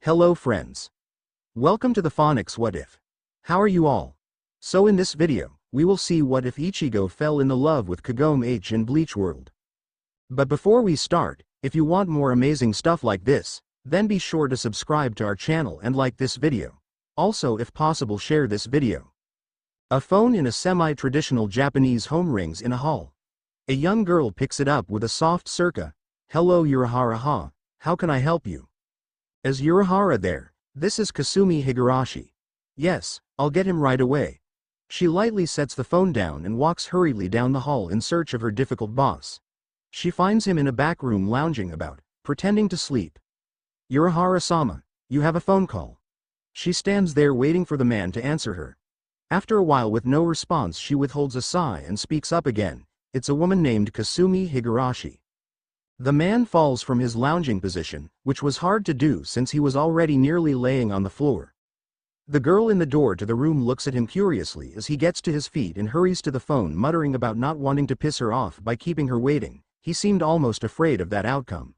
Hello friends. Welcome to the Phonics What If. How are you all? So in this video, we will see what if Ichigo fell in love with Kagome H in Bleach World. But before we start, if you want more amazing stuff like this, then be sure to subscribe to our channel and like this video. Also, if possible, share this video. A phone in a semi-traditional Japanese home rings in a hall. A young girl picks it up with a soft circa, "Hello Urahara ha, how can I help you?" Is Urahara there? This is Kasumi Higurashi. Yes, I'll get him right away. She lightly sets the phone down and walks hurriedly down the hall in search of her difficult boss. She finds him in a back room lounging about, pretending to sleep. Urahara-sama, you have a phone call. She stands there waiting for the man to answer her. After a while, with no response, she withholds a sigh and speaks up again. It's a woman named Kasumi Higurashi. The man falls from his lounging position, which was hard to do since he was already nearly laying on the floor. The girl in the door to the room looks at him curiously as he gets to his feet and hurries to the phone, muttering about not wanting to piss her off by keeping her waiting. He seemed almost afraid of that outcome.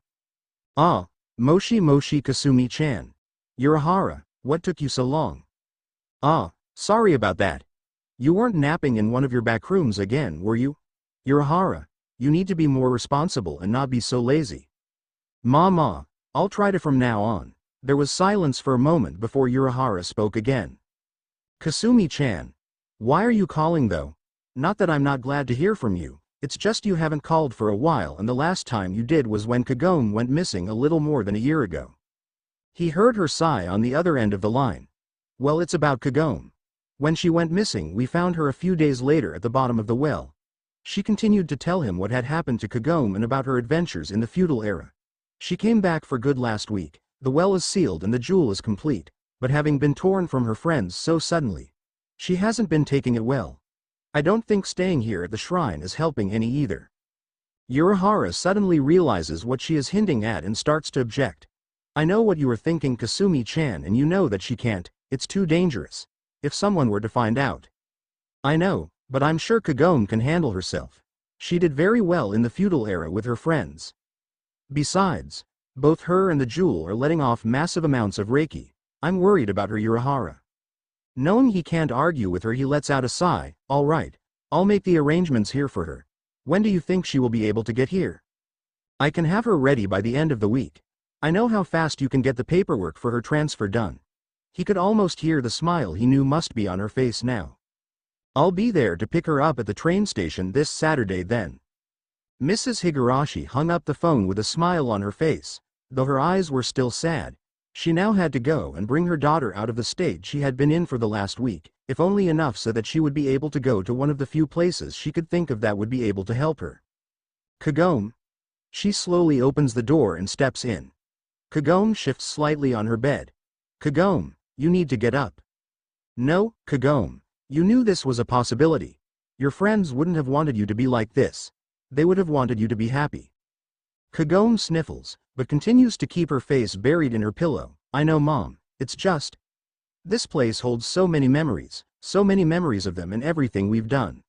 "Ah, Moshi Kasumi-chan. Urahara, what took you so long?" "Ah, sorry about that. You weren't napping in one of your back rooms again, were you? Urahara, you need to be more responsible and not be so lazy." "Ma, I'll try to from now on." There was silence for a moment before Urahara spoke again. "Kasumi-chan. Why are you calling though? Not that I'm not glad to hear from you, it's just you haven't called for a while, and the last time you did was when Kagome went missing a little more than a year ago." He heard her sigh on the other end of the line. "Well, it's about Kagome. When she went missing, we found her a few days later at the bottom of the well." She continued to tell him what had happened to Kagome and about her adventures in the feudal era. "She came back for good last week. The well is sealed and the jewel is complete, but having been torn from her friends so suddenly, she hasn't been taking it well. I don't think staying here at the shrine is helping any either." Urahara suddenly realizes what she is hinting at and starts to object. "I know what you are thinking, Kasumi-chan, and you know that she can't. It's too dangerous. If someone were to find out." "I know, but I'm sure Kagome can handle herself. She did very well in the feudal era with her friends. Besides, both her and the jewel are letting off massive amounts of Reiki. I'm worried about her." Urahara. Knowing he can't argue with her, he lets out a sigh. "All right, I'll make the arrangements here for her. When do you think she will be able to get here?" "I can have her ready by the end of the week. I know how fast you can get the paperwork for her transfer done." He could almost hear the smile he knew must be on her face now. "I'll be there to pick her up at the train station this Saturday then." Mrs. Higurashi hung up the phone with a smile on her face. Though her eyes were still sad, she now had to go and bring her daughter out of the state she had been in for the last week, if only enough so that she would be able to go to one of the few places she could think of that would be able to help her. "Kagome." She slowly opens the door and steps in. Kagome shifts slightly on her bed. "Kagome, you need to get up." "No, Kagome. You knew this was a possibility. Your friends wouldn't have wanted you to be like this. They would have wanted you to be happy." Kagome sniffles, but continues to keep her face buried in her pillow. "I know, Mom, it's just... this place holds so many memories of them and everything we've done."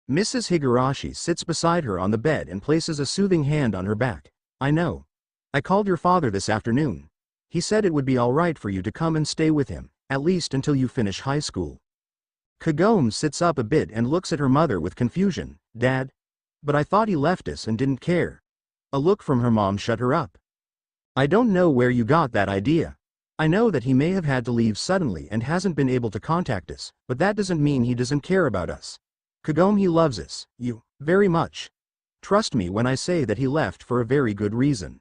Mrs. Higurashi sits beside her on the bed and places a soothing hand on her back. "I know. I called your father this afternoon. He said it would be all right for you to come and stay with him, at least until you finish high school." Kagome sits up a bit and looks at her mother with confusion. "Dad? But I thought he left us and didn't care." A look from her mom shut her up. "I don't know where you got that idea. I know that he may have had to leave suddenly and hasn't been able to contact us, but that doesn't mean he doesn't care about us. Kagome, he loves us, very much. Trust me when I say that he left for a very good reason."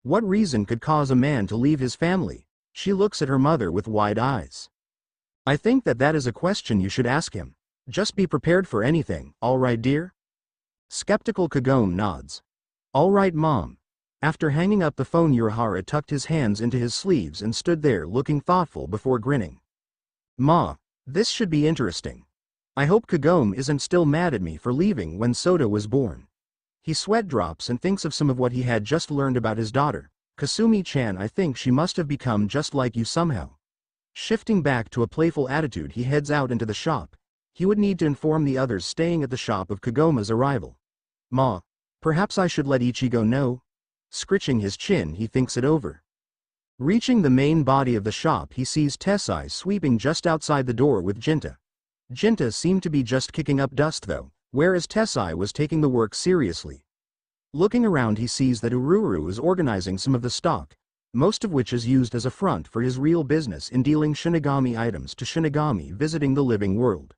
"What reason could cause a man to leave his family?" She looks at her mother with wide eyes. "I think that is a question you should ask him. Just be prepared for anything, all right, dear?" Skeptical Kagome nods. "All right, Mom." After hanging up the phone, Urahara tucked his hands into his sleeves and stood there looking thoughtful before grinning. "Ma, this should be interesting. I hope Kagome isn't still mad at me for leaving when Soda was born." He sweat drops and thinks of some of what he had just learned about his daughter. "Kasumi-chan, I think she must have become just like you somehow." Shifting back to a playful attitude, he heads out into the shop. He would need to inform the others staying at the shop of Kagome's arrival. "Ma, perhaps I should let Ichigo know?" Scritching his chin, he thinks it over. Reaching the main body of the shop, he sees Tessai sweeping just outside the door with Jinta. Jinta seemed to be just kicking up dust though, whereas Tessai was taking the work seriously. Looking around, he sees that Ururu is organizing some of the stock, most of which is used as a front for his real business in dealing Shinigami items to Shinigami visiting the living world.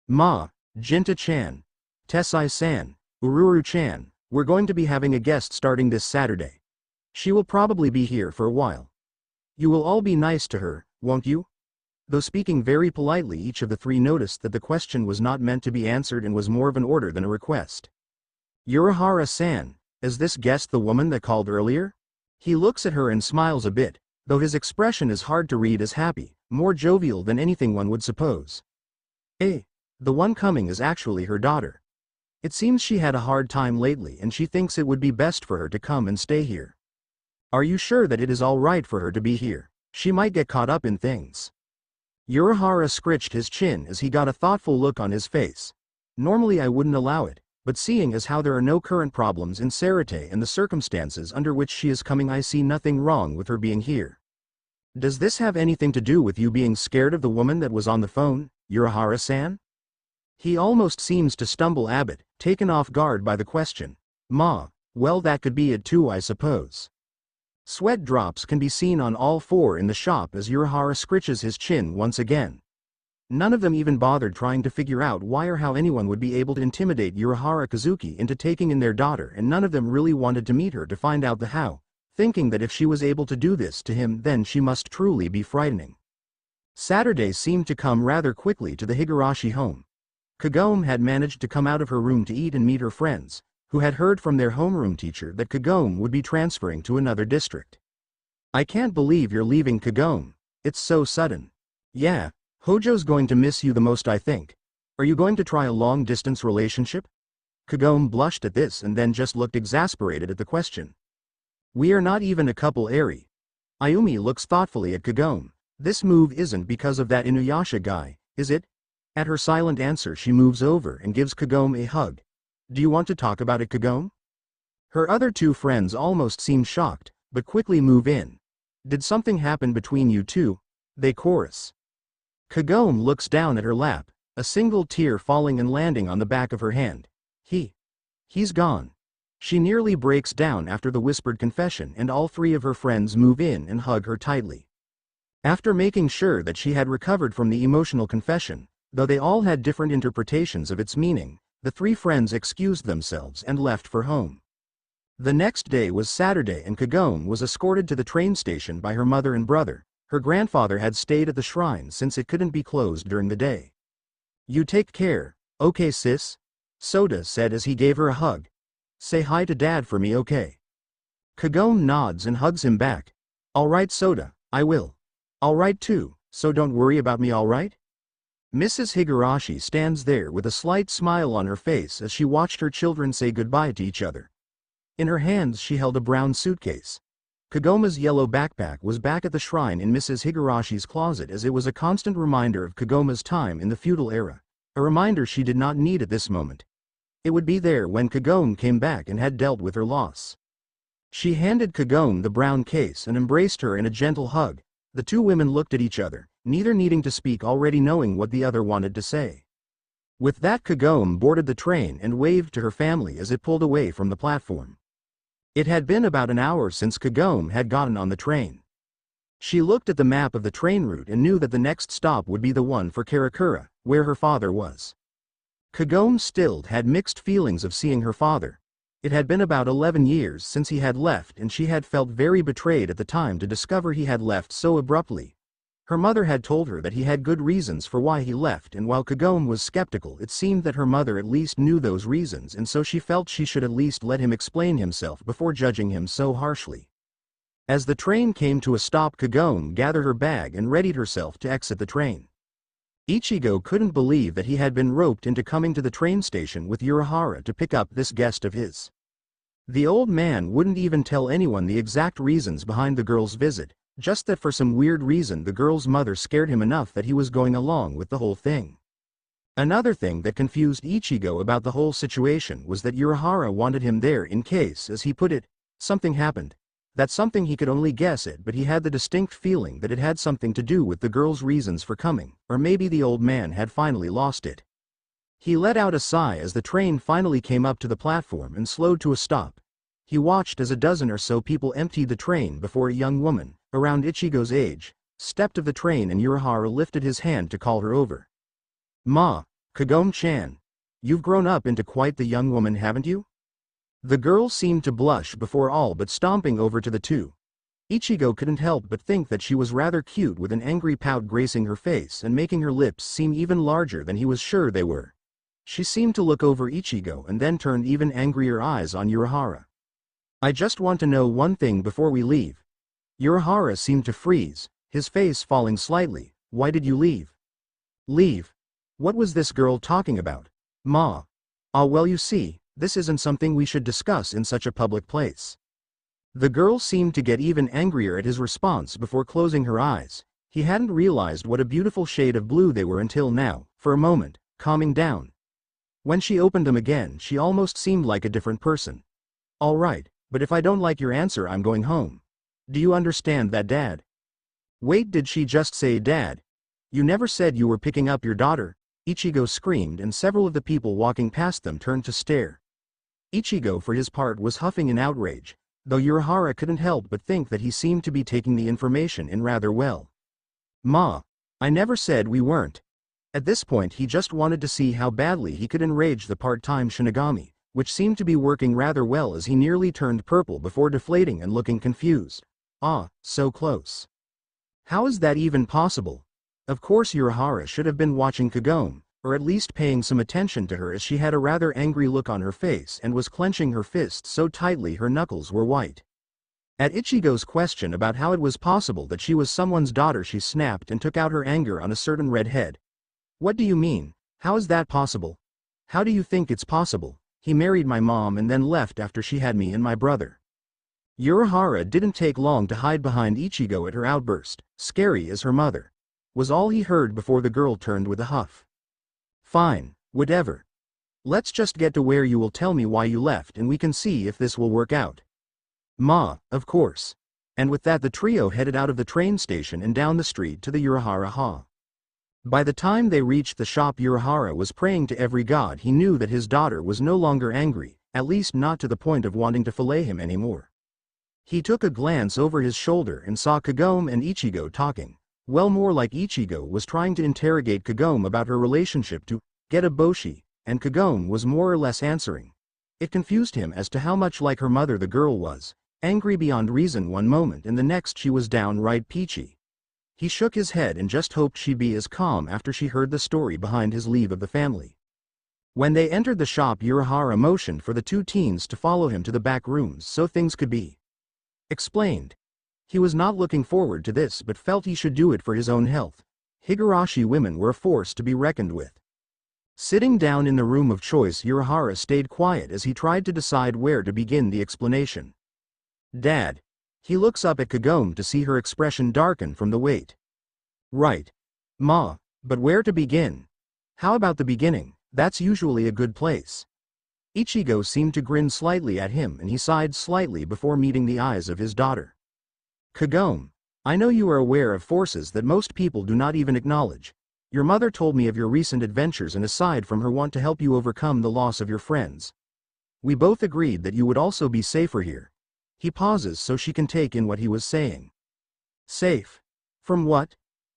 Ma, Jinta-chan, Tessai-san, Ururu-chan, we're going to be having a guest starting this Saturday. She will probably be here for a while. You will all be nice to her, won't you? Though speaking very politely, each of the three noticed that the question was not meant to be answered and was more of an order than a request. Urahara-san, is this guest the woman that called earlier? He looks at her and smiles a bit, though his expression is hard to read as happy, more jovial than anything one would suppose. The one coming is actually her daughter. It seems she had a hard time lately and she thinks it would be best for her to come and stay here. Are you sure that it is all right for her to be here? She might get caught up in things. Urahara scratched his chin as he got a thoughtful look on his face. Normally I wouldn't allow it, but seeing as how there are no current problems in Sarate and the circumstances under which she is coming, I see nothing wrong with her being here. Does this have anything to do with you being scared of the woman that was on the phone, Urahara-san? He almost seems to stumble a bit, taken off guard by the question. Ma, well, that could be it too, I suppose. Sweat drops can be seen on all four in the shop as Urahara scritches his chin once again. None of them even bothered trying to figure out why or how anyone would be able to intimidate Urahara Kazuki into taking in their daughter, and none of them really wanted to meet her to find out the how, thinking that if she was able to do this to him then she must truly be frightening. Saturday seemed to come rather quickly to the Higurashi home. Kagome had managed to come out of her room to eat and meet her friends, who had heard from their homeroom teacher that Kagome would be transferring to another district. I can't believe you're leaving, Kagome. It's so sudden. Yeah, Hojo's going to miss you the most, I think. Are you going to try a long-distance relationship? Kagome blushed at this and then just looked exasperated at the question. We are not even a couple, Eri. Ayumi looks thoughtfully at Kagome. This move isn't because of that Inuyasha guy, is it? At her silent answer, she moves over and gives Kagome a hug. Do you want to talk about it, Kagome? Her other two friends almost seem shocked, but quickly move in. Did something happen between you two? They chorus. Kagome looks down at her lap, a single tear falling and landing on the back of her hand. He's gone. She nearly breaks down after the whispered confession, and all three of her friends move in and hug her tightly. After making sure that she had recovered from the emotional confession, though they all had different interpretations of its meaning, the three friends excused themselves and left for home. The next day was Saturday and Kagome was escorted to the train station by her mother and brother. Her grandfather had stayed at the shrine since it couldn't be closed during the day. You take care, okay sis? Soda said as he gave her a hug. Say hi to Dad for me, okay? Kagome nods and hugs him back. Alright Soda, I will. Alright too, so don't worry about me, alright? Mrs. Higurashi stands there with a slight smile on her face as she watched her children say goodbye to each other. In her hands she held a brown suitcase. Kagome's yellow backpack was back at the shrine in Mrs. Higurashi's closet, as it was a constant reminder of Kagome's time in the feudal era, a reminder she did not need at this moment. It would be there when Kagome came back and had dealt with her loss. She handed Kagome the brown case and embraced her in a gentle hug. The two women looked at each other, neither needing to speak, already knowing what the other wanted to say. With that, Kagome boarded the train and waved to her family as it pulled away from the platform. It had been about an hour since Kagome had gotten on the train. She looked at the map of the train route and knew that the next stop would be the one for Karakura, where her father was. Kagome still had mixed feelings of seeing her father. It had been about 11 years since he had left, and she had felt very betrayed at the time to discover he had left so abruptly. Her mother had told her that he had good reasons for why he left, and while Kagome was skeptical, it seemed that her mother at least knew those reasons, and so she felt she should at least let him explain himself before judging him so harshly. As the train came to a stop, Kagome gathered her bag and readied herself to exit the train. Ichigo couldn't believe that he had been roped into coming to the train station with Urahara to pick up this guest of his. The old man wouldn't even tell anyone the exact reasons behind the girl's visit, just that for some weird reason the girl's mother scared him enough that he was going along with the whole thing. Another thing that confused Ichigo about the whole situation was that Urahara wanted him there in case, as he put it, something happened. That's something he could only guess at, but he had the distinct feeling that it had something to do with the girl's reasons for coming, or maybe the old man had finally lost it. He let out a sigh as the train finally came up to the platform and slowed to a stop. He watched as a dozen or so people emptied the train before a young woman, around Ichigo's age, stepped of the train, and Urahara lifted his hand to call her over. "Ma, Kagome-chan. You've grown up into quite the young woman, haven't you?" The girl seemed to blush before all but stomping over to the two. Ichigo couldn't help but think that she was rather cute, with an angry pout gracing her face and making her lips seem even larger than he was sure they were. She seemed to look over Ichigo and then turned even angrier eyes on Urahara. "I just want to know one thing before we leave." Urahara seemed to freeze, his face falling slightly. "Why did you leave?" "Leave? What was this girl talking about, Ma?" "Ah, well, you see, this isn't something we should discuss in such a public place." The girl seemed to get even angrier at his response before closing her eyes. He hadn't realized what a beautiful shade of blue they were until now, for a moment, calming down. When she opened them again, she almost seemed like a different person. "All right, but if I don't like your answer, I'm going home. Do you understand that, Dad?" "Wait, did she just say Dad? You never said you were picking up your daughter?" Ichigo screamed, and several of the people walking past them turned to stare. Ichigo, for his part, was huffing in outrage, though Urahara couldn't help but think that he seemed to be taking the information in rather well. "Ma, I never said we weren't." At this point he just wanted to see how badly he could enrage the part-time Shinigami, which seemed to be working rather well as he nearly turned purple before deflating and looking confused. "Ah, so close. How is that even possible?" Of course Urahara should have been watching Kagome, or at least paying some attention to her, as she had a rather angry look on her face and was clenching her fists so tightly her knuckles were white. At Ichigo's question about how it was possible that she was someone's daughter, she snapped and took out her anger on a certain redhead. "What do you mean? How is that possible? How do you think it's possible? He married my mom and then left after she had me and my brother." Urahara didn't take long to hide behind Ichigo at her outburst. "Scary as her mother," was all he heard before the girl turned with a huff. "Fine, whatever. Let's just get to where you will tell me why you left and we can see if this will work out." "Ma, of course." And with that the trio headed out of the train station and down the street to the Urahara Ha. By the time they reached the shop, Urahara was praying to every god he knew that his daughter was no longer angry, at least not to the point of wanting to fillet him anymore. He took a glance over his shoulder and saw Kagome and Ichigo talking. Well, more like Ichigo was trying to interrogate Kagome about her relationship to Getaboshi, and Kagome was more or less answering. It confused him as to how much like her mother the girl was, angry beyond reason one moment and the next she was downright peachy. He shook his head and just hoped she'd be as calm after she heard the story behind his leave of the family. When they entered the shop, Urahara motioned for the two teens to follow him to the back rooms so things could be explained. He was not looking forward to this but felt he should do it for his own health. Higurashi women were a force to be reckoned with. Sitting down in the room of choice, Urahara stayed quiet as he tried to decide where to begin the explanation. "Dad." He looks up at Kagome to see her expression darken from the weight. "Right. Ma, but where to begin? How about the beginning? That's usually a good place." Ichigo seemed to grin slightly at him and he sighed slightly before meeting the eyes of his daughter. "Kagome, I know you are aware of forces that most people do not even acknowledge. Your mother told me of your recent adventures, and aside from her want to help you overcome the loss of your friends, we both agreed that you would also be safer here." He pauses so she can take in what he was saying. "Safe? From what?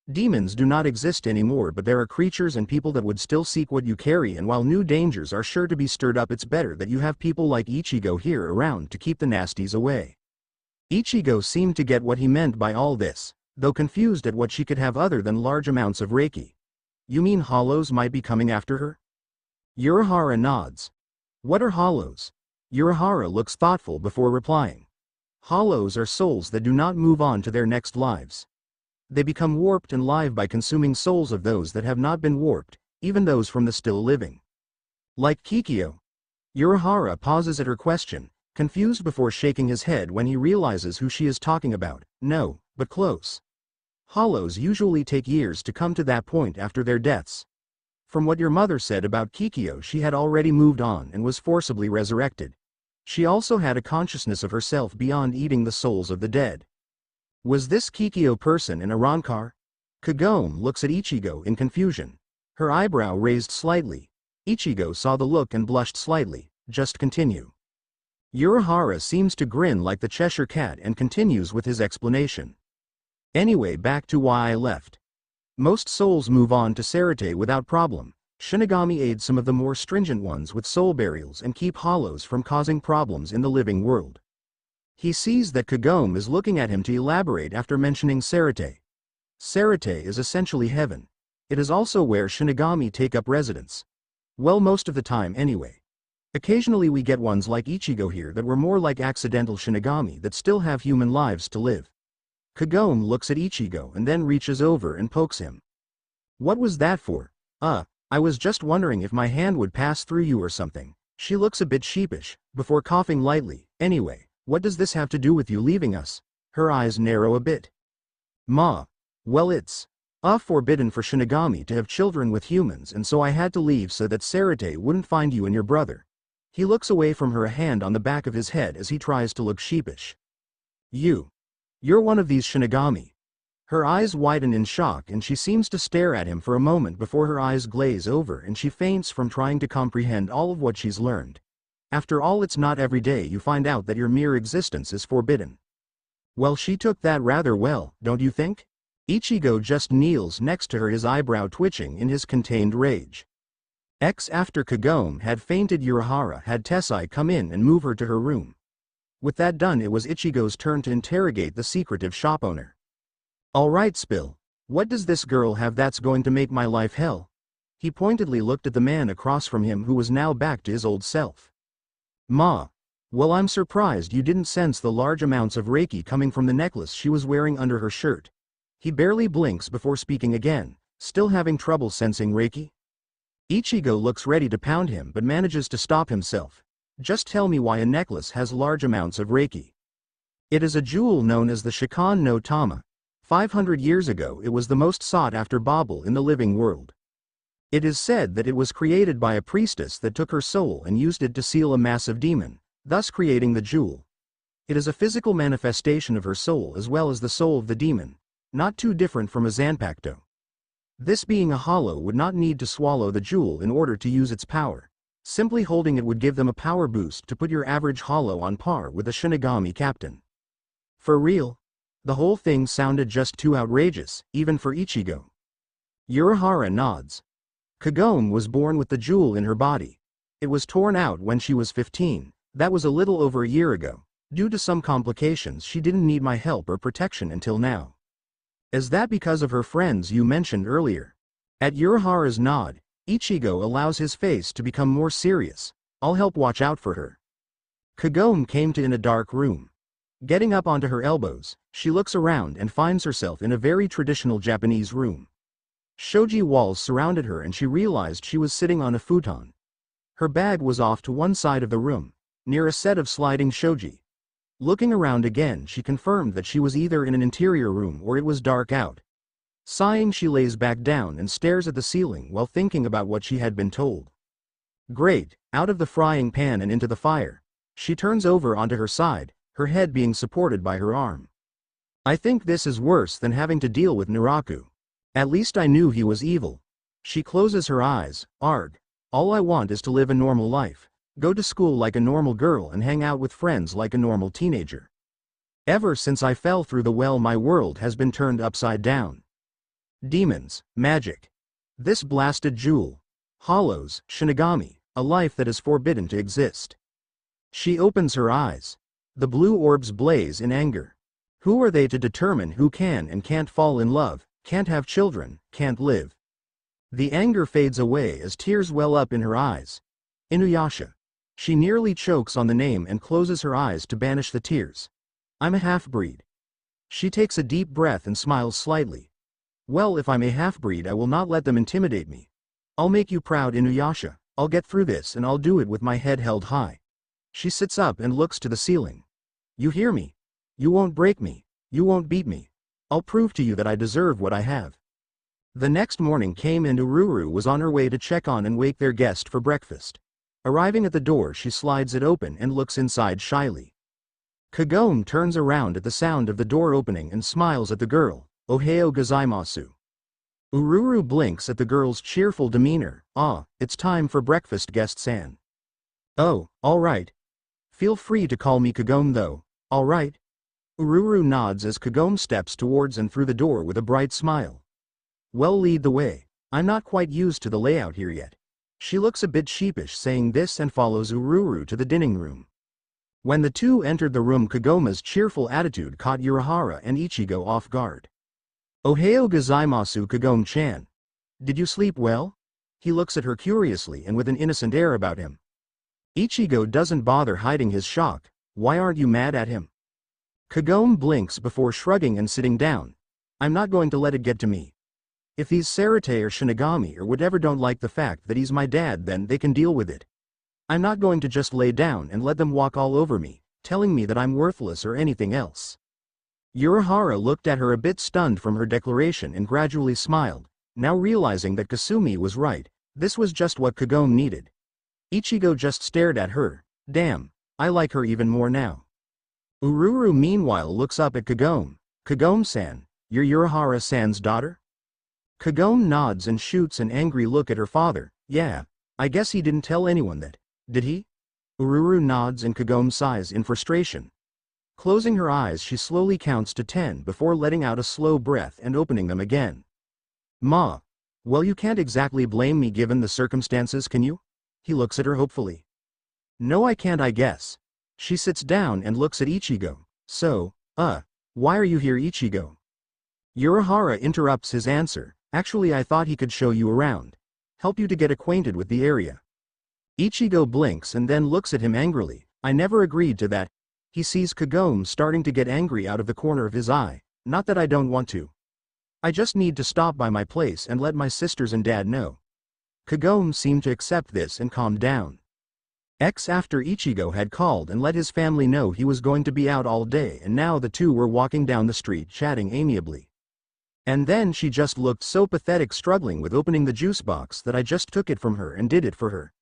Demons do not exist anymore, but there are creatures and people that would still seek what you carry, and while new dangers are sure to be stirred up, it's better that you have people like Ichigo here around to keep the nasties away." Ichigo seemed to get what he meant by all this, though confused at what she could have other than large amounts of Reiki. "You mean hollows might be coming after her?" Urahara nods. "What are hollows?" Urahara looks thoughtful before replying. "Hollows are souls that do not move on to their next lives. They become warped and live by consuming souls of those that have not been warped, even those from the still living. Like Kikyo." Urahara pauses at her question, confused before shaking his head when he realizes who she is talking about. "No, but close. Hollows usually take years to come to that point after their deaths. From what your mother said about Kikyo, she had already moved on and was forcibly resurrected. She also had a consciousness of herself beyond eating the souls of the dead. Was this Kikyo person in a rancor? Kagome looks at Ichigo in confusion. Her eyebrow raised slightly. Ichigo saw the look and blushed slightly. Just continue. Urahara seems to grin like the Cheshire Cat and continues with his explanation. Anyway, back to why I left. Most souls move on to Sarate without problem. Shinigami aids some of the more stringent ones with soul burials and keep hollows from causing problems in the living world. He sees that Kagome is looking at him to elaborate after mentioning Sarate. Sarate is essentially heaven. It is also where Shinigami take up residence. Well, most of the time anyway. Occasionally we get ones like Ichigo here that were more like accidental Shinigami that still have human lives to live. Kagome looks at Ichigo and then reaches over and pokes him. What was that for? I was just wondering if my hand would pass through you or something. She looks a bit sheepish, before coughing lightly. Anyway, what does this have to do with you leaving us? Her eyes narrow a bit. Ma. Well, it's forbidden for Shinigami to have children with humans, and so I had to leave so that Sarate wouldn't find you and your brother. He looks away from her, a hand on the back of his head as he tries to look sheepish. You're one of these Shinigami. Her eyes widen in shock and she seems to stare at him for a moment before her eyes glaze over and she faints from trying to comprehend all of what she's learned. After all, it's not every day you find out that your mere existence is forbidden. Well, she took that rather well, don't you think? Ichigo just kneels next to her, his eyebrow twitching in his contained rage. After Kagome had fainted, Urahara had Tessai come in and move her to her room. With that done, it was Ichigo's turn to interrogate the secretive shop owner. Alright, Spill. What does this girl have that's going to make my life hell? He pointedly looked at the man across from him who was now back to his old self. Ma. Well, I'm surprised you didn't sense the large amounts of Reiki coming from the necklace she was wearing under her shirt. He barely blinks before speaking again. Still having trouble sensing Reiki? Ichigo looks ready to pound him but manages to stop himself. Just tell me why a necklace has large amounts of Reiki. It is a jewel known as the Shikan no Tama. 500 years ago it was the most sought after bauble in the living world. It is said that it was created by a priestess that took her soul and used it to seal a massive demon, thus creating the jewel. It is a physical manifestation of her soul as well as the soul of the demon, not too different from a Zanpakuto. This being a hollow would not need to swallow the jewel in order to use its power. Simply holding it would give them a power boost to put your average hollow on par with a Shinigami captain. For real? The whole thing sounded just too outrageous, even for Ichigo. Urahara nods. Kagome was born with the jewel in her body. It was torn out when she was 15, that was a little over a year ago. Due to some complications she didn't need my help or protection until now. Is that because of her friends you mentioned earlier? At Urahara's nod, Ichigo allows his face to become more serious. I'll help watch out for her. Kagome came to in a dark room. Getting up onto her elbows, she looks around and finds herself in a very traditional Japanese room. Shoji walls surrounded her and she realized she was sitting on a futon. Her bag was off to one side of the room, near a set of sliding shoji. Looking around again, she confirmed that she was either in an interior room or it was dark out. Sighing, she lays back down and stares at the ceiling while thinking about what she had been told. Great, out of the frying pan and into the fire. She turns over onto her side, her head being supported by her arm. I think this is worse than having to deal with Naraku. At least I knew he was evil. She closes her eyes. Arg. All I want is to live a normal life, go to school like a normal girl and hang out with friends like a normal teenager. Ever since I fell through the well, my world has been turned upside down. Demons, magic. This blasted jewel. Hollows, Shinigami, a life that is forbidden to exist. She opens her eyes. The blue orbs blaze in anger. Who are they to determine who can and can't fall in love, can't have children, can't live? The anger fades away as tears well up in her eyes. Inuyasha. She nearly chokes on the name and closes her eyes to banish the tears. I'm a half-breed. She takes a deep breath and smiles slightly. Well, if I'm a half-breed, I will not let them intimidate me. I'll make you proud, Inuyasha. I'll get through this and I'll do it with my head held high. She sits up and looks to the ceiling. You hear me? You won't break me. You won't beat me. I'll prove to you that I deserve what I have. The next morning came and Ururu was on her way to check on and wake their guest for breakfast. Arriving at the door, she slides it open and looks inside shyly. Kagome turns around at the sound of the door opening and smiles at the girl. Ohayou gozaimasu. Ururu blinks at the girl's cheerful demeanor. Ah, it's time for breakfast, guest-san. Oh, alright. Feel free to call me Kagome though, alright? Ururu nods as Kagome steps towards and through the door with a bright smile. Well, lead the way. I'm not quite used to the layout here yet. She looks a bit sheepish saying this and follows Ururu to the dining room. When the two entered the room, Kagome's cheerful attitude caught Urahara and Ichigo off guard. Ohayou gozaimasu, Kagome-chan. Did you sleep well? He looks at her curiously and with an innocent air about him. Ichigo doesn't bother hiding his shock. Why aren't you mad at him? Kagome blinks before shrugging and sitting down. I'm not going to let it get to me. If these Sarate or Shinigami or whatever don't like the fact that he's my dad, then they can deal with it. I'm not going to just lay down and let them walk all over me, telling me that I'm worthless or anything else. Urahara looked at her a bit stunned from her declaration and gradually smiled, now realizing that Kasumi was right. This was just what Kagome needed. Ichigo just stared at her. Damn, I like her even more now. Ururu meanwhile looks up at Kagome. Kagome-san, you're Urahara-san's daughter? Kagome nods and shoots an angry look at her father. Yeah, I guess he didn't tell anyone that, did he? Ururu nods and Kagome sighs in frustration. Closing her eyes, she slowly counts to 10 before letting out a slow breath and opening them again. Ma. Well, you can't exactly blame me given the circumstances, can you? He looks at her hopefully. No, I can't, I guess. She sits down and looks at Ichigo. So, why are you here, Ichigo? Urahara interrupts his answer. Actually, I thought he could show you around. Help you to get acquainted with the area. Ichigo blinks and then looks at him angrily. I never agreed to that. He sees Kagome starting to get angry out of the corner of his eye. Not that I don't want to. I just need to stop by my place and let my sisters and dad know. Kagome seemed to accept this and calmed down. After Ichigo had called and let his family know he was going to be out all day, and now the two were walking down the street chatting amiably. And then she just looked so pathetic, struggling with opening the juice box, that I just took it from her and did it for her.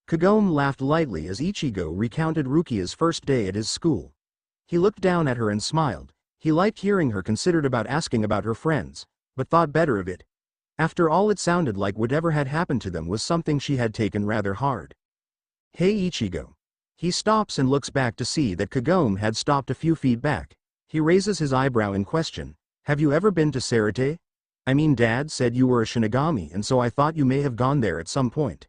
Kagome laughed lightly as Ichigo recounted Rukia's first day at his school. He looked down at her and smiled. He liked hearing her, considered about asking about her friends, but thought better of it. After all, it sounded like whatever had happened to them was something she had taken rather hard. Hey, Ichigo. He stops and looks back to see that Kagome had stopped a few feet back. He raises his eyebrow in question. Have you ever been to Sarate? I mean, Dad said you were a Shinigami, and so I thought you may have gone there at some point.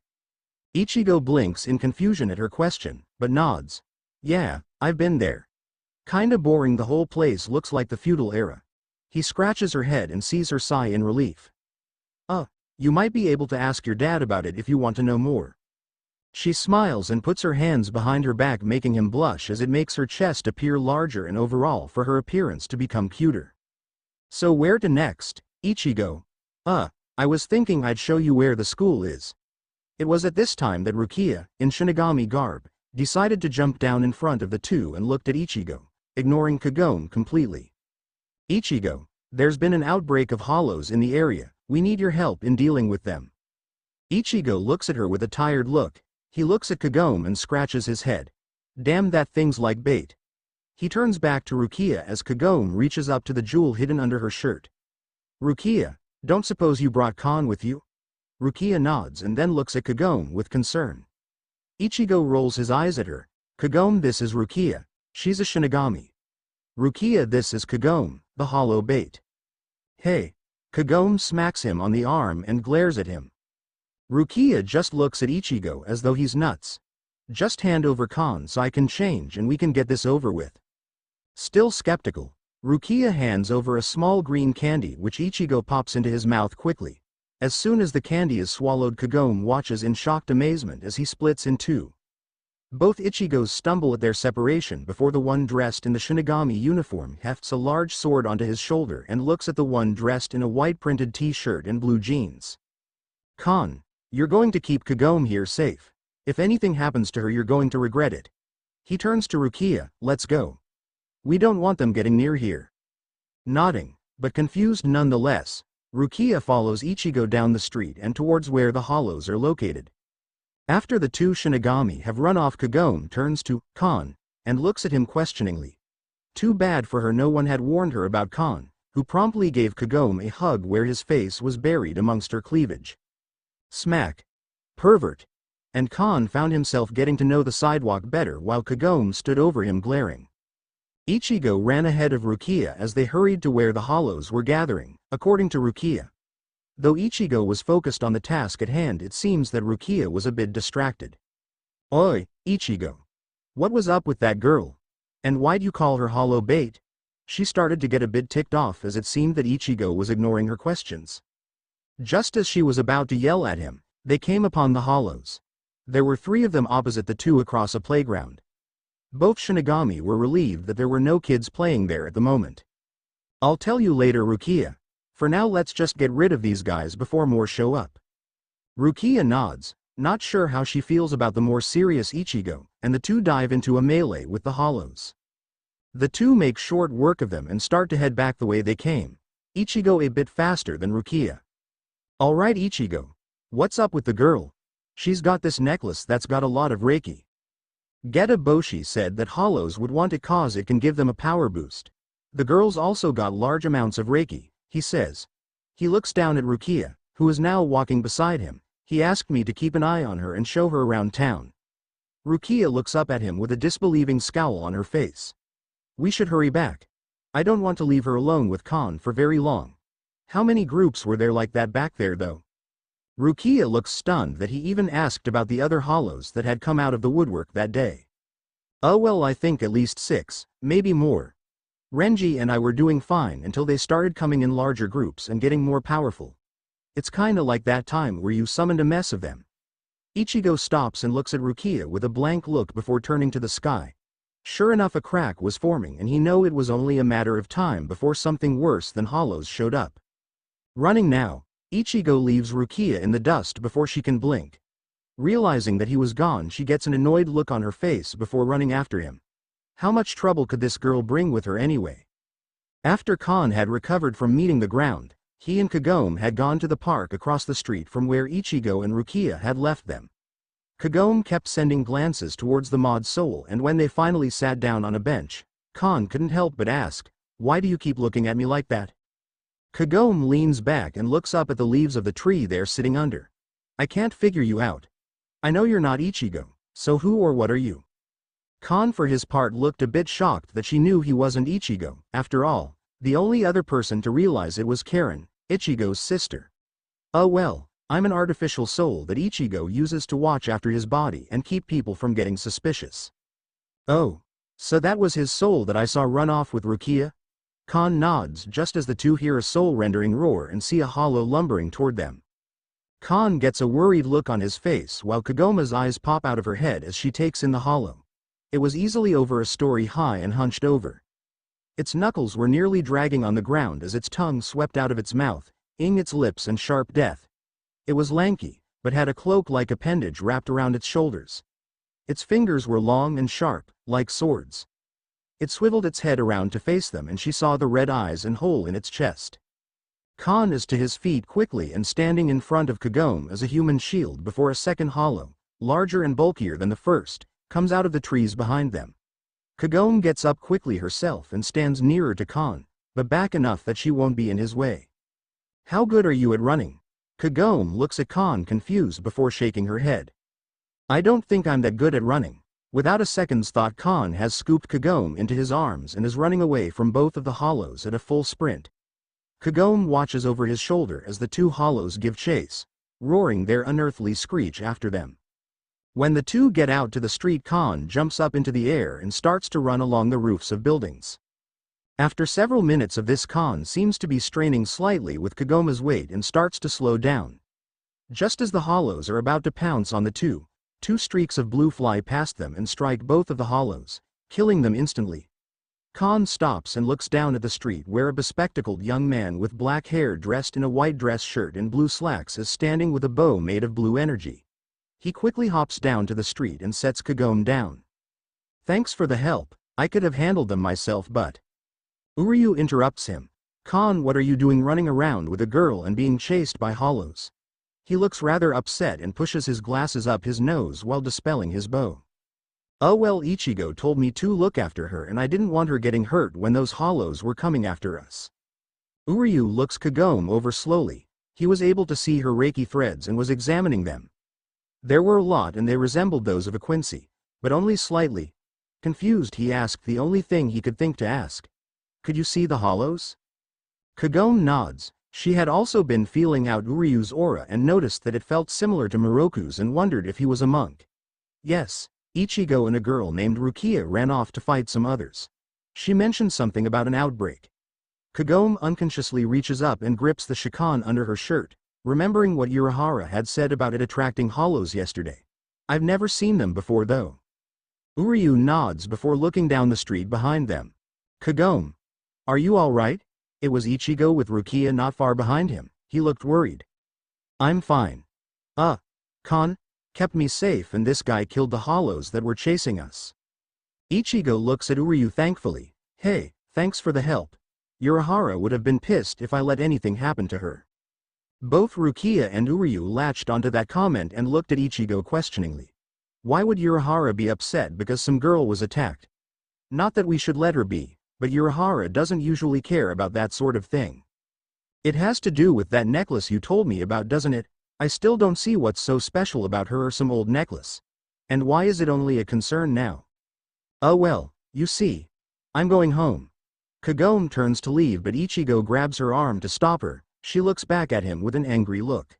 Ichigo blinks in confusion at her question, but nods. Yeah, I've been there. Kinda boring, the whole place looks like the feudal era. He scratches her head and sees her sigh in relief. You might be able to ask your dad about it if you want to know more. She smiles and puts her hands behind her back, making him blush as it makes her chest appear larger and overall for her appearance to become cuter. So where to next, Ichigo? I was thinking I'd show you where the school is. It was at this time that Rukia, in Shinigami garb, decided to jump down in front of the two and looked at Ichigo, ignoring Kagome completely. Ichigo, there's been an outbreak of hollows in the area. We need your help in dealing with them. Ichigo looks at her with a tired look. He looks at Kagome and scratches his head. Damn, that thing's like bait. He turns back to Rukia as Kagome reaches up to the jewel hidden under her shirt. Rukia, don't suppose you brought Kon with you? Rukia nods and then looks at Kagome with concern. Ichigo rolls his eyes at her. Kagome, this is Rukia. She's a Shinigami. Rukia, this is Kagome, the hollow bait. Hey. Kagome smacks him on the arm and glares at him. Rukia just looks at Ichigo as though he's nuts. Just hand over Kon so I can change and we can get this over with. Still skeptical, Rukia hands over a small green candy which Ichigo pops into his mouth quickly. As soon as the candy is swallowed, Kagome watches in shocked amazement as he splits in two. Both Ichigos stumble at their separation before the one dressed in the Shinigami uniform hefts a large sword onto his shoulder and looks at the one dressed in a white printed t-shirt and blue jeans. Kon, you're going to keep Kagome here safe. If anything happens to her, you're going to regret it. He turns to Rukia. Let's go. We don't want them getting near here. Nodding, but confused nonetheless, Rukia follows Ichigo down the street and towards where the hollows are located. After the two Shinigami have run off, Kagome turns to Kon and looks at him questioningly. Too bad for her no one had warned her about Kon, who promptly gave Kagome a hug where his face was buried amongst her cleavage. Smack. Pervert. And Kon found himself getting to know the sidewalk better while Kagome stood over him glaring. Ichigo ran ahead of Rukia as they hurried to where the hollows were gathering, according to Rukia. Though Ichigo was focused on the task at hand, it seems that Rukia was a bit distracted. Oi, Ichigo. What was up with that girl? And why'd you call her hollow bait? She started to get a bit ticked off as it seemed that Ichigo was ignoring her questions. Just as she was about to yell at him, they came upon the hollows. There were 3 of them opposite the 2 across a playground. Both Shinigami were relieved that there were no kids playing there at the moment. I'll tell you later, Rukia. For now let's just get rid of these guys before more show up. Rukia nods, not sure how she feels about the more serious Ichigo, and the 2 dive into a melee with the hollows. The 2 make short work of them and start to head back the way they came, Ichigo a bit faster than Rukia. Alright Ichigo. What's up with the girl? She's got this necklace that's got a lot of Reiki. Geta Boshi said that hollows would want it cause it can give them a power boost. The girl's also got large amounts of Reiki, he says. He looks down at Rukia, who is now walking beside him. He asked me to keep an eye on her and show her around town. Rukia looks up at him with a disbelieving scowl on her face. We should hurry back. I don't want to leave her alone with Kon for very long. How many groups were there like that back there though? Rukia looks stunned that he even asked about the other hollows that had come out of the woodwork that day. Oh well, I think at least 6, maybe more. Renji and I were doing fine until they started coming in larger groups and getting more powerful. It's kinda like that time where you summoned a mess of them. Ichigo stops and looks at Rukia with a blank look before turning to the sky. Sure enough, a crack was forming and he knew it was only a matter of time before something worse than hollows showed up. Running now, Ichigo leaves Rukia in the dust before she can blink. Realizing that he was gone, she gets an annoyed look on her face before running after him. How much trouble could this girl bring with her anyway? After Kon had recovered from meeting the ground, he and Kagome had gone to the park across the street from where Ichigo and Rukia had left them. Kagome kept sending glances towards the mod soul, and when they finally sat down on a bench, Kon couldn't help but ask, "Why do you keep looking at me like that?" Kagome leans back and looks up at the leaves of the tree they're sitting under. I can't figure you out. I know you're not Ichigo, so who or what are you? Kon for his part looked a bit shocked that she knew he wasn't Ichigo. After all, the only other person to realize it was Karen, Ichigo's sister. Oh well, I'm an artificial soul that Ichigo uses to watch after his body and keep people from getting suspicious. Oh, so that was his soul that I saw run off with Rukia? Kon nods just as the 2 hear a soul-rendering roar and see a hollow lumbering toward them. Kon gets a worried look on his face while Kagome's eyes pop out of her head as she takes in the hollow. It was easily over a story high and hunched over. Its knuckles were nearly dragging on the ground as its tongue swept out of its mouth, ing its lips in sharp death. It was lanky, but had a cloak-like appendage wrapped around its shoulders. Its fingers were long and sharp, like swords. It swiveled its head around to face them and she saw the red eyes and hole in its chest. Kon is to his feet quickly and standing in front of Kagome as a human shield before a second hollow, larger and bulkier than the first, comes out of the trees behind them. Kagome gets up quickly herself and stands nearer to Kon, but back enough that she won't be in his way. How good are you at running? Kagome looks at Kon confused before shaking her head. I don't think I'm that good at running. Without a second's thought, Kon has scooped Kagome into his arms and is running away from both of the hollows at a full sprint. Kagome watches over his shoulder as the 2 hollows give chase, roaring their unearthly screech after them. When the 2 get out to the street, Kon jumps up into the air and starts to run along the roofs of buildings. After several minutes of this, Kon seems to be straining slightly with Kagome's weight and starts to slow down. Just as the hollows are about to pounce on the 2 streaks of blue fly past them and strike both of the hollows, killing them instantly. Kon stops and looks down at the street where a bespectacled young man with black hair dressed in a white dress shirt and blue slacks is standing with a bow made of blue energy. He quickly hops down to the street and sets Kagome down. Thanks for the help, I could have handled them myself but... Uryu interrupts him. Kon, what are you doing running around with a girl and being chased by hollows? He looks rather upset and pushes his glasses up his nose while dispelling his bow. Oh well, Ichigo told me to look after her and I didn't want her getting hurt when those hollows were coming after us. Uryu looks Kagome over slowly. He was able to see her reiki threads and was examining them. There were a lot and they resembled those of a Quincy, but only slightly. Confused, he asked the only thing he could think to ask. Could you see the hollows? Kagome nods. She had also been feeling out Uryu's aura and noticed that it felt similar to Miroku's and wondered if he was a monk. Yes, Ichigo and a girl named Rukia ran off to fight some others. She mentioned something about an outbreak. Kagome unconsciously reaches up and grips the shikon under her shirt, remembering what Urahara had said about it attracting hollows yesterday. I've never seen them before though. Uryu nods before looking down the street behind them. Kagome, are you alright? It was Ichigo with Rukia not far behind him. He looked worried. I'm fine. Kon kept me safe and this guy killed the hollows that were chasing us. Ichigo looks at Uryu thankfully. Hey, thanks for the help. Urahara would have been pissed if I let anything happen to her. Both Rukia and Uryu latched onto that comment and looked at Ichigo questioningly. Why would Urahara be upset because some girl was attacked? Not that we should let her be, but Urahara doesn't usually care about that sort of thing. It has to do with that necklace you told me about, doesn't it? I still don't see what's so special about her or some old necklace. And why is it only a concern now? Oh well, you see. I'm going home. Kagome turns to leave but Ichigo grabs her arm to stop her. She looks back at him with an angry look.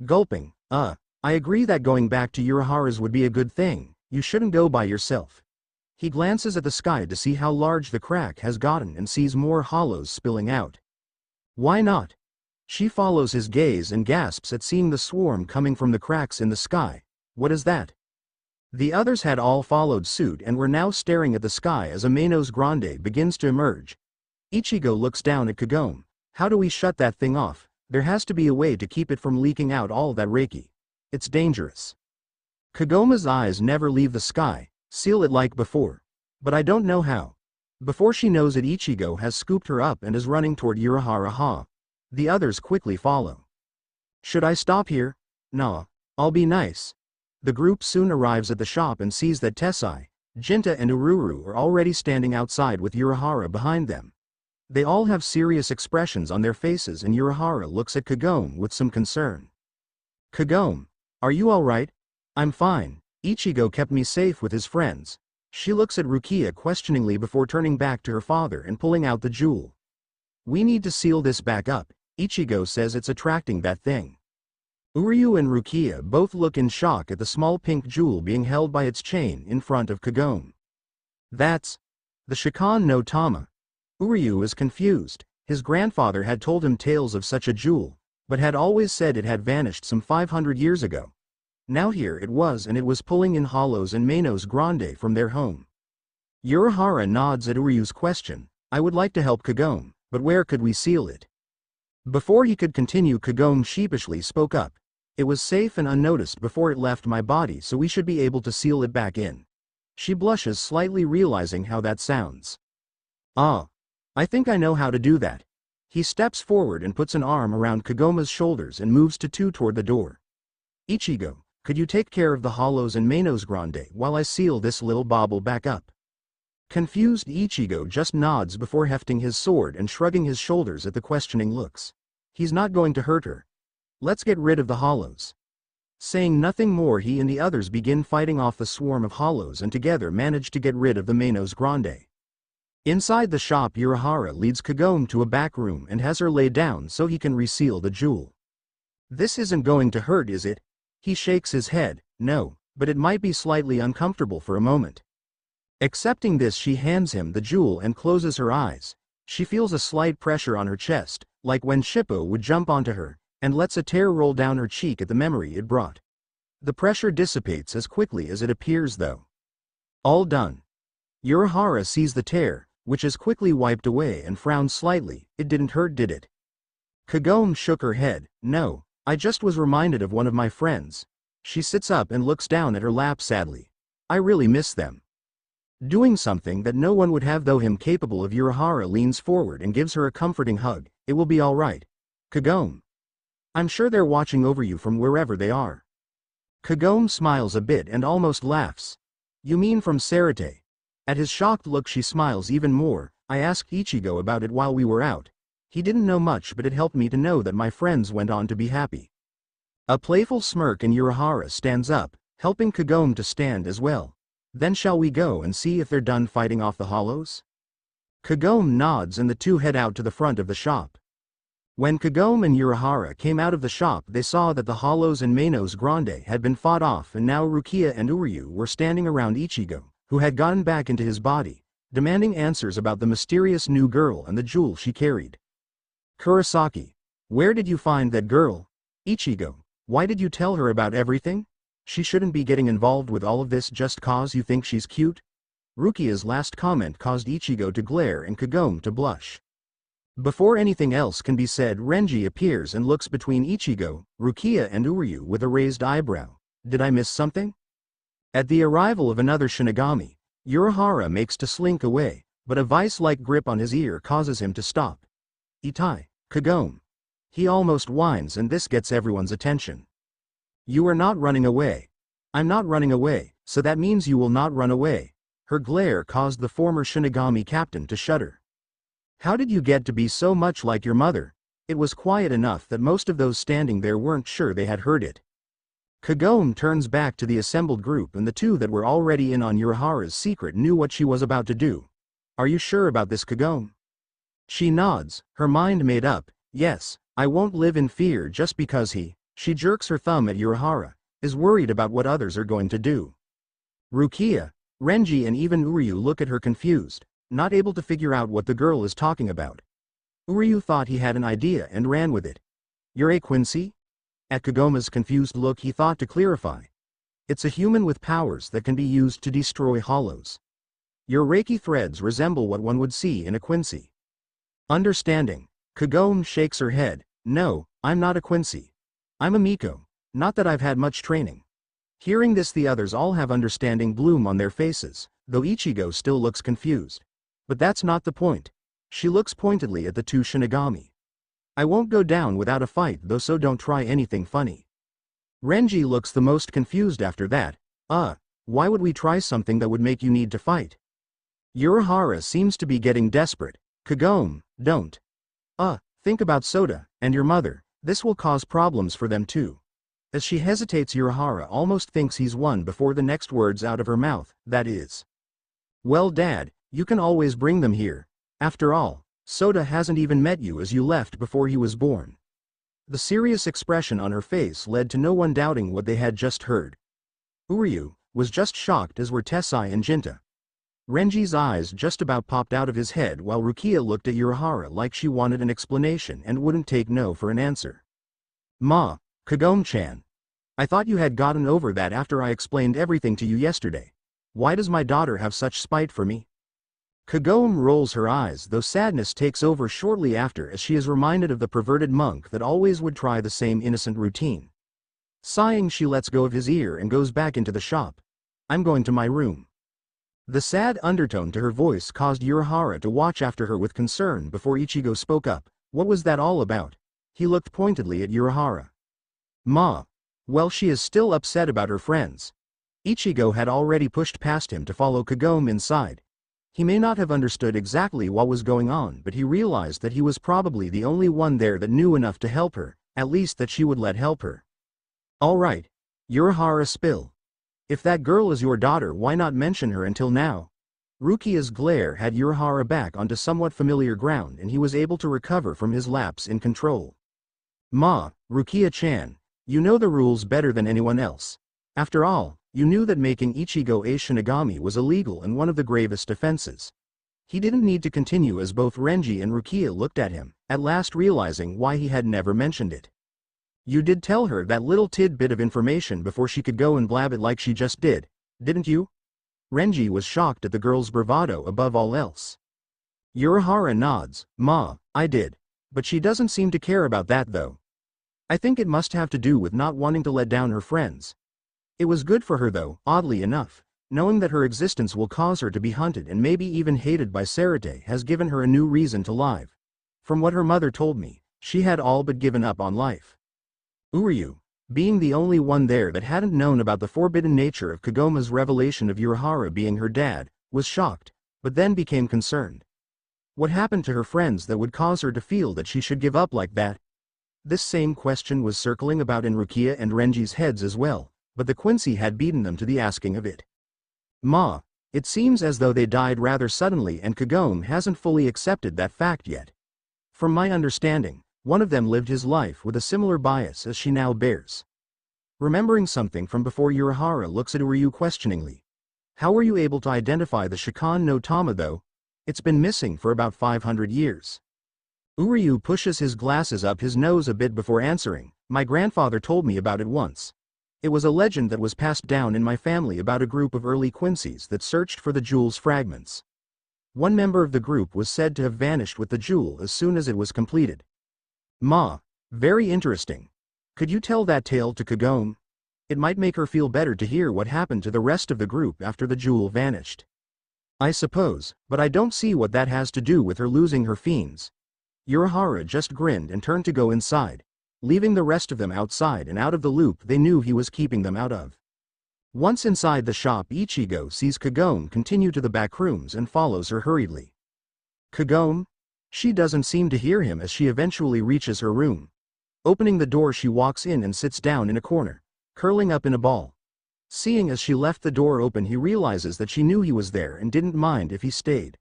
Gulping, I agree that going back to Urahara's would be a good thing. You shouldn't go by yourself. He glances at the sky to see how large the crack has gotten and sees more hollows spilling out. Why not? She follows his gaze and gasps at seeing the swarm coming from the cracks in the sky. What is that? The others had all followed suit and were now staring at the sky as a Manos Grande begins to emerge. Ichigo looks down at Kagome. How do we shut that thing off? There has to be a way to keep it from leaking out all that reiki. It's dangerous. Kagome's eyes never leave the sky, seal it like before. But I don't know how. Before she knows it, Ichigo has scooped her up and is running toward Urahara. The others quickly follow. Should I stop here? Nah, I'll be nice. The group soon arrives at the shop and sees that Tessai, Jinta and Ururu are already standing outside with Urahara behind them. They all have serious expressions on their faces and Urahara looks at Kagome with some concern. Kagome, are you alright? I'm fine. Ichigo kept me safe with his friends. She looks at Rukia questioningly before turning back to her father and pulling out the jewel. We need to seal this back up. Ichigo says it's attracting that thing. Uryu and Rukia both look in shock at the small pink jewel being held by its chain in front of Kagome. That's the Shikon no Tama. Uryu is confused. His grandfather had told him tales of such a jewel, but had always said it had vanished some 500 years ago. Now here it was and it was pulling in hollows and Manos Grande from their home. Urahara nods at Uryu's question. I would like to help Kagome, but where could we seal it? Before he could continue, Kagome sheepishly spoke up. It was safe and unnoticed before it left my body, so we should be able to seal it back in. She blushes slightly, realizing how that sounds. I think I know how to do that. He steps forward and puts an arm around Kagome's shoulders and moves toward the door. Ichigo, could you take care of the hollows and Manos Grande while I seal this little bauble back up? Confused, Ichigo just nods before hefting his sword and shrugging his shoulders at the questioning looks. He's not going to hurt her. Let's get rid of the hollows. Saying nothing more, he and the others begin fighting off the swarm of hollows and together manage to get rid of the Manos Grande. Inside the shop, Urahara leads Kagome to a back room and has her lay down so he can reseal the jewel. This isn't going to hurt, is it? He shakes his head. No, but it might be slightly uncomfortable for a moment. Accepting this, she hands him the jewel and closes her eyes. She feels a slight pressure on her chest, like when Shippo would jump onto her, and lets a tear roll down her cheek at the memory it brought. The pressure dissipates as quickly as it appears though. All done. Urahara sees the tear, which is quickly wiped away, and frowns slightly. It didn't hurt, did it? Kagome shook her head. No, I just was reminded of one of my friends. She sits up and looks down at her lap sadly. I really miss them. Doing something that no one would have though him capable of. Urahara leans forward and gives her a comforting hug. It will be all right. Kagome. I'm sure they're watching over you from wherever they are. Kagome smiles a bit and almost laughs. You mean from Sarate? At his shocked look she smiles even more. I asked Ichigo about it while we were out. He didn't know much, but it helped me to know that my friends went on to be happy. A playful smirk and Urahara stands up, helping Kagome to stand as well. Then shall we go and see if they're done fighting off the hollows? Kagome nods and the two head out to the front of the shop. When Kagome and Urahara came out of the shop, they saw that the hollows and Manos Grande had been fought off, and now Rukia and Uryu were standing around Ichigo, who had gotten back into his body, demanding answers about the mysterious new girl and the jewel she carried. Kurosaki, where did you find that girl? Ichigo, why did you tell her about everything? She shouldn't be getting involved with all of this just cause you think she's cute. Rukia's last comment caused Ichigo to glare and Kagome to blush. Before anything else can be said, Renji appears and looks between Ichigo, Rukia and Uryu with a raised eyebrow. Did I miss something? At the arrival of another Shinigami, Urahara makes to slink away, but a vice-like grip on his ear causes him to stop. Itai, Kagome. He almost whines, and this gets everyone's attention. You are not running away. I'm not running away, so that means you will not run away. Her glare caused the former Shinigami captain to shudder. How did you get to be so much like your mother? It was quiet enough that most of those standing there weren't sure they had heard it. Kagome turns back to the assembled group, and the two that were already in on Urahara's secret knew what she was about to do. Are you sure about this, Kagome? She nods, her mind made up. Yes, I won't live in fear just because she jerks her thumb at Urahara, is worried about what others are going to do. Rukia, Renji and even Uryu look at her confused, not able to figure out what the girl is talking about. Uryu thought he had an idea and ran with it. You're a Quincy? At Kagome's confused look he thought to clarify. It's a human with powers that can be used to destroy hollows. Your Reiki threads resemble what one would see in a Quincy. Understanding, Kagome shakes her head. No, I'm not a Quincy. I'm a Miko, not that I've had much training. Hearing this, the others all have understanding bloom on their faces, though Ichigo still looks confused. But that's not the point. She looks pointedly at the two Shinigami. I won't go down without a fight though, so don't try anything funny. Renji looks the most confused after that. Why would we try something that would make you need to fight? Urahara seems to be getting desperate. Kagome, don't. Think about Soda, and your mother. This will cause problems for them too. As she hesitates, Urahara almost thinks he's won before the next words out of her mouth, that is. Well, Dad, you can always bring them here. After all, Soda hasn't even met you as you left before he was born. The serious expression on her face led to no one doubting what they had just heard. Uryu was just shocked, as were Tessai and Jinta. Renji's eyes just about popped out of his head, while Rukia looked at Urahara like she wanted an explanation and wouldn't take no for an answer. Ma, Kagome-chan. I thought you had gotten over that after I explained everything to you yesterday. Why does my daughter have such spite for me? Kagome rolls her eyes, though sadness takes over shortly after as she is reminded of the perverted monk that always would try the same innocent routine. Sighing, she lets go of his ear and goes back into the shop. I'm going to my room. The sad undertone to her voice caused Urahara to watch after her with concern before Ichigo spoke up. What was that all about? He looked pointedly at Urahara. Ma. Well, she is still upset about her friends. Ichigo had already pushed past him to follow Kagome inside. He may not have understood exactly what was going on, but he realized that he was probably the only one there that knew enough to help her, at least that she would let help her. All right. Urahara spill. If that girl is your daughter, why not mention her until now? Rukia's glare had Urahara back onto somewhat familiar ground, and he was able to recover from his lapse in control. Ma, Rukia-chan, you know the rules better than anyone else. After all, you knew that making Ichigo a Shinigami was illegal and one of the gravest offenses. He didn't need to continue as both Renji and Rukia looked at him, at last realizing why he had never mentioned it. You did tell her that little tidbit of information before she could go and blab it like she just did, didn't you? Renji was shocked at the girl's bravado above all else. Urahara nods. Ma, I did. But she doesn't seem to care about that though. I think it must have to do with not wanting to let down her friends. It was good for her though, oddly enough. Knowing that her existence will cause her to be hunted and maybe even hated by Sarate has given her a new reason to live. From what her mother told me, she had all but given up on life. Uryu, being the only one there that hadn't known about the forbidden nature of Kagome's revelation of Urahara being her dad, was shocked, but then became concerned. What happened to her friends that would cause her to feel that she should give up like that? This same question was circling about in Rukia and Renji's heads as well, but the Quincy had beaten them to the asking of it. Ma, it seems as though they died rather suddenly and Kagome hasn't fully accepted that fact yet. From my understanding, one of them lived his life with a similar bias as she now bears. Remembering something from before, Urahara looks at Uryu questioningly. How were you able to identify the Shikan no Tama though? It's been missing for about 500 years. Uryu pushes his glasses up his nose a bit before answering. My grandfather told me about it once. It was a legend that was passed down in my family about a group of early Quincy's that searched for the jewel's fragments. One member of the group was said to have vanished with the jewel as soon as it was completed. Ma, very interesting. Could you tell that tale to Kagome? It might make her feel better to hear what happened to the rest of the group after the jewel vanished. I suppose, but I don't see what that has to do with her losing her fiends. Urahara just grinned and turned to go inside, leaving the rest of them outside and out of the loop they knew he was keeping them out of. Once inside the shop, Ichigo sees Kagome continue to the back rooms and follows her hurriedly. Kagome? She doesn't seem to hear him as she eventually reaches her room. Opening the door, she walks in and sits down in a corner, curling up in a ball. Seeing as she left the door open, he realizes that she knew he was there and didn't mind if he stayed.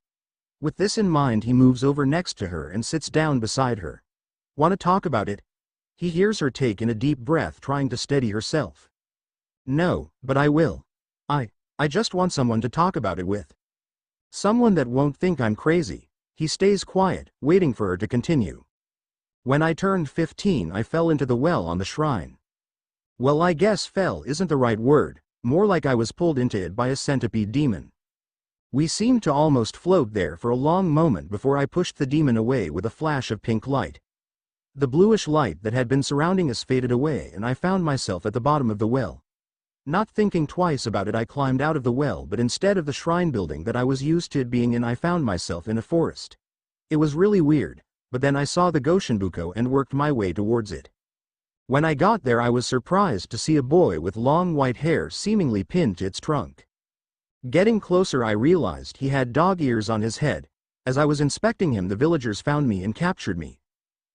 With this in mind, he moves over next to her and sits down beside her. Want to talk about it? He hears her take in a deep breath, trying to steady herself. No, but I will. I just want someone to talk about it with. Someone that won't think I'm crazy. He stays quiet, waiting for her to continue. When I turned 15, I fell into the well on the shrine. Well, I guess fell isn't the right word, more like I was pulled into it by a centipede demon. We seemed to almost float there for a long moment before I pushed the demon away with a flash of pink light. The bluish light that had been surrounding us faded away and I found myself at the bottom of the well. Not thinking twice about it, I climbed out of the well, but instead of the shrine building that I was used to it being in, I found myself in a forest. It was really weird, but then I saw the Goshinbuko and worked my way towards it. When I got there, I was surprised to see a boy with long white hair seemingly pinned to its trunk. Getting closer, I realized he had dog ears on his head. As I was inspecting him, the villagers found me and captured me.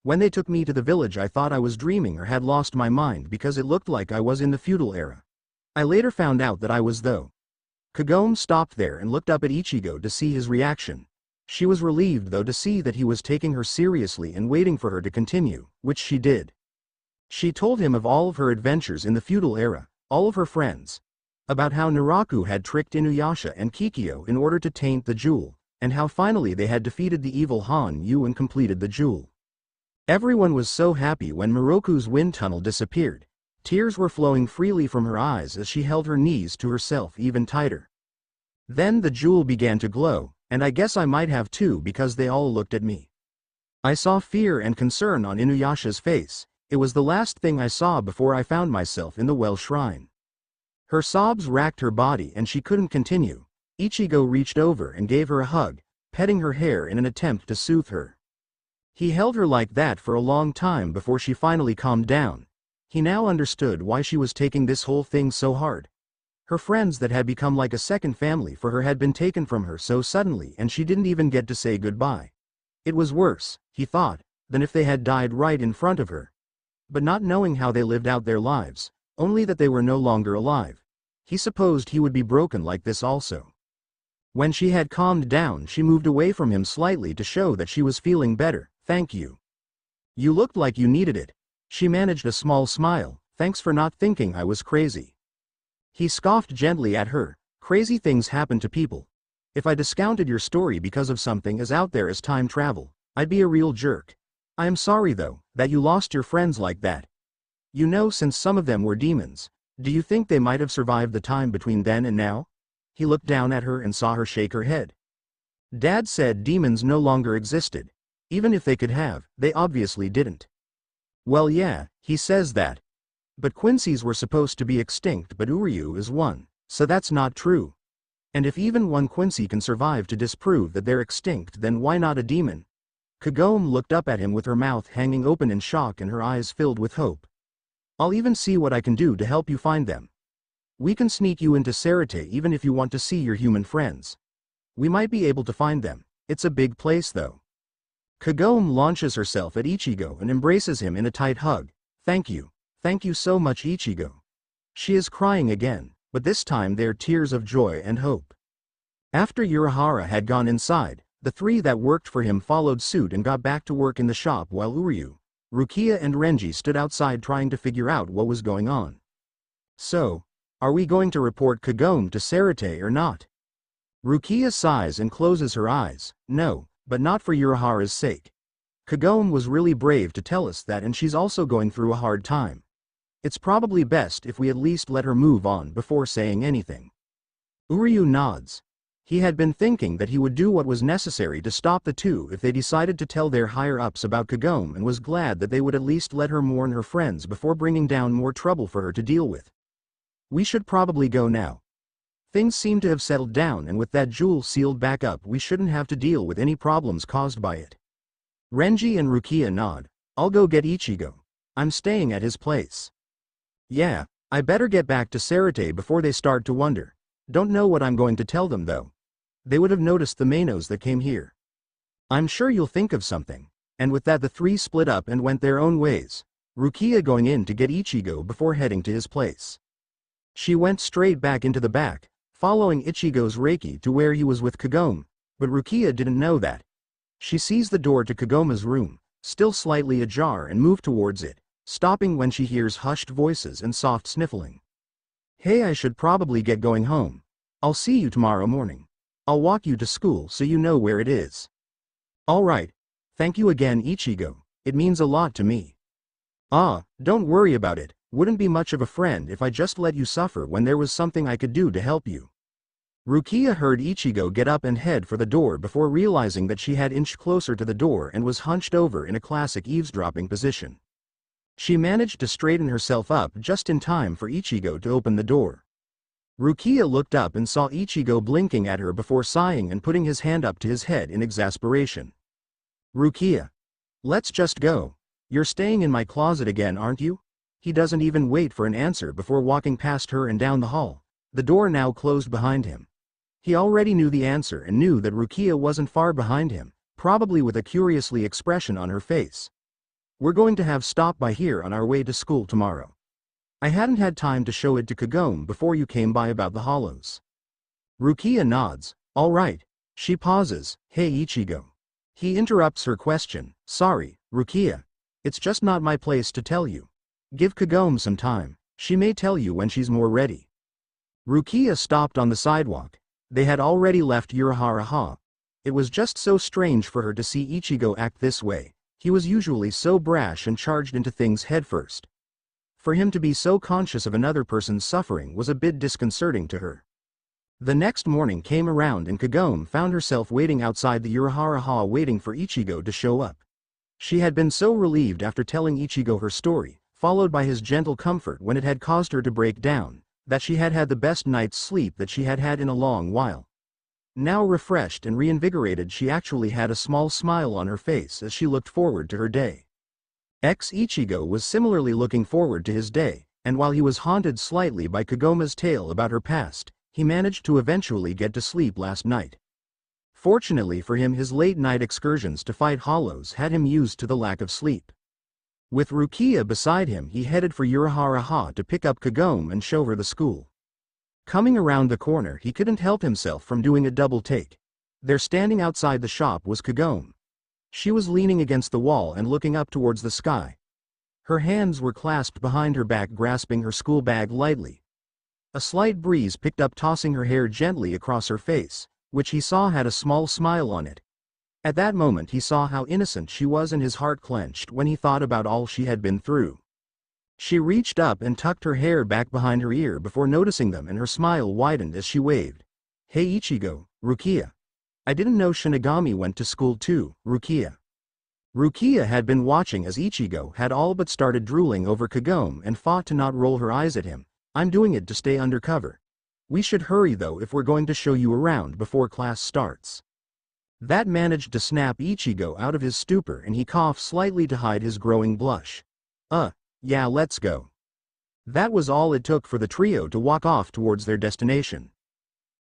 When they took me to the village, I thought I was dreaming or had lost my mind because it looked like I was in the feudal era. I later found out that I was though. Kagome stopped there and looked up at Ichigo to see his reaction. She was relieved though to see that he was taking her seriously and waiting for her to continue, which she did. She told him of all of her adventures in the feudal era, all of her friends. About how Naraku had tricked Inuyasha and Kikyo in order to taint the jewel, and how finally they had defeated the evil Han Yu and completed the jewel. Everyone was so happy when Miroku's wind tunnel disappeared. Tears were flowing freely from her eyes as she held her knees to herself even tighter. Then the jewel began to glow, and I guess I might have too because they all looked at me. I saw fear and concern on Inuyasha's face. It was the last thing I saw before I found myself in the well shrine. Her sobs racked her body and she couldn't continue. Ichigo reached over and gave her a hug, petting her hair in an attempt to soothe her. He held her like that for a long time before she finally calmed down. He now understood why she was taking this whole thing so hard. Her friends that had become like a second family for her had been taken from her so suddenly and she didn't even get to say goodbye. It was worse, he thought, than if they had died right in front of her. But not knowing how they lived out their lives, only that they were no longer alive, he supposed he would be broken like this also. When she had calmed down, she moved away from him slightly to show that she was feeling better. Thank you. You looked like you needed it. She managed a small smile. Thanks for not thinking I was crazy. He scoffed gently at her. Crazy things happen to people. If I discounted your story because of something as out there as time travel, I'd be a real jerk. I am sorry though, that you lost your friends like that. You know, since some of them were demons, do you think they might have survived the time between then and now? He looked down at her and saw her shake her head. Dad said demons no longer existed. Even if they could have, they obviously didn't. Well yeah, he says that. But Quincy's were supposed to be extinct, but Uryu is one, so that's not true. And if even one Quincy can survive to disprove that they're extinct, then why not a demon? Kagome looked up at him with her mouth hanging open in shock and her eyes filled with hope. I'll even see what I can do to help you find them. We can sneak you into Sarate even if you want to see your human friends. We might be able to find them. It's a big place though. Kagome launches herself at Ichigo and embraces him in a tight hug. Thank you. Thank you so much, Ichigo. She is crying again, but this time they're tears of joy and hope. After Urahara had gone inside, the three that worked for him followed suit and got back to work in the shop while Uryu, Rukia and Renji stood outside trying to figure out what was going on. So, are we going to report Kagome to Sarate or not? Rukia sighs and closes her eyes. No, but not for Urahara's sake. Kagome was really brave to tell us that, and she's also going through a hard time. It's probably best if we at least let her move on before saying anything. Uryu nods. He had been thinking that he would do what was necessary to stop the two if they decided to tell their higher-ups about Kagome, and was glad that they would at least let her mourn her friends before bringing down more trouble for her to deal with. We should probably go now. Things seem to have settled down, and with that jewel sealed back up we shouldn't have to deal with any problems caused by it. Renji and Rukia nod. I'll go get Ichigo. I'm staying at his place. Yeah, I better get back to Sarate before they start to wonder. Don't know what I'm going to tell them though. They would have noticed the Mainos that came here. I'm sure you'll think of something. And with that the three split up and went their own ways, Rukia going in to get Ichigo before heading to his place. She went straight back into the back, following Ichigo's Reiki to where he was with Kagome, but Rukia didn't know that. She sees the door to Kagome's room, still slightly ajar, and moved towards it, stopping when she hears hushed voices and soft sniffling. Hey, I should probably get going home. I'll see you tomorrow morning. I'll walk you to school so you know where it is. Alright. Thank you again, Ichigo. It means a lot to me. Ah, don't worry about it. Wouldn't be much of a friend if I just let you suffer when there was something I could do to help you. Rukia heard Ichigo get up and head for the door before realizing that she had inched closer to the door and was hunched over in a classic eavesdropping position. She managed to straighten herself up just in time for Ichigo to open the door. Rukia looked up and saw Ichigo blinking at her before sighing and putting his hand up to his head in exasperation. Rukia. Let's just go. You're staying in my closet again, aren't you? He doesn't even wait for an answer before walking past her and down the hall, the door now closed behind him. He already knew the answer and knew that Rukia wasn't far behind him, probably with a curiously expression on her face. We're going to have stop by here on our way to school tomorrow. I hadn't had time to show it to Kagome before you came by about the hollows. Rukia nods. All right. She pauses. Hey, Ichigo. He interrupts her question. Sorry, Rukia. It's just not my place to tell you. Give Kagome some time. She may tell you when she's more ready. Rukia stopped on the sidewalk. They had already left Urahara. It was just so strange for her to see Ichigo act this way. He was usually so brash and charged into things headfirst. For him to be so conscious of another person's suffering was a bit disconcerting to her. The next morning came around and Kagome found herself waiting outside the Urahara waiting for Ichigo to show up. She had been so relieved after telling Ichigo her story, followed by his gentle comfort when it had caused her to break down, that she had had the best night's sleep that she had had in a long while. Now refreshed and reinvigorated, she actually had a small smile on her face as she looked forward to her day. Ichigo was similarly looking forward to his day, and while he was haunted slightly by Kagome's tale about her past, he managed to eventually get to sleep last night. Fortunately for him, his late-night excursions to fight hollows had him used to the lack of sleep. With Rukia beside him, he headed for Urahara to pick up Kagome and show her the school. Coming around the corner, he couldn't help himself from doing a double take. There, standing outside the shop, was Kagome. She was leaning against the wall and looking up towards the sky. Her hands were clasped behind her back, grasping her school bag lightly. A slight breeze picked up, tossing her hair gently across her face, which he saw had a small smile on it. At that moment he saw how innocent she was, and his heart clenched when he thought about all she had been through. She reached up and tucked her hair back behind her ear before noticing them, and her smile widened as she waved. Hey Ichigo, Rukia. I didn't know Shinigami went to school too, Rukia. Rukia had been watching as Ichigo had all but started drooling over Kagome and fought to not roll her eyes at him. I'm doing it to stay undercover. We should hurry though if we're going to show you around before class starts. That managed to snap Ichigo out of his stupor, and he coughed slightly to hide his growing blush. Yeah, let's go. That was all it took for the trio to walk off towards their destination.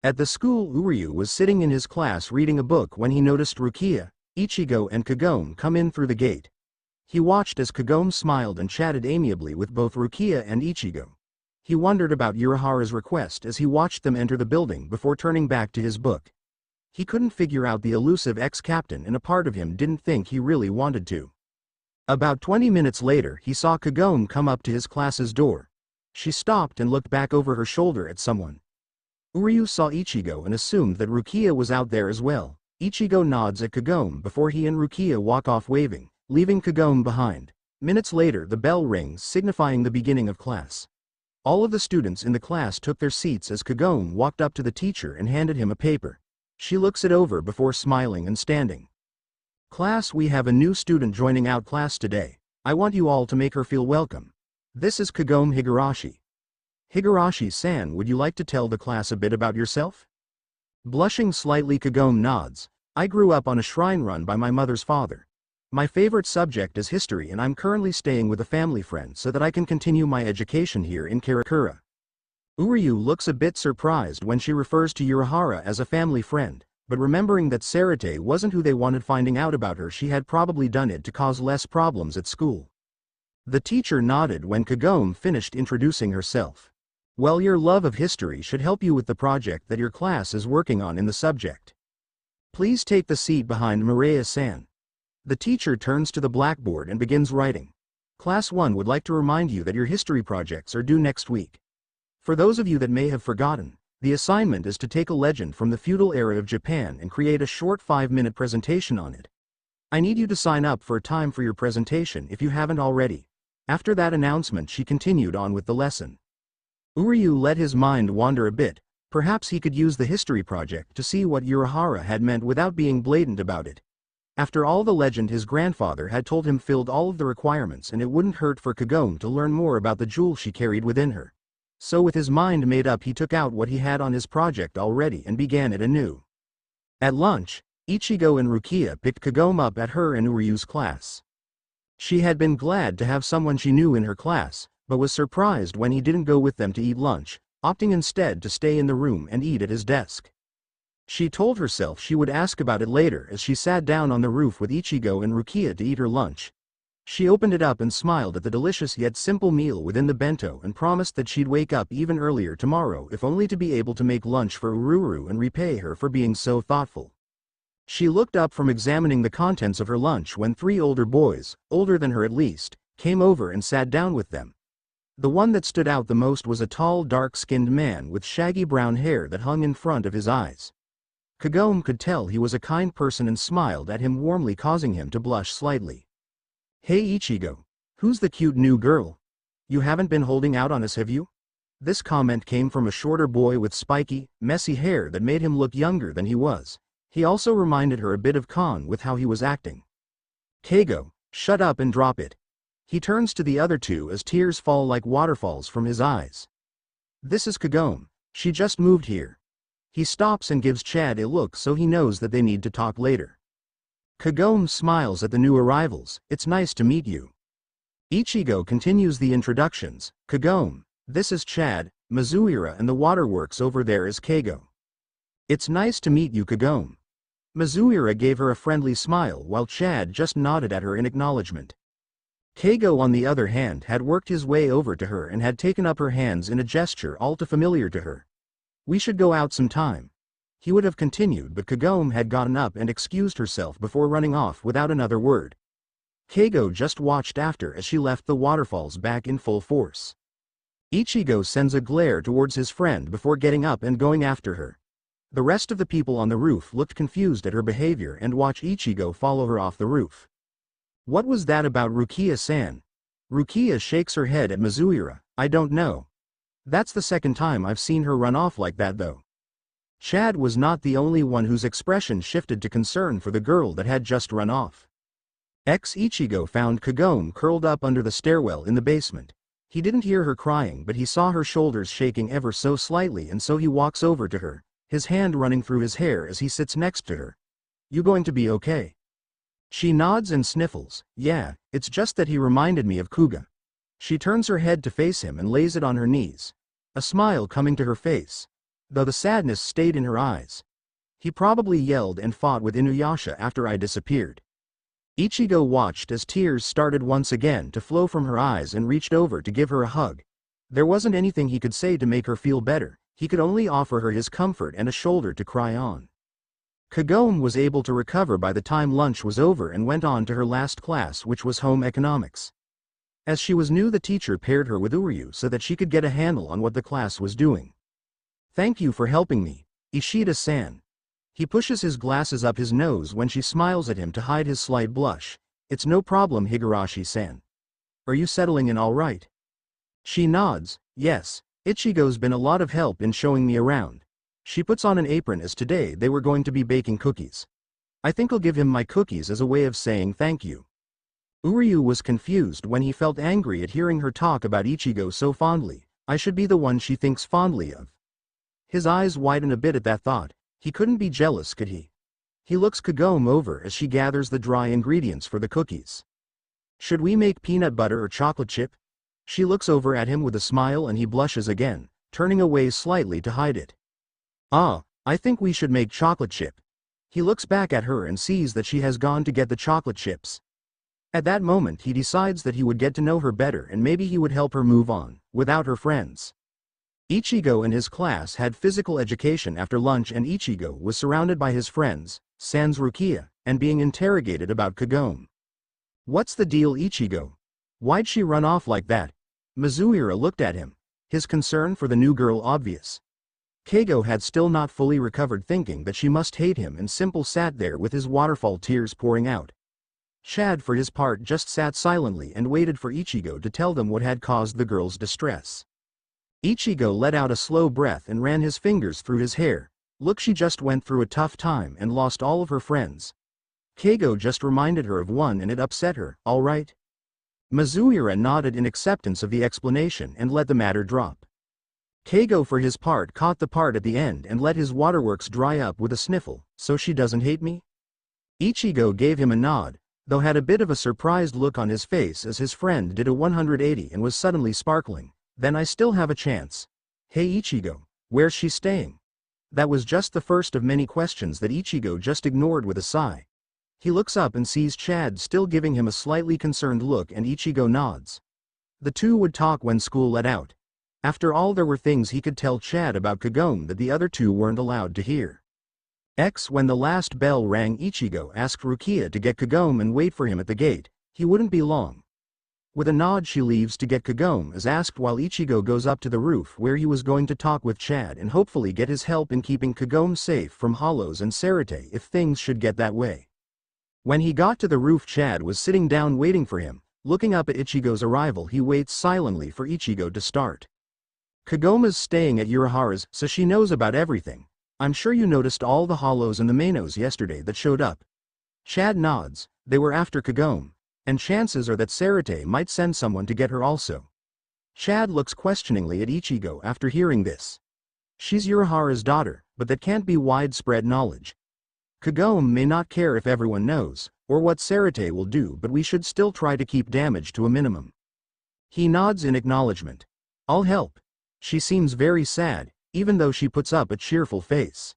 At the school, Uryu was sitting in his class reading a book when he noticed Rukia, Ichigo and Kagome come in through the gate. He watched as Kagome smiled and chatted amiably with both Rukia and Ichigo. He wondered about Urahara's request as he watched them enter the building before turning back to his book. He couldn't figure out the elusive ex-captain, and a part of him didn't think he really wanted to. About 20 minutes later, he saw Kagome come up to his class's door. She stopped and looked back over her shoulder at someone. Uryu saw Ichigo and assumed that Rukia was out there as well. Ichigo nods at Kagome before he and Rukia walk off waving, leaving Kagome behind. Minutes later, the bell rings, signifying the beginning of class. All of the students in the class took their seats as Kagome walked up to the teacher and handed him a paper. She looks it over before smiling and standing. Class, we have a new student joining our class today. I want you all to make her feel welcome. This is Kagome Higurashi. Higurashi-san, would you like to tell the class a bit about yourself? Blushing slightly, Kagome nods. I grew up on a shrine run by my mother's father. My favorite subject is history, and I'm currently staying with a family friend so that I can continue my education here in Karakura. Uryu looks a bit surprised when she refers to Urahara as a family friend, but remembering that Sarate wasn't who they wanted finding out about her, she had probably done it to cause less problems at school. The teacher nodded when Kagome finished introducing herself. Well, your love of history should help you with the project that your class is working on in the subject. Please take the seat behind Mireya-san. The teacher turns to the blackboard and begins writing. Class 1 would like to remind you that your history projects are due next week. For those of you that may have forgotten, the assignment is to take a legend from the feudal era of Japan and create a short 5-minute presentation on it. I need you to sign up for a time for your presentation if you haven't already. After that announcement, she continued on with the lesson. Uryu let his mind wander a bit. Perhaps he could use the history project to see what Urahara had meant without being blatant about it. After all, the legend his grandfather had told him filled all of the requirements, and it wouldn't hurt for Kagome to learn more about the jewel she carried within her. So with his mind made up, he took out what he had on his project already and began it anew. At lunch, Ichigo and Rukia picked Kagome up at her and Uryu's class. She had been glad to have someone she knew in her class, but was surprised when he didn't go with them to eat lunch, opting instead to stay in the room and eat at his desk. She told herself she would ask about it later as she sat down on the roof with Ichigo and Rukia to eat her lunch. She opened it up and smiled at the delicious yet simple meal within the bento and promised that she'd wake up even earlier tomorrow if only to be able to make lunch for Ururu and repay her for being so thoughtful. She looked up from examining the contents of her lunch when 3 older boys, older than her at least, came over and sat down with them. The one that stood out the most was a tall, dark-skinned man with shaggy brown hair that hung in front of his eyes. Kagome could tell he was a kind person and smiled at him warmly, causing him to blush slightly. Hey Ichigo. Who's the cute new girl? You haven't been holding out on us, have you? This comment came from a shorter boy with spiky, messy hair that made him look younger than he was. He also reminded her a bit of Khan with how he was acting. Keigo, shut up and drop it. He turns to the other two as tears fall like waterfalls from his eyes. This is Kagome. She just moved here. He stops and gives Chad a look so he knows that they need to talk later. Kagome smiles at the new arrivals. It's nice to meet you. Ichigo continues the introductions. Kagome, this is Chad, Mizuira, and the waterworks over there is Keigo. It's nice to meet you, Kagome. Mizuira gave her a friendly smile while Chad just nodded at her in acknowledgement. Keigo, on the other hand, had worked his way over to her and had taken up her hands in a gesture all too familiar to her. We should go out sometime. He would have continued, but Kagome had gotten up and excused herself before running off without another word. Keigo just watched after as she left the waterfalls back in full force. Ichigo sends a glare towards his friend before getting up and going after her. The rest of the people on the roof looked confused at her behavior and watched Ichigo follow her off the roof. What was that about Rukia-san? Rukia shakes her head at Mizuira. I don't know. That's the second time I've seen her run off like that though. Chad was not the only one whose expression shifted to concern for the girl that had just run off. Ichigo found Kagome curled up under the stairwell in the basement. He didn't hear her crying, but he saw her shoulders shaking ever so slightly, and so he walks over to her, his hand running through his hair as he sits next to her. You going to be okay? She nods and sniffles. Yeah, it's just that he reminded me of Kuga. She turns her head to face him and lays it on her knees, a smile coming to her face, though the sadness stayed in her eyes. He probably yelled and fought with Inuyasha after I disappeared. Ichigo watched as tears started once again to flow from her eyes and reached over to give her a hug. There wasn't anything he could say to make her feel better, he could only offer her his comfort and a shoulder to cry on. Kagome was able to recover by the time lunch was over and went on to her last class, which was home economics. As she was new, the teacher paired her with Uryu so that she could get a handle on what the class was doing. "Thank you for helping me, Ishida-san." He pushes his glasses up his nose when she smiles at him to hide his slight blush. "It's no problem, Higurashi-san. Are you settling in all right?" She nods. "Yes, Ichigo's been a lot of help in showing me around." She puts on an apron as today they were going to be baking cookies. "I think I'll give him my cookies as a way of saying thank you." Uryu was confused when he felt angry at hearing her talk about Ichigo so fondly. I should be the one she thinks fondly of. His eyes widen a bit at that thought. He couldn't be jealous, could he? He looks Kagome over as she gathers the dry ingredients for the cookies. "Should we make peanut butter or chocolate chip?" She looks over at him with a smile and he blushes again, turning away slightly to hide it. "Ah, I think we should make chocolate chip." He looks back at her and sees that she has gone to get the chocolate chips. At that moment he decides that he would get to know her better and maybe he would help her move on, without her friends. Ichigo and his class had physical education after lunch and Ichigo was surrounded by his friends, sans Rukia, and being interrogated about Kagome. "What's the deal, Ichigo? Why'd she run off like that?" Mizuira looked at him, his concern for the new girl obvious. Keigo had still not fully recovered, thinking that she must hate him, and Simple sat there with his waterfall tears pouring out. Chad for his part just sat silently and waited for Ichigo to tell them what had caused the girl's distress. Ichigo let out a slow breath and ran his fingers through his hair. "Look, she just went through a tough time and lost all of her friends. Keigo just reminded her of one and it upset her, all right?" Mizuira nodded in acceptance of the explanation and let the matter drop. Keigo for his part caught the part at the end and let his waterworks dry up with a sniffle. "So she doesn't hate me?" Ichigo gave him a nod, though had a bit of a surprised look on his face as his friend did a 180 and was suddenly sparkling. "Then I still have a chance. Hey Ichigo, where's she staying?" That was just the first of many questions that Ichigo just ignored with a sigh. He looks up and sees Chad still giving him a slightly concerned look and Ichigo nods. The two would talk when school let out. After all, there were things he could tell Chad about Kagome that the other two weren't allowed to hear. When the last bell rang, Ichigo asked Rukia to get Kagome and wait for him at the gate. He wouldn't be long. With a nod she leaves to get Kagome as asked, while Ichigo goes up to the roof where he was going to talk with Chad and hopefully get his help in keeping Kagome safe from Hollows and Sarate if things should get that way. When he got to the roof, Chad was sitting down waiting for him. Looking up at Ichigo's arrival, he waits silently for Ichigo to start. "Kagome's staying at Urahara's, so she knows about everything. I'm sure you noticed all the Hollows and the Mainos yesterday that showed up." Chad nods. They were after Kagome, and chances are that Sarate might send someone to get her also. Chad looks questioningly at Ichigo after hearing this. She's Urahara's daughter, but that can't be widespread knowledge. Kagome may not care if everyone knows, or what Sarate will do, but we should still try to keep damage to a minimum. He nods in acknowledgement. "I'll help." She seems very sad, even though she puts up a cheerful face.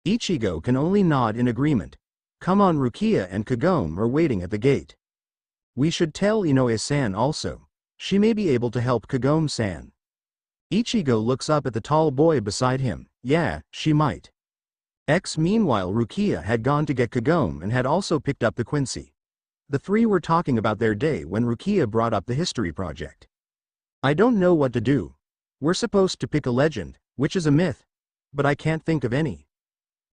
Ichigo can only nod in agreement. Come on, Rukia and Kagome are waiting at the gate. We should tell Inoue-san also. She may be able to help Kagome-san. Ichigo looks up at the tall boy beside him. Yeah, she might. Meanwhile, Rukia had gone to get Kagome and had also picked up the Quincy. The three were talking about their day when Rukia brought up the history project. "I don't know what to do. We're supposed to pick a legend, which is a myth, but I can't think of any."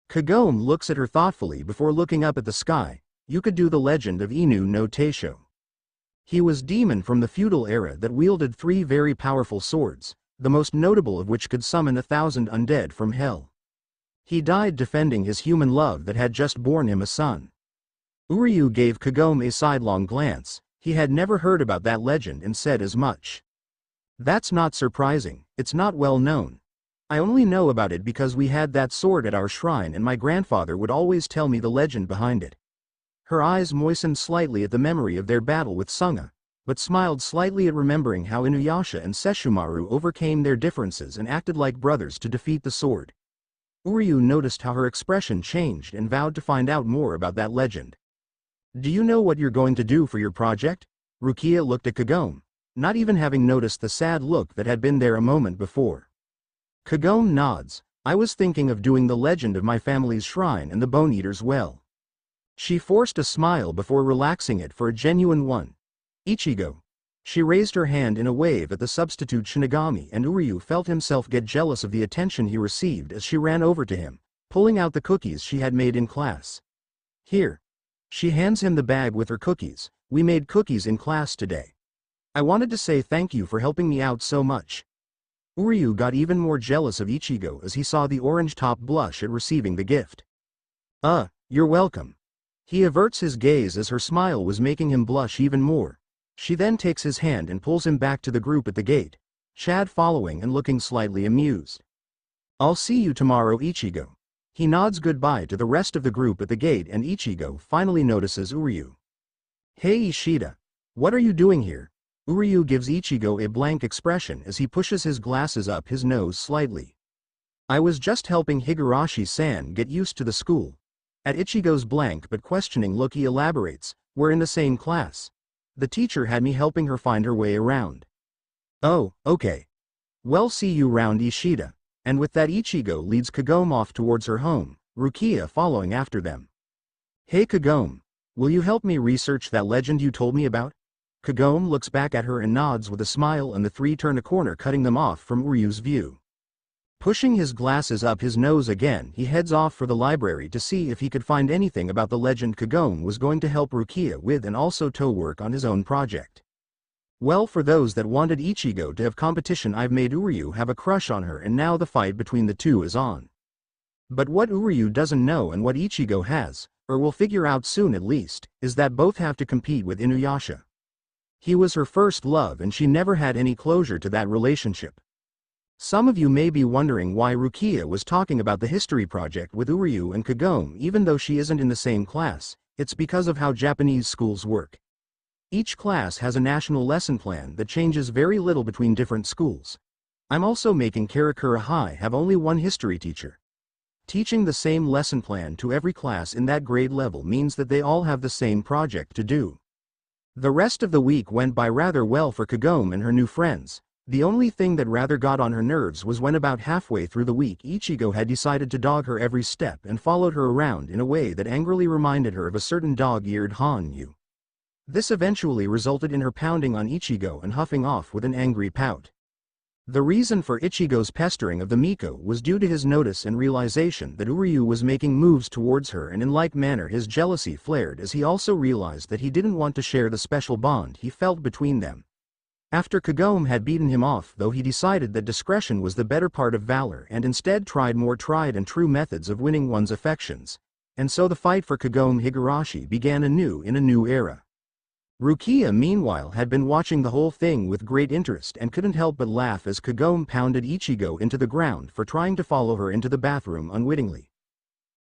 Kagome looks at her thoughtfully before looking up at the sky. "You could do the legend of Inu no Teisho. He was demon from the feudal era that wielded 3 very powerful swords, the most notable of which could summon 1,000 undead from hell. He died defending his human love that had just borne him a son." Uryu gave Kagome a sidelong glance. He had never heard about that legend and said as much. "That's not surprising, it's not well known. I only know about it because we had that sword at our shrine and my grandfather would always tell me the legend behind it." Her eyes moistened slightly at the memory of their battle with Sunga. but smiled slightly at remembering how Inuyasha and Sesshomaru overcame their differences and acted like brothers to defeat the sword. Uryu noticed how her expression changed and vowed to find out more about that legend. Do you know what you're going to do for your project? Rukia looked at Kagome, not even having noticed the sad look that had been there a moment before. Kagome nods. I was thinking of doing the legend of my family's shrine and the Bone Eater's well. She forced a smile before relaxing it for a genuine one. Ichigo. She raised her hand in a wave at the substitute Shinigami, and Uryu felt himself get jealous of the attention he received as she ran over to him, pulling out the cookies she had made in class. Here. She hands him the bag with her cookies. We made cookies in class today. I wanted to say thank you for helping me out so much. Uryu got even more jealous of Ichigo as he saw the orange top blush at receiving the gift. You're welcome. He averts his gaze as her smile was making him blush even more. She then takes his hand and pulls him back to the group at the gate, Chad following and looking slightly amused. I'll see you tomorrow, Ichigo. He nods goodbye to the rest of the group at the gate, and Ichigo finally notices Uryu. Hey Ishida. What are you doing here? Uryu gives Ichigo a blank expression as he pushes his glasses up his nose slightly. I was just helping Higurashi-san get used to the school. At Ichigo's blank but questioning look he elaborates, we're in the same class. The teacher had me helping her find her way around. Oh, okay. Well, see you round, Ishida. And with that Ichigo leads Kagome off towards her home, Rukia following after them. Hey Kagome, will you help me research that legend you told me about? Kagome looks back at her and nods with a smile, and the three turn a corner, cutting them off from Uryu's view. Pushing his glasses up his nose again, he heads off for the library to see if he could find anything about the legend Kagome was going to help Rukia with, and also to work on his own project. Well, for those that wanted Ichigo to have competition, I've made Uryu have a crush on her, and now the fight between the two is on. But what Uryu doesn't know, and what Ichigo has, or will figure out soon at least, is that both have to compete with Inuyasha. He was her first love and she never had any closure to that relationship. Some of you may be wondering why Rukia was talking about the history project with Uryu and Kagome even though she isn't in the same class. It's because of how Japanese schools work. Each class has a national lesson plan that changes very little between different schools. I'm also making Karakura High have only one history teacher. Teaching the same lesson plan to every class in that grade level means that they all have the same project to do. The rest of the week went by rather well for Kagome and her new friends. The only thing that rather got on her nerves was when about halfway through the week Ichigo had decided to dog her every step and followed her around in a way that angrily reminded her of a certain dog-eared Hanyu. This eventually resulted in her pounding on Ichigo and huffing off with an angry pout. The reason for Ichigo's pestering of the Miko was due to his notice and realization that Uryu was making moves towards her, and in like manner his jealousy flared as he also realized that he didn't want to share the special bond he felt between them. After Kagome had beaten him off, though, he decided that discretion was the better part of valor and instead tried more tried and true methods of winning one's affections. And so the fight for Kagome Higurashi began anew in a new era. Rukia meanwhile had been watching the whole thing with great interest and couldn't help but laugh as Kagome pounded Ichigo into the ground for trying to follow her into the bathroom unwittingly.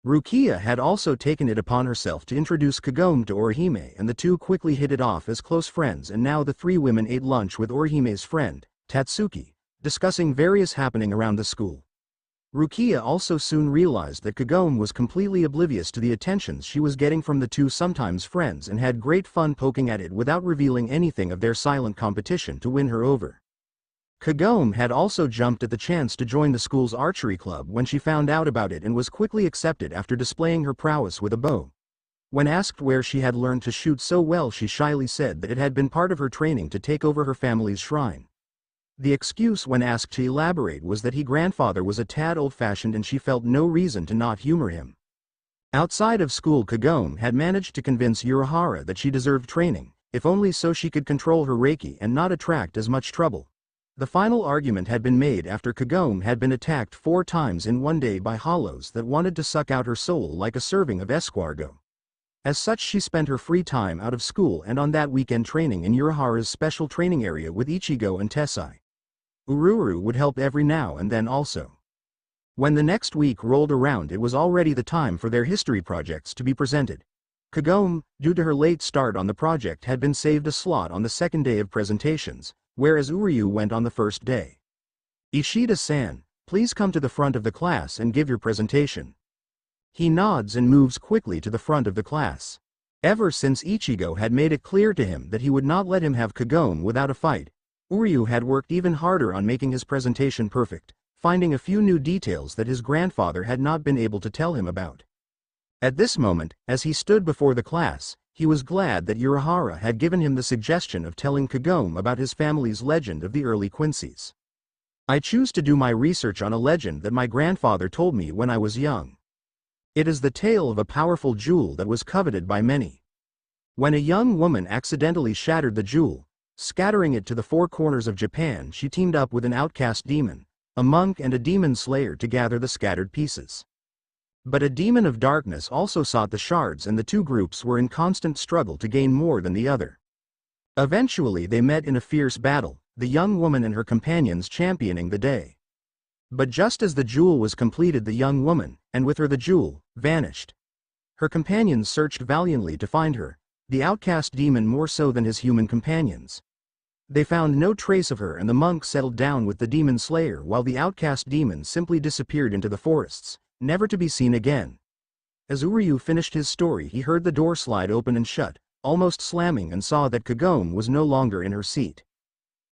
Rukia had also taken it upon herself to introduce Kagome to Orihime, and the two quickly hit it off as close friends, and now the three women ate lunch with Orihime's friend, Tatsuki, discussing various happenings around the school. Rukia also soon realized that Kagome was completely oblivious to the attentions she was getting from the two sometimes friends and had great fun poking at it without revealing anything of their silent competition to win her over. Kagome had also jumped at the chance to join the school's archery club when she found out about it and was quickly accepted after displaying her prowess with a bow. When asked where she had learned to shoot so well, she shyly said that it had been part of her training to take over her family's shrine. The excuse when asked to elaborate was that his grandfather was a tad old-fashioned and she felt no reason to not humor him. Outside of school, Kagome had managed to convince Urahara that she deserved training, if only so she could control her Reiki and not attract as much trouble. The final argument had been made after Kagome had been attacked 4 times in one day by hollows that wanted to suck out her soul like a serving of escargot. As such, she spent her free time out of school and on that weekend training in Urahara's special training area with Ichigo and Tessai. Ururu would help every now and then also. When the next week rolled around, it was already the time for their history projects to be presented. Kagome, due to her late start on the project, had been saved a slot on the second day of presentations, whereas Uryu went on the first day. Ishida-san, please come to the front of the class and give your presentation. He nods and moves quickly to the front of the class. Ever since Ichigo had made it clear to him that he would not let him have Kagome without a fight, Uryu had worked even harder on making his presentation perfect, finding a few new details that his grandfather had not been able to tell him about. At this moment, as he stood before the class, he was glad that Urahara had given him the suggestion of telling Kagome about his family's legend of the early Quincy's. I choose to do my research on a legend that my grandfather told me when I was young. It is the tale of a powerful jewel that was coveted by many. When a young woman accidentally shattered the jewel, scattering it to the four corners of Japan, she teamed up with an outcast demon, a monk and a demon slayer to gather the scattered pieces. But a demon of darkness also sought the shards, and the two groups were in constant struggle to gain more than the other. Eventually they met in a fierce battle, the young woman and her companions championing the day. But just as the jewel was completed, the young woman, and with her the jewel, vanished. Her companions searched valiantly to find her, the outcast demon more so than his human companions. They found no trace of her, and the monk settled down with the demon slayer, while the outcast demon simply disappeared into the forests, never to be seen again. As Uryu finished his story, he heard the door slide open and shut, almost slamming, and saw that Kagome was no longer in her seat.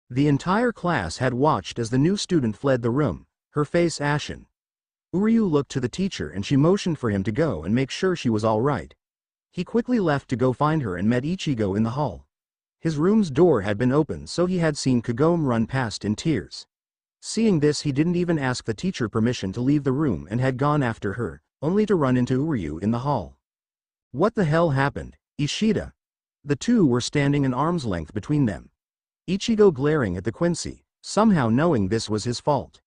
The entire class had watched as the new student fled the room, her face ashen. Uryu looked to the teacher and she motioned for him to go and make sure she was all right. He quickly left to go find her and met Ichigo in the hall. His room's door had been open, so he had seen Kagome run past in tears. Seeing this, he didn't even ask the teacher permission to leave the room and had gone after her, only to run into Uryu in the hall. What the hell happened, Ishida? The two were standing an arm's length between them. Ichigo glaring at the Quincy, somehow knowing this was his fault.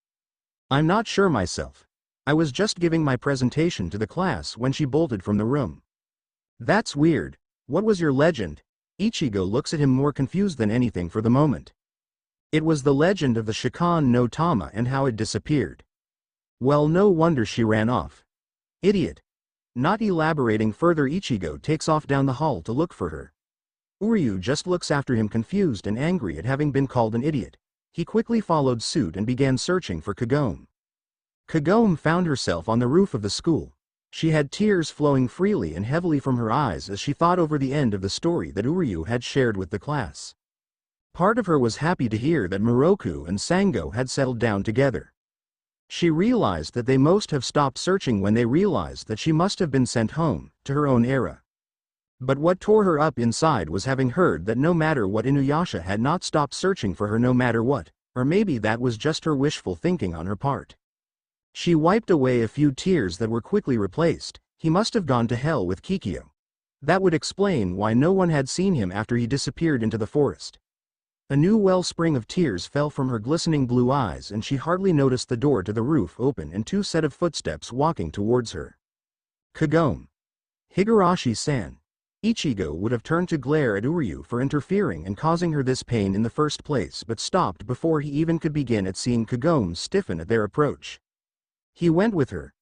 I'm not sure myself. I was just giving my presentation to the class when she bolted from the room. That's weird. What was your legend? Ichigo looks at him more confused than anything for the moment. It was the legend of the Shikan no Tama and how it disappeared. Well, no wonder she ran off. Idiot. Not elaborating further, Ichigo takes off down the hall to look for her. Uryu just looks after him, confused and angry at having been called an idiot. He quickly followed suit and began searching for Kagome. Kagome found herself on the roof of the school. She had tears flowing freely and heavily from her eyes as she thought over the end of the story that Uryu had shared with the class. Part of her was happy to hear that Moroku and Sango had settled down together. She realized that they must have stopped searching when they realized that she must have been sent home, to her own era. But what tore her up inside was having heard that no matter what, Inuyasha had not stopped searching for her no matter what, or maybe that was just her wishful thinking on her part. She wiped away a few tears that were quickly replaced. He must have gone to hell with Kikyo. That would explain why no one had seen him after he disappeared into the forest. A new wellspring of tears fell from her glistening blue eyes, and she hardly noticed the door to the roof open and two set of footsteps walking towards her. Kagome. Higurashi-san. Ichigo would have turned to glare at Uryu for interfering and causing her this pain in the first place, but stopped before he even could begin at seeing Kagome stiffen at their approach. He went with her.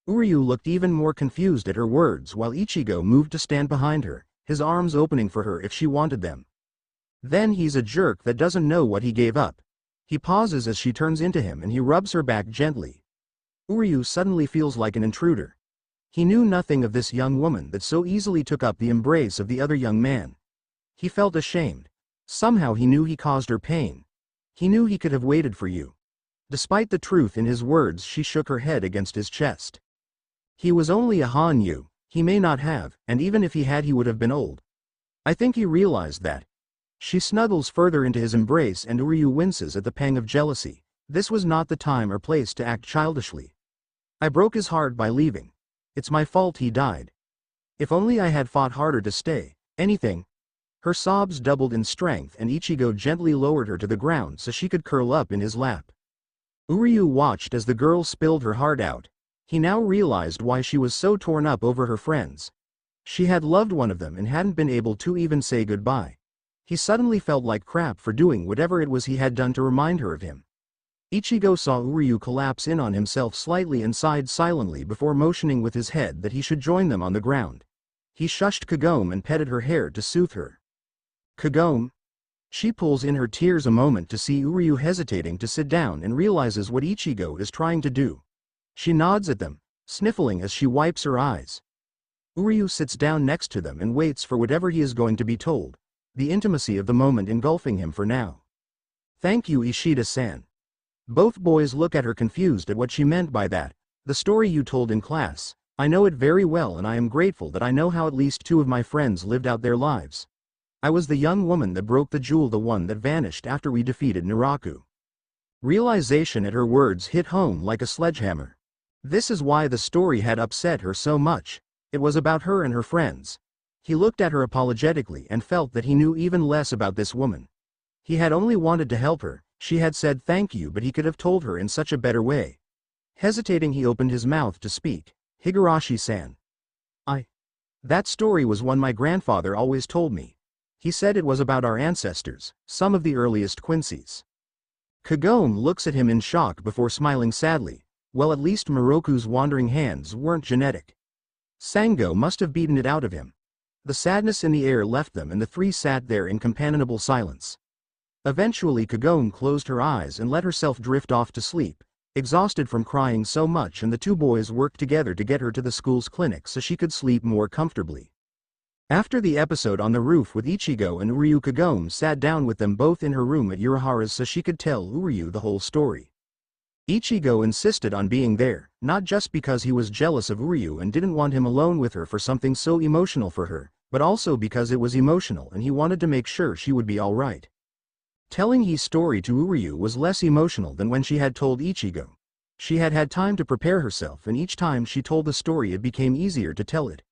Uryu looked even more confused at her words while Ichigo moved to stand behind her, his arms opening for her if she wanted them. Then he's a jerk that doesn't know what he gave up. He pauses as she turns into him and he rubs her back gently. Uryu suddenly feels like an intruder. He knew nothing of this young woman that so easily took up the embrace of the other young man. He felt ashamed. Somehow he knew he caused her pain. He knew he could have waited for you. Despite the truth in his words, she shook her head against his chest. He was only a Hanyu, he may not have, and even if he had, he would have been old. I think he realized that. She snuggles further into his embrace and Uryu winces at the pang of jealousy. This was not the time or place to act childishly. I broke his heart by leaving. It's my fault he died. If only I had fought harder to stay, anything. Her sobs doubled in strength and Ichigo gently lowered her to the ground so she could curl up in his lap. Uryu watched as the girl spilled her heart out. He now realized why she was so torn up over her friends. She had loved one of them and hadn't been able to even say goodbye. He suddenly felt like crap for doing whatever it was he had done to remind her of him. Ichigo saw Uryu collapse in on himself slightly and sighed silently before motioning with his head that he should join them on the ground. He shushed Kagome and petted her hair to soothe her. Kagome. She pulls in her tears a moment to see Uryu hesitating to sit down and realizes what Ichigo is trying to do. She nods at them, sniffling as she wipes her eyes. Uryu sits down next to them and waits for whatever he is going to be told, the intimacy of the moment engulfing him for now. Thank you, Ishida-san. Both boys look at her confused at what she meant by that. The story you told in class, I know it very well and I am grateful that I know how at least two of my friends lived out their lives. I was the young woman that broke the jewel, the one that vanished after we defeated Naraku. Realization at her words hit home like a sledgehammer. This is why the story had upset her so much. It was about her and her friends. He looked at her apologetically and felt that he knew even less about this woman. He had only wanted to help her. She had said thank you, but he could have told her in such a better way. Hesitating, he opened his mouth to speak. Higurashi-san. That story was one my grandfather always told me. He said it was about our ancestors, some of the earliest Quincy's. Kagome looks at him in shock before smiling sadly. Well, at least Moroku's wandering hands weren't genetic. Sango must have beaten it out of him. The sadness in the air left them and the three sat there in companionable silence. Eventually Kagome closed her eyes and let herself drift off to sleep, exhausted from crying so much, and the two boys worked together to get her to the school's clinic so she could sleep more comfortably. After the episode on the roof with Ichigo and Uryu, Kagome sat down with them both in her room at Urahara's so she could tell Uryu the whole story. Ichigo insisted on being there, not just because he was jealous of Uryu and didn't want him alone with her for something so emotional for her, but also because it was emotional and he wanted to make sure she would be alright. Telling his story to Uryu was less emotional than when she had told Ichigo. She had had time to prepare herself, and each time she told the story it became easier to tell it.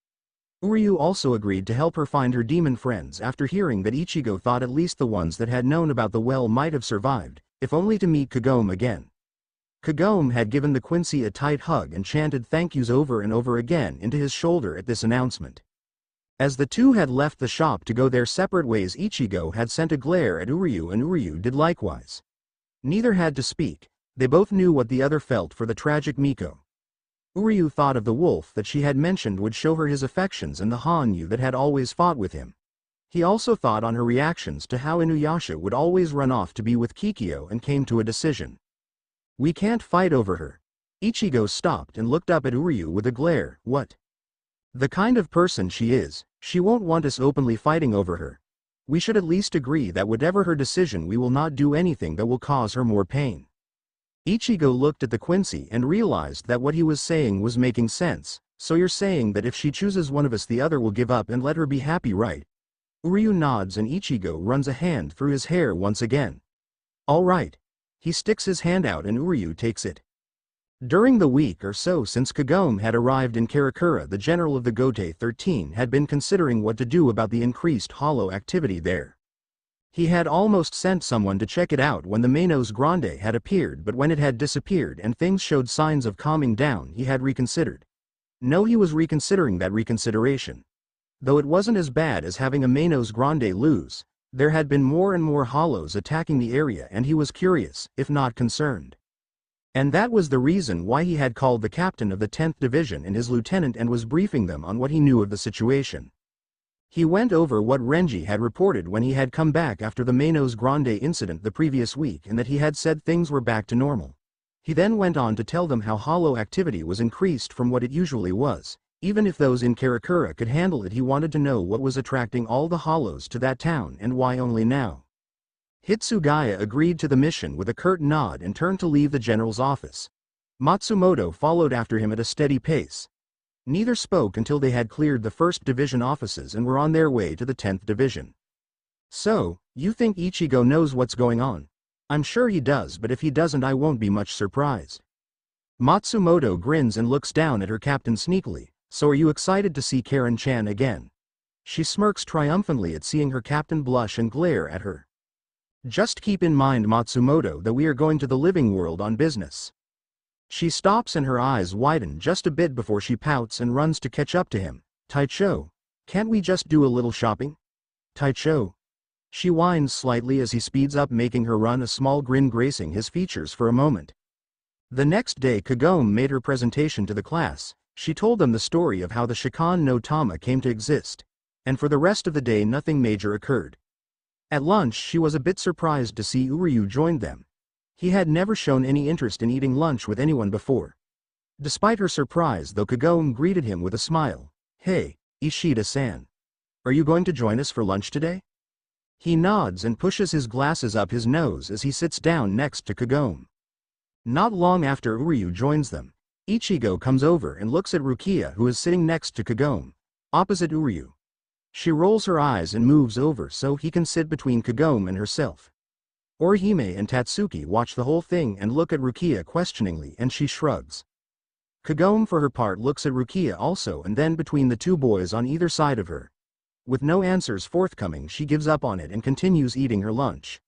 Uryu also agreed to help her find her demon friends after hearing that Ichigo thought at least the ones that had known about the well might have survived, if only to meet Kagome again. Kagome had given the Quincy a tight hug and chanted thank yous over and over again into his shoulder at this announcement. As the two had left the shop to go their separate ways, Ichigo had sent a glare at Uryu and Uryu did likewise. Neither had to speak. They both knew what the other felt for the tragic Miko. Uryu thought of the wolf that she had mentioned would show her his affections and the Hanyu that had always fought with him. He also thought on her reactions to how Inuyasha would always run off to be with Kikyo and came to a decision. We can't fight over her. Ichigo stopped and looked up at Uryu with a glare. What? The kind of person she is, she won't want us openly fighting over her. We should at least agree that whatever her decision, we will not do anything that will cause her more pain. Ichigo looked at the Quincy and realized that what he was saying was making sense. So you're saying that if she chooses one of us, the other will give up and let her be happy, right? Uryu nods and Ichigo runs a hand through his hair once again. All right. He sticks his hand out and Uryu takes it. During the week or so since Kagome had arrived in Karakura, the general of the Gote 13 had been considering what to do about the increased hollow activity there. He had almost sent someone to check it out when the Manos Grande had appeared, but when it had disappeared and things showed signs of calming down, he had reconsidered. No, he was reconsidering that reconsideration. Though it wasn't as bad as having a Manos Grande lose, there had been more and more hollows attacking the area and he was curious, if not concerned. And that was the reason why he had called the captain of the 10th Division and his lieutenant and was briefing them on what he knew of the situation. He went over what Renji had reported when he had come back after the Manos Grande incident the previous week and that he had said things were back to normal. He then went on to tell them how hollow activity was increased from what it usually was. Even if those in Karakura could handle it, he wanted to know what was attracting all the hollows to that town and why only now. Hitsugaya agreed to the mission with a curt nod and turned to leave the general's office. Matsumoto followed after him at a steady pace. Neither spoke until they had cleared the 1st Division offices and were on their way to the 10th Division. So, you think Ichigo knows what's going on? I'm sure he does, but if he doesn't, I won't be much surprised. Matsumoto grins and looks down at her captain sneakily. So are you excited to see Karen-chan again? She smirks triumphantly at seeing her captain blush and glare at her. Just keep in mind, Matsumoto, that we are going to the living world on business. She stops and her eyes widen just a bit before she pouts and runs to catch up to him. Taicho, can't we just do a little shopping? Taicho. She whines slightly as he speeds up, making her run, a small grin gracing his features for a moment. The next day Kagome made her presentation to the class. She told them the story of how the Shikan no Tama came to exist, and for the rest of the day nothing major occurred. At lunch she was a bit surprised to see Uryu join them. He had never shown any interest in eating lunch with anyone before. Despite her surprise though, Kagome greeted him with a smile. "Hey, Ishida-san. Are you going to join us for lunch today?" He nods and pushes his glasses up his nose as he sits down next to Kagome. Not long after Uryu joins them, Ichigo comes over and looks at Rukia, who is sitting next to Kagome, opposite Uryu. She rolls her eyes and moves over so he can sit between Kagome and herself. Orihime and Tatsuki watch the whole thing and look at Rukia questioningly, and she shrugs. Kagome for her part looks at Rukia also, and then between the two boys on either side of her. With no answers forthcoming, she gives up on it and continues eating her lunch.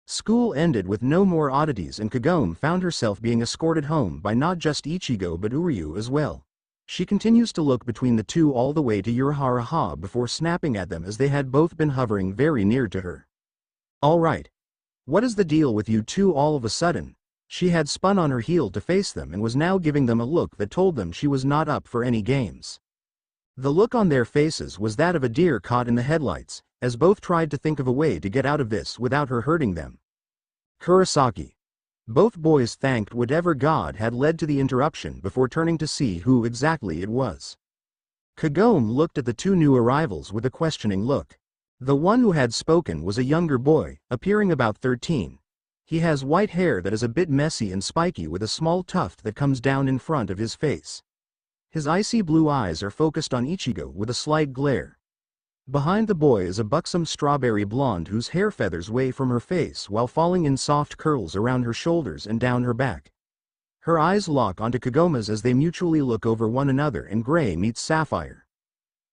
School ended with no more oddities, and Kagome found herself being escorted home by not just Ichigo but Uryu as well. She continues to look between the two all the way to Urahara before snapping at them as they had both been hovering very near to her. "Alright. What is the deal with you two all of a sudden?" She had spun on her heel to face them and was now giving them a look that told them she was not up for any games. The look on their faces was that of a deer caught in the headlights, as both tried to think of a way to get out of this without her hurting them. "Kurosaki." Both boys thanked whatever god had led to the interruption before turning to see who exactly it was. Kagome looked at the two new arrivals with a questioning look. The one who had spoken was a younger boy, appearing about 13. He has white hair that is a bit messy and spiky with a small tuft that comes down in front of his face. His icy blue eyes are focused on Ichigo with a slight glare. Behind the boy is a buxom strawberry blonde whose hair feathers wave from her face while falling in soft curls around her shoulders and down her back. Her eyes lock onto Kagome's as they mutually look over one another, and gray meets sapphire.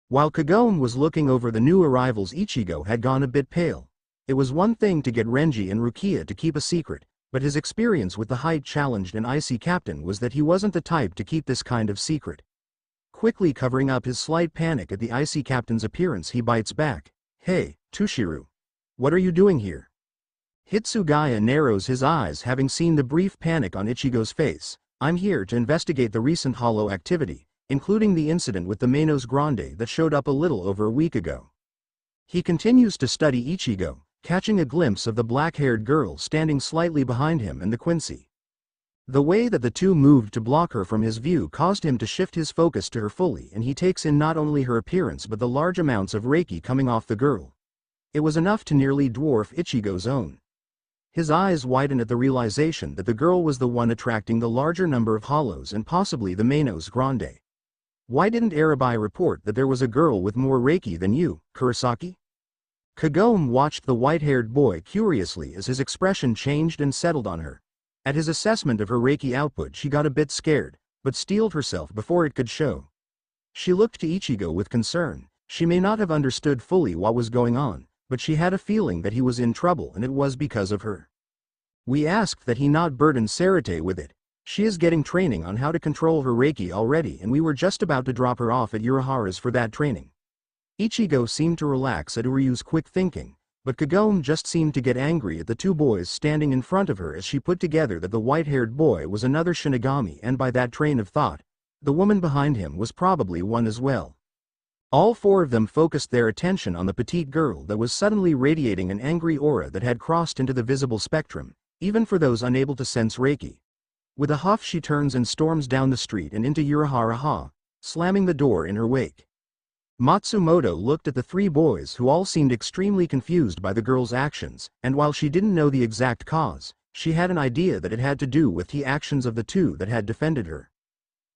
While Kagome was looking over the new arrivals, Ichigo had gone a bit pale. It was one thing to get Renji and Rukia to keep a secret, but his experience with the height-challenged and icy captain was that he wasn't the type to keep this kind of secret. Quickly covering up his slight panic at the icy captain's appearance, he bites back. "Hey, Tushiro. What are you doing here?" Hitsugaya narrows his eyes, having seen the brief panic on Ichigo's face. "I'm here to investigate the recent hollow activity, including the incident with the Manos Grande that showed up a little over a week ago." He continues to study Ichigo, catching a glimpse of the black-haired girl standing slightly behind him and the Quincy. The way that the two moved to block her from his view caused him to shift his focus to her fully, and he takes in not only her appearance but the large amounts of reiki coming off the girl. It was enough to nearly dwarf Ichigo's own. His eyes widen at the realization that the girl was the one attracting the larger number of hollows and possibly the Manos Grande. "Why didn't Arabai report that there was a girl with more reiki than you, Kurosaki?" Kagome watched the white-haired boy curiously as his expression changed and settled on her. At his assessment of her reiki output, she got a bit scared, but steeled herself before it could show. She looked to Ichigo with concern. She may not have understood fully what was going on, but she had a feeling that he was in trouble, and it was because of her. "We asked that he not burden Sarate with it. She is getting training on how to control her reiki already, and we were just about to drop her off at Urahara's for that training." Ichigo seemed to relax at Uryu's quick thinking, but Kagome just seemed to get angry at the two boys standing in front of her as she put together that the white-haired boy was another Shinigami, and by that train of thought, the woman behind him was probably one as well. All four of them focused their attention on the petite girl that was suddenly radiating an angry aura that had crossed into the visible spectrum, even for those unable to sense reiki. With a huff she turns and storms down the street and into Urahara, slamming the door in her wake. Matsumoto looked at the three boys, who all seemed extremely confused by the girl's actions, and while she didn't know the exact cause, she had an idea that it had to do with the actions of the two that had defended her.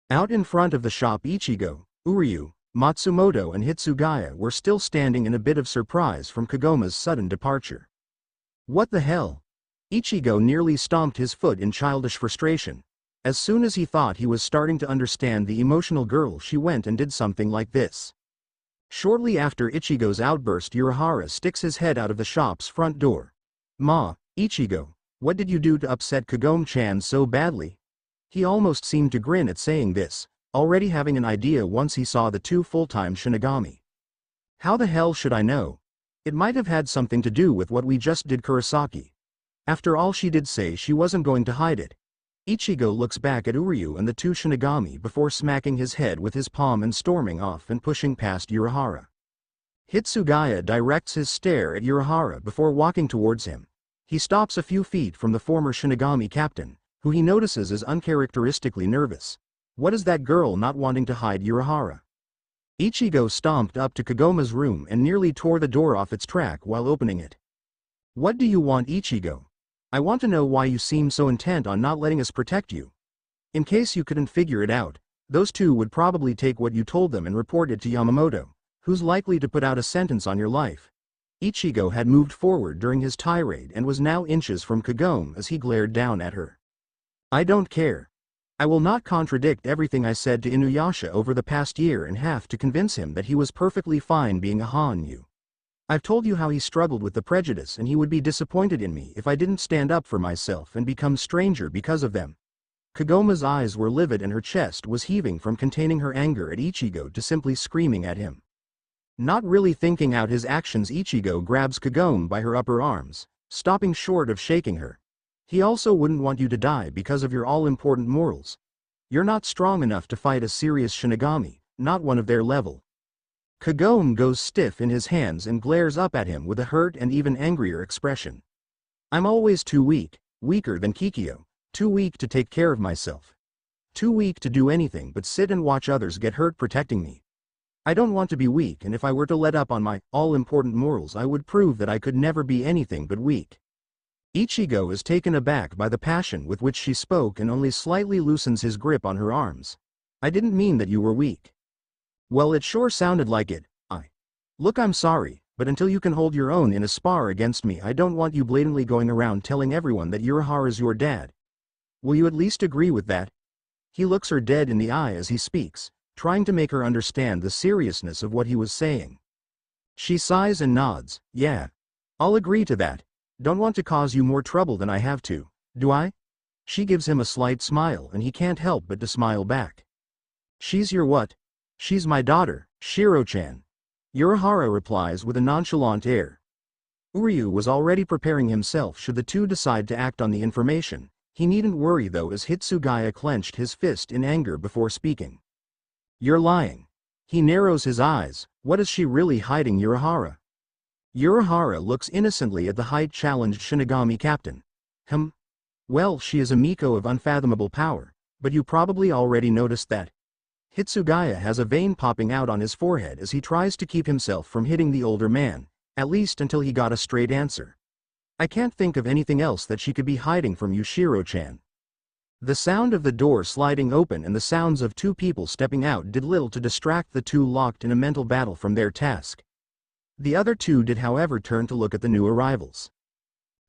Out in front of the shop, Ichigo, Uryu, Matsumoto and Hitsugaya were still standing in a bit of surprise from Kagome's sudden departure. "What the hell?" Ichigo nearly stomped his foot in childish frustration. As soon as he thought he was starting to understand the emotional girl, she went and did something like this. Shortly after Ichigo's outburst, Urahara sticks his head out of the shop's front door. "Ma, Ichigo, what did you do to upset Kagome-chan so badly?" He almost seemed to grin at saying this, already having an idea once he saw the two full-time Shinigami. "How the hell should I know? It might have had something to do with what we just did, Kurosaki. After all, she did say she wasn't going to hide it." Ichigo looks back at Uryu and the two Shinigami before smacking his head with his palm and storming off and pushing past Urahara. Hitsugaya directs his stare at Urahara before walking towards him. He stops a few feet from the former Shinigami captain, who he notices is uncharacteristically nervous. What is that girl not wanting to hide Urahara? Ichigo stomped up to Kagome's room and nearly tore the door off its track while opening it. What do you want, Ichigo? I want to know why you seem so intent on not letting us protect you. In case you couldn't figure it out, those two would probably take what you told them and report it to Yamamoto, who's likely to put out a sentence on your life. Ichigo had moved forward during his tirade and was now inches from Kagome as he glared down at her. I don't care. I will not contradict everything I said to Inuyasha over the past year and half to convince him that he was perfectly fine being a Hanyu. I've told you how he struggled with the prejudice and he would be disappointed in me if I didn't stand up for myself and become stranger because of them. Kagome's eyes were livid and her chest was heaving from containing her anger at Ichigo to simply screaming at him. Not really thinking out his actions, Ichigo grabs Kagome by her upper arms, stopping short of shaking her. He also wouldn't want you to die because of your all-important morals. You're not strong enough to fight a serious Shinigami, not one of their level. Kagome goes stiff in his hands and glares up at him with a hurt and even angrier expression. I'm always too weak, weaker than Kikyo, too weak to take care of myself. Too weak to do anything but sit and watch others get hurt protecting me. I don't want to be weak, and if I were to let up on my all-important morals, I would prove that I could never be anything but weak. Ichigo is taken aback by the passion with which she spoke and only slightly loosens his grip on her arms. I didn't mean that you were weak. Well, it sure sounded like it. Look, I'm sorry, but until you can hold your own in a spar against me, I don't want you blatantly going around telling everyone that Urahara's your dad. Will you at least agree with that? He looks her dead in the eye as he speaks, trying to make her understand the seriousness of what he was saying. She sighs and nods. Yeah. I'll agree to that. Don't want to cause you more trouble than I have to, do I? She gives him a slight smile and he can't help but to smile back. She's your what? She's my daughter, Shiro-chan. Urahara replies with a nonchalant air. Uryu was already preparing himself should the two decide to act on the information. He needn't worry though, as Hitsugaya clenched his fist in anger before speaking. You're lying. He narrows his eyes. What is she really hiding, Urahara? Urahara looks innocently at the height-challenged Shinigami captain. Well, she is a Miko of unfathomable power, but you probably already noticed that. Hitsugaya has a vein popping out on his forehead as he tries to keep himself from hitting the older man, at least until he got a straight answer. I can't think of anything else that she could be hiding from you, Shiro-chan. The sound of the door sliding open and the sounds of two people stepping out did little to distract the two locked in a mental battle from their task. The other two did, however, turn to look at the new arrivals.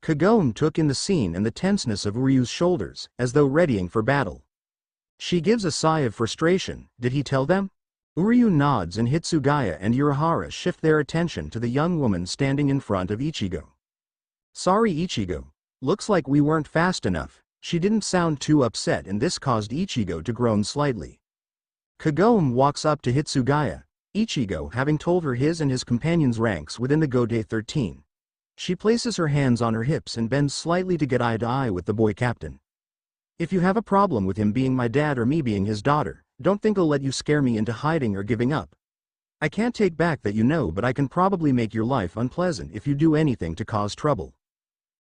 Kagome took in the scene and the tenseness of Uryu's shoulders, as though readying for battle. She gives a sigh of frustration. Did he tell them? Uryu nods and Hitsugaya and Urahara shift their attention to the young woman standing in front of Ichigo. Sorry, Ichigo. Looks like we weren't fast enough. She didn't sound too upset, and this caused Ichigo to groan slightly. Kagome walks up to Hitsugaya, Ichigo having told her his and his companion's ranks within the Gode 13. She places her hands on her hips and bends slightly to get eye to eye with the boy captain. If you have a problem with him being my dad or me being his daughter, don't think I'll let you scare me into hiding or giving up. I can't take back that, but I can probably make your life unpleasant if you do anything to cause trouble.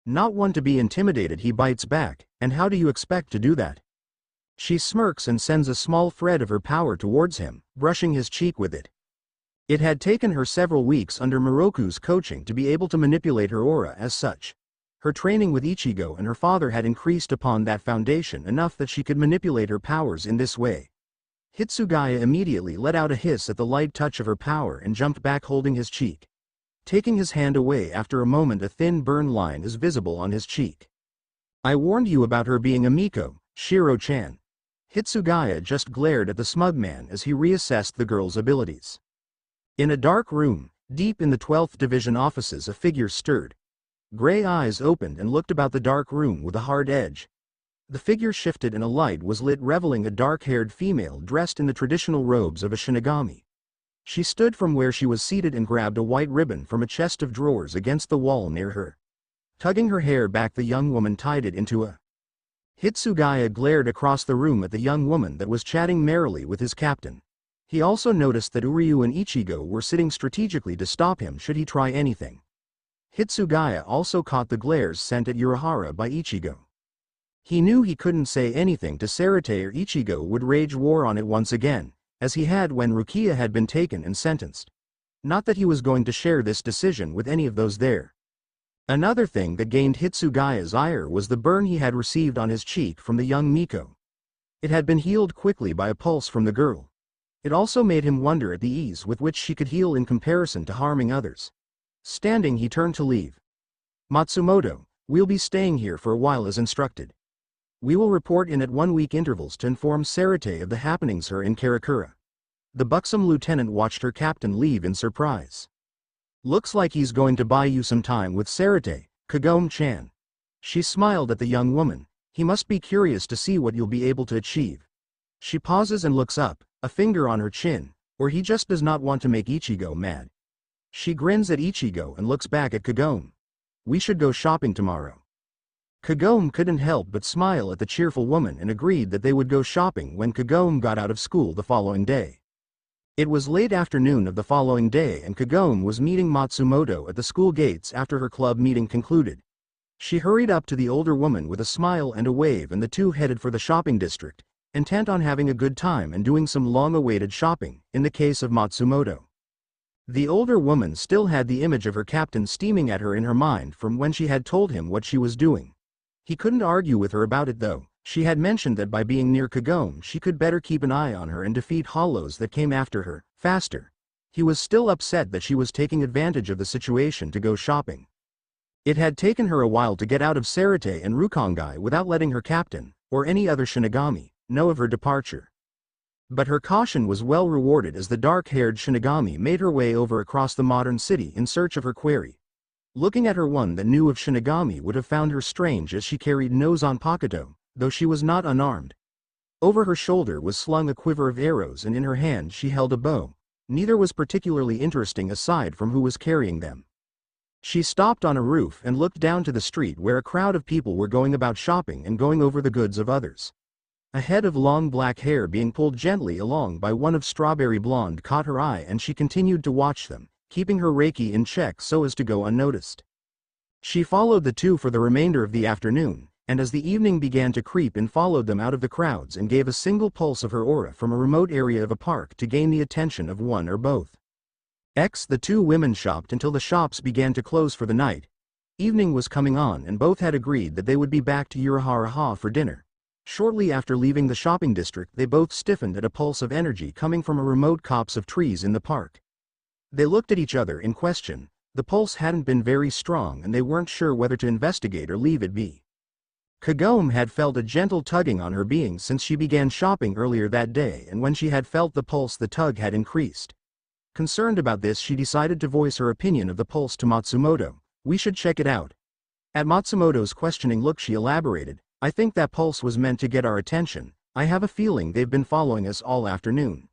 Not one to be intimidated, he bites back, and how do you expect to do that? She smirks and sends a small thread of her power towards him, brushing his cheek with it. It had taken her several weeks under Miroku's coaching to be able to manipulate her aura as such. Her training with Ichigo and her father had increased upon that foundation enough that she could manipulate her powers in this way. Hitsugaya immediately let out a hiss at the light touch of her power and jumped back, holding his cheek. Taking his hand away after a moment, a thin burn line is visible on his cheek. I warned you about her being a Miko, Shiro-chan. Hitsugaya just glared at the smug man as he reassessed the girl's abilities. In a dark room, deep in the 12th Division offices, a figure stirred. Gray eyes opened and looked about the dark room with a hard edge. The figure shifted and a light was lit, revealing a dark-haired female dressed in the traditional robes of a Shinigami. She stood from where she was seated and grabbed a white ribbon from a chest of drawers against the wall near her. Tugging her hair back, the young woman tied it into a Hitsugaya glared across the room at the young woman that was chatting merrily with his captain. He also noticed that Uryu and Ichigo were sitting strategically to stop him should he try anything. Hitsugaya also caught the glares sent at Urahara by Ichigo. He knew he couldn't say anything to Sarate or Ichigo would rage war on it once again, as he had when Rukia had been taken and sentenced. Not that he was going to share this decision with any of those there. Another thing that gained Hitsugaya's ire was the burn he had received on his cheek from the young Miko. It had been healed quickly by a pulse from the girl. It also made him wonder at the ease with which she could heal in comparison to harming others. Standing, he turned to leave. Matsumoto, we'll be staying here for a while as instructed. We will report in at 1-week intervals to inform Sarate of the happenings here in Karakura. The buxom lieutenant watched her captain leave in surprise. Looks like he's going to buy you some time with Sarate, Kagome-chan. She smiled at the young woman. He must be curious to see what you'll be able to achieve. She pauses and looks up, a finger on her chin, or he just does not want to make Ichigo mad. She grins at Ichigo and looks back at Kagome. We should go shopping tomorrow. Kagome couldn't help but smile at the cheerful woman and agreed that they would go shopping when Kagome got out of school the following day. It was late afternoon of the following day and Kagome was meeting Matsumoto at the school gates after her club meeting concluded. She hurried up to the older woman with a smile and a wave and the two headed for the shopping district, intent on having a good time and doing some long-awaited shopping, in the case of Matsumoto. The older woman still had the image of her captain steaming at her in her mind from when she had told him what she was doing. He couldn't argue with her about it though. She had mentioned that by being near Kagome she could better keep an eye on her and defeat hollows that came after her, faster. He was still upset that she was taking advantage of the situation to go shopping. It had taken her a while to get out of Sarate and Rukongai without letting her captain, or any other Shinigami, know of her departure. But her caution was well rewarded as the dark-haired Shinigami made her way over across the modern city in search of her quarry. Looking at her, one that knew of Shinigami would have found her strange as she carried no Zanpakuto, though she was not unarmed. Over her shoulder was slung a quiver of arrows and in her hand she held a bow. Neither was particularly interesting aside from who was carrying them. She stopped on a roof and looked down to the street where a crowd of people were going about shopping and going over the goods of others. A head of long black hair being pulled gently along by one of strawberry blonde caught her eye and she continued to watch them, keeping her reiki in check so as to go unnoticed. She followed the two for the remainder of the afternoon, and as the evening began to creep in followed them out of the crowds and gave a single pulse of her aura from a remote area of a park to gain the attention of one or both. The two women shopped until the shops began to close for the night. Evening was coming on and both had agreed that they would be back to Urahara for dinner. Shortly after leaving the shopping district they both stiffened at a pulse of energy coming from a remote copse of trees in the park. They looked at each other in question. The pulse hadn't been very strong and they weren't sure whether to investigate or leave it be. Kagome had felt a gentle tugging on her being since she began shopping earlier that day, and when she had felt the pulse the tug had increased. Concerned about this she decided to voice her opinion of the pulse to Matsumoto. We should check it out. At Matsumoto's questioning look she elaborated, I think that pulse was meant to get our attention. I have a feeling they've been following us all afternoon.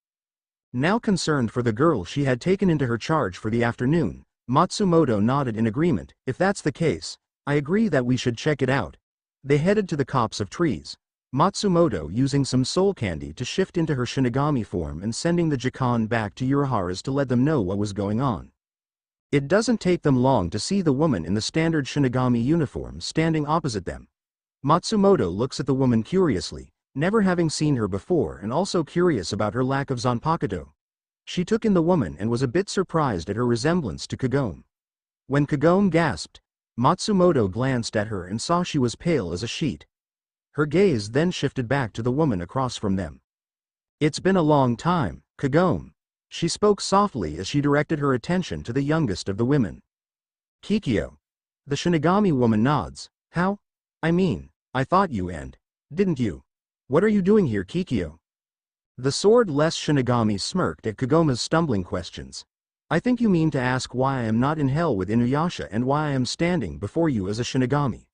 Now concerned for the girl she had taken into her charge for the afternoon, Matsumoto nodded in agreement. If that's the case, I agree that we should check it out. They headed to the copse of trees. Matsumoto using some soul candy to shift into her Shinigami form and sending the Jikan back to Urahara's to let them know what was going on. It doesn't take them long to see the woman in the standard Shinigami uniform standing opposite them. Matsumoto looks at the woman curiously, never having seen her before and also curious about her lack of Zanpakuto. She took in the woman and was a bit surprised at her resemblance to Kagome. When Kagome gasped, Matsumoto glanced at her and saw she was pale as a sheet. Her gaze then shifted back to the woman across from them. It's been a long time, Kagome. She spoke softly as she directed her attention to the youngest of the women. Kikyo. The Shinigami woman nods. How? I thought you didn't you? What are you doing here, Kikyo? The sword-less Shinigami smirked at Kagome's stumbling questions. I think you mean to ask why I am not in hell with Inuyasha and why I am standing before you as a Shinigami.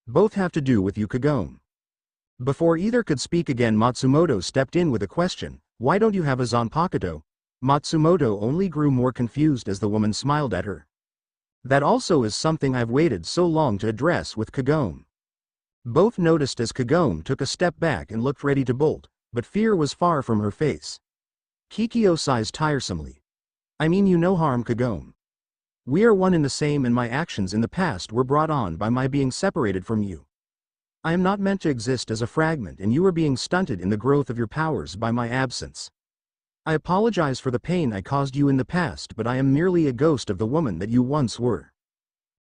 Both have to do with you, Kagome. Before either could speak again Matsumoto stepped in with a question, why don't you have a Zanpakuto? Matsumoto only grew more confused as the woman smiled at her. That also is something I've waited so long to address with Kagome. Both noticed as Kagome took a step back and looked ready to bolt, but fear was far from her face. Kikyo sighs tiresomely. I mean you no harm, Kagome. We are one in the same, and my actions in the past were brought on by my being separated from you. I am not meant to exist as a fragment, and you are being stunted in the growth of your powers by my absence. I apologize for the pain I caused you in the past, but I am merely a ghost of the woman that you once were.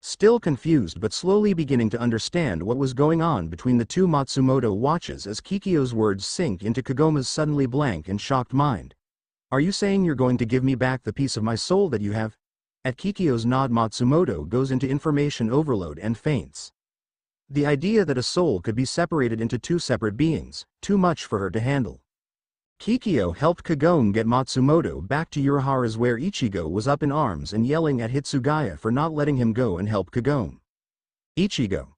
Still confused but slowly beginning to understand what was going on between the two, Matsumoto watches as Kikyo's words sink into Kagome's suddenly blank and shocked mind. Are you saying you're going to give me back the piece of my soul that you have? At Kikyo's nod, Matsumoto goes into information overload and faints. The idea that a soul could be separated into two separate beings, too much for her to handle. Kikyo helped Kagome get Matsumoto back to Urahara's, where Ichigo was up in arms and yelling at Hitsugaya for not letting him go and help Kagome. Ichigo.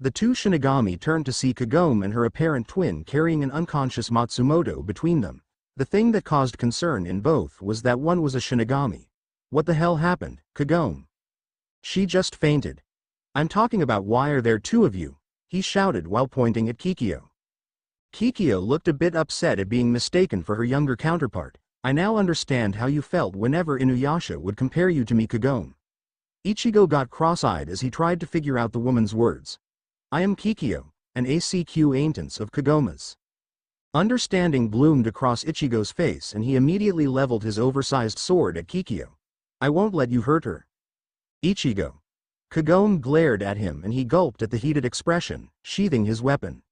The two Shinigami turned to see Kagome and her apparent twin carrying an unconscious Matsumoto between them. The thing that caused concern in both was that one was a Shinigami. What the hell happened, Kagome? She just fainted. I'm talking about why are there two of you? He shouted while pointing at Kikyo. Kikyo looked a bit upset at being mistaken for her younger counterpart. I now understand how you felt whenever Inuyasha would compare you to me, Kagome. Ichigo got cross-eyed as he tried to figure out the woman's words. I am Kikyo, an acquaintance of Kagome's. Understanding bloomed across Ichigo's face and he immediately leveled his oversized sword at Kikyo. I won't let you hurt her. Ichigo. Kagome glared at him and he gulped at the heated expression, sheathing his weapon.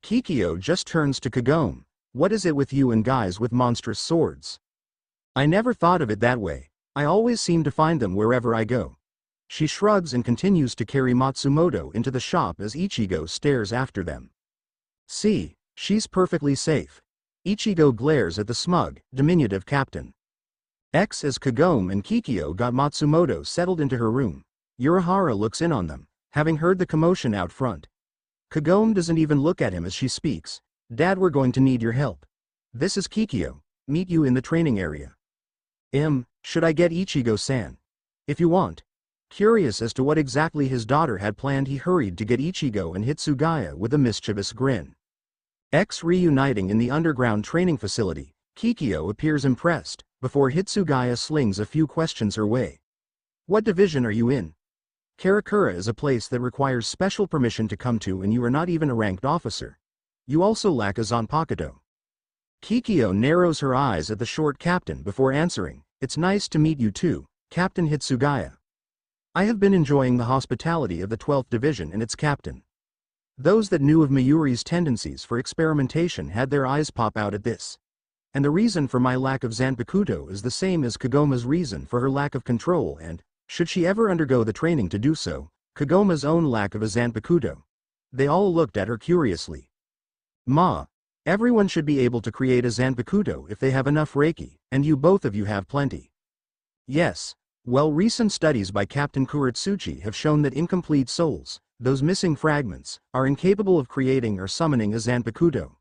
Kikyo just turns to Kagome. What is it with you and guys with monstrous swords? I never thought of it that way. I always seem to find them wherever I go. She shrugs and continues to carry Matsumoto into the shop as Ichigo stares after them. See, she's perfectly safe. Ichigo glares at the smug, diminutive captain. As Kagome and Kikyo got Matsumoto settled into her room, Urahara looks in on them, having heard the commotion out front. Kagome doesn't even look at him as she speaks. Dad, we're going to need your help. This is Kikyo. Meet you in the training area. Should I get Ichigo-san? If you want. Curious as to what exactly his daughter had planned, he hurried to get Ichigo and Hitsugaya with a mischievous grin. Reuniting in the underground training facility, Kikyo appears impressed, before Hitsugaya slings a few questions her way. What division are you in? Karakura is a place that requires special permission to come to, and you are not even a ranked officer. You also lack a Zanpakuto. Kikyo narrows her eyes at the short captain before answering, It's nice to meet you too, Captain Hitsugaya. I have been enjoying the hospitality of the 12th Division and its captain. Those that knew of Mayuri's tendencies for experimentation had their eyes pop out at this. And the reason for my lack of Zanpakuto is the same as Kagome's reason for her lack of control and, should she ever undergo the training to do so, Kagome's own lack of a Zanpakuto. They all looked at her curiously. Ma, everyone should be able to create a Zanpakuto if they have enough Reiki, and you both of you have plenty. Yes, well, recent studies by Captain Kuratsuchi have shown that incomplete souls, those missing fragments, are incapable of creating or summoning a Zanpakuto.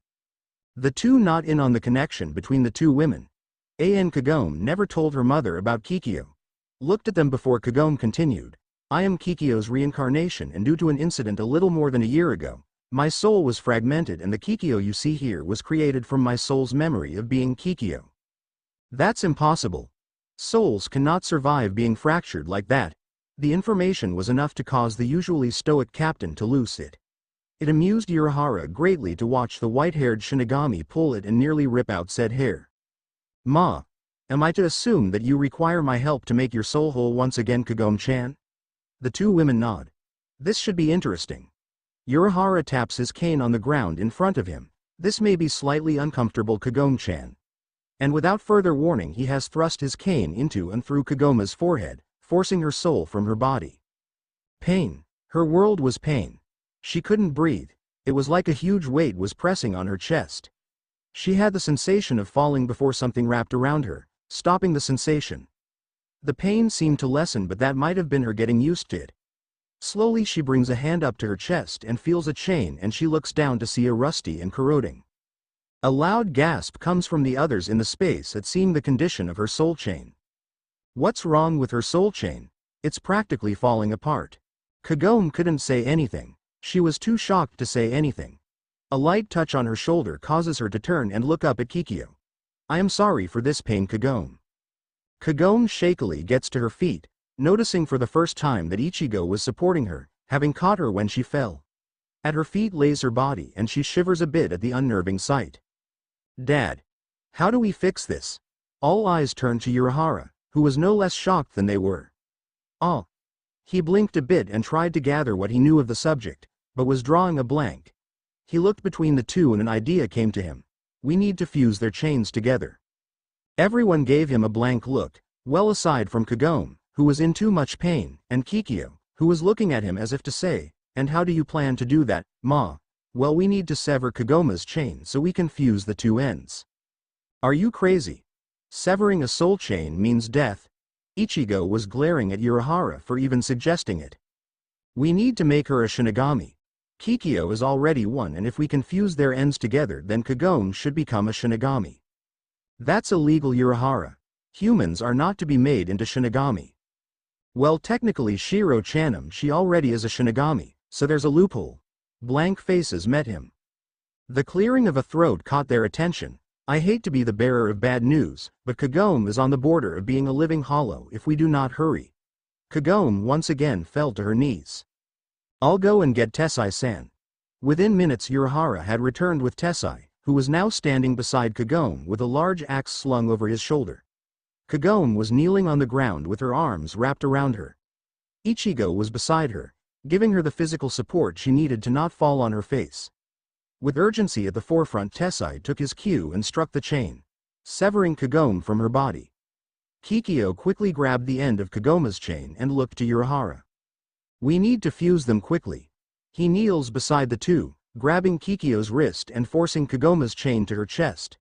The two not in on the connection between the two women. An Kagome never told her mother about Kikyo. Looked at them before Kagome continued. I am Kikyo's reincarnation, and due to an incident a little more than a year ago, my soul was fragmented, and the Kikyo you see here was created from my soul's memory of being Kikyo. That's impossible. Souls cannot survive being fractured like that. The information was enough to cause the usually stoic captain to lose it. It amused Urahara greatly to watch the white-haired Shinigami pull it and nearly rip out said hair. Ma, am I to assume that you require my help to make your soul whole once again, Kagome-chan? The two women nod. This should be interesting. Urahara taps his cane on the ground in front of him. This may be slightly uncomfortable, Kagome-chan. And without further warning he has thrust his cane into and through Kagome's forehead, forcing her soul from her body. Pain. Her world was pain. She couldn't breathe. It was like a huge weight was pressing on her chest. She had the sensation of falling before something wrapped around her, stopping the sensation. The pain seemed to lessen, but that might have been her getting used to it. Slowly she brings a hand up to her chest and feels a chain, and she looks down to see a rusty and corroding. A loud gasp comes from the others in the space at seeing the condition of her soul chain. What's wrong with her soul chain? It's practically falling apart. Kagome couldn't say anything. She was too shocked to say anything. A light touch on her shoulder causes her to turn and look up at Kikyo. I am sorry for this pain, Kagome. Kagome shakily gets to her feet, noticing for the first time that Ichigo was supporting her, having caught her when she fell. At her feet lays her body and she shivers a bit at the unnerving sight. Dad. How do we fix this? All eyes turned to Urahara, who was no less shocked than they were. Oh. He blinked a bit and tried to gather what he knew of the subject, but was drawing a blank. He looked between the two and an idea came to him. We need to fuse their chains together. Everyone gave him a blank look, well aside from Kagome, who was in too much pain, and Kikyo, who was looking at him as if to say, and how do you plan to do that, Ma? Well, we need to sever Kagome's chain so we can fuse the two ends. Are you crazy? Severing a soul chain means death. Ichigo was glaring at Urahara for even suggesting it. We need to make her a Shinigami. Kikyo is already one, and if we can fuse their ends together then Kagome should become a Shinigami. That's illegal, Urahara. Humans are not to be made into Shinigami. Well, technically Shiro Chanam, she already is a Shinigami, so there's a loophole. Blank faces met him. The clearing of a throat caught their attention. I hate to be the bearer of bad news, but Kagome is on the border of being a living hollow if we do not hurry. Kagome once again fell to her knees. I'll go and get Tessai-san. Within minutes Urahara had returned with Tessai, who was now standing beside Kagome with a large axe slung over his shoulder. Kagome was kneeling on the ground with her arms wrapped around her. Ichigo was beside her, giving her the physical support she needed to not fall on her face. With urgency at the forefront, Tessai took his cue and struck the chain, severing Kagome from her body. Kikyo quickly grabbed the end of Kagome's chain and looked to Urahara. We need to fuse them quickly. He kneels beside the two, grabbing Kikyo's wrist and forcing Kagome's chain to her chest.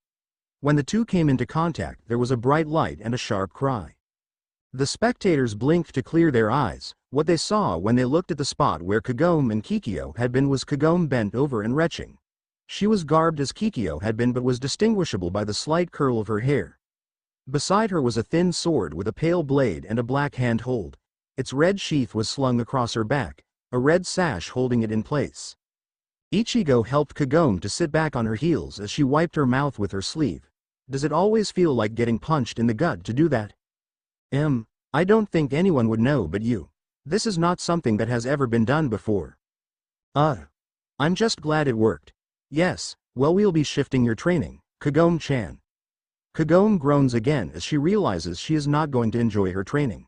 When the two came into contact, there was a bright light and a sharp cry. The spectators blinked to clear their eyes. What they saw when they looked at the spot where Kagome and Kikyo had been was Kagome bent over and retching. She was garbed as Kikyo had been but was distinguishable by the slight curl of her hair. Beside her was a thin sword with a pale blade and a black handhold. Its red sheath was slung across her back, a red sash holding it in place. Ichigo helped Kagome to sit back on her heels as she wiped her mouth with her sleeve. Does it always feel like getting punched in the gut to do that? I don't think anyone would know but you. This is not something that has ever been done before. I'm just glad it worked. Yes, well, we'll be shifting your training, Kagome-chan. Kagome groans again as she realizes she is not going to enjoy her training.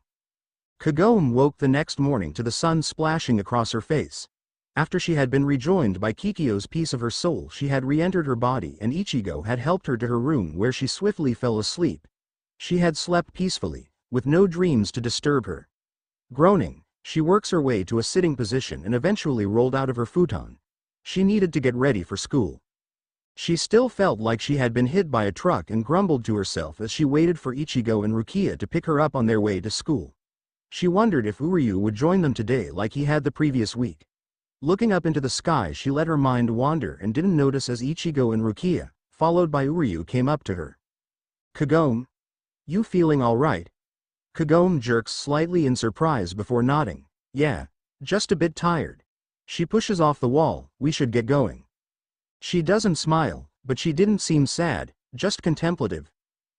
Kagome woke the next morning to the sun splashing across her face. After she had been rejoined by Kikyo's piece of her soul, she had re-entered her body and Ichigo had helped her to her room where she swiftly fell asleep. She had slept peacefully, with no dreams to disturb her. Groaning, she works her way to a sitting position and eventually rolled out of her futon. She needed to get ready for school. She still felt like she had been hit by a truck and grumbled to herself as she waited for Ichigo and Rukia to pick her up on their way to school. She wondered if Uryu would join them today like he had the previous week. Looking up into the sky, she let her mind wander and didn't notice as Ichigo and Rukia, followed by Uryu, came up to her. Kagome? You feeling all right? Kagome jerks slightly in surprise before nodding. Yeah, just a bit tired. She pushes off the wall. We should get going. She doesn't smile, but she didn't seem sad, just contemplative.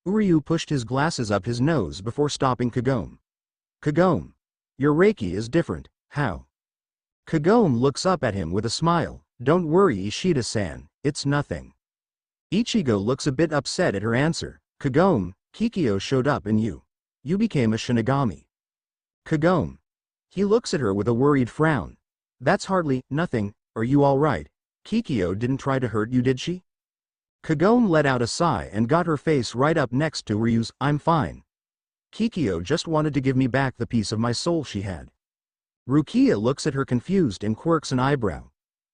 Uryu pushed his glasses up his nose before stopping Kagome. Kagome, your Reiki is different. How? Kagome looks up at him with a smile. Don't worry, Ishida-san, it's nothing. Ichigo looks a bit upset at her answer. Kagome, Kikyo showed up and you became a Shinigami. Kagome. He looks at her with a worried frown. That's hardly nothing. Are you all right? Kikyo didn't try to hurt you, did she? Kagome let out a sigh and got her face right up next to Ryu's. I'm fine. Kikyo just wanted to give me back the piece of my soul she had. Rukia looks at her confused and quirks an eyebrow.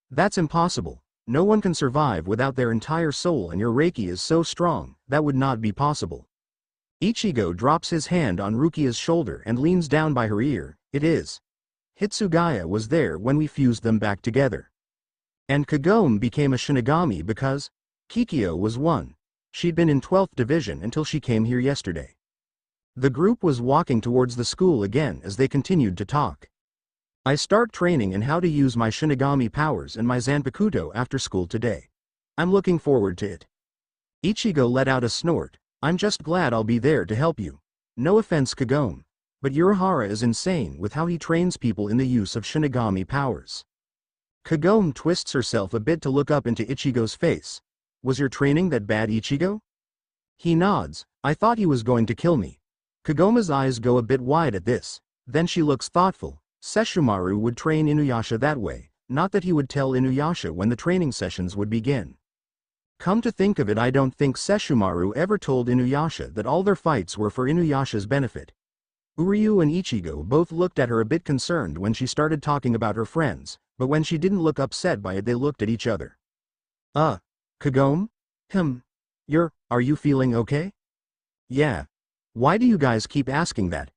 That's impossible. No one can survive without their entire soul, and your Reiki is so strong, that would not be possible. Ichigo drops his hand on Rukia's shoulder and leans down by her ear. It is. Hitsugaya was there when we fused them back together. And Kagome became a Shinigami because Kikyo was one. She'd been in 12th Division until she came here yesterday. The group was walking towards the school again as they continued to talk. I start training in how to use my Shinigami powers and my Zanpakuto after school today. I'm looking forward to it. Ichigo let out a snort. I'm just glad I'll be there to help you. No offense, Kagome, but Urahara is insane with how he trains people in the use of Shinigami powers. Kagome twists herself a bit to look up into Ichigo's face. Was your training that bad, Ichigo? He nods. I thought he was going to kill me. Kagome's eyes go a bit wide at this. Then she looks thoughtful. Sesshomaru would train Inuyasha that way, not that he would tell Inuyasha when the training sessions would begin. Come to think of it, I don't think Sesshomaru ever told Inuyasha that all their fights were for Inuyasha's benefit. Uryu and Ichigo both looked at her a bit concerned when she started talking about her friends, but when she didn't look upset by it they looked at each other. Kagome? Are you feeling okay? Yeah. Why do you guys keep asking that?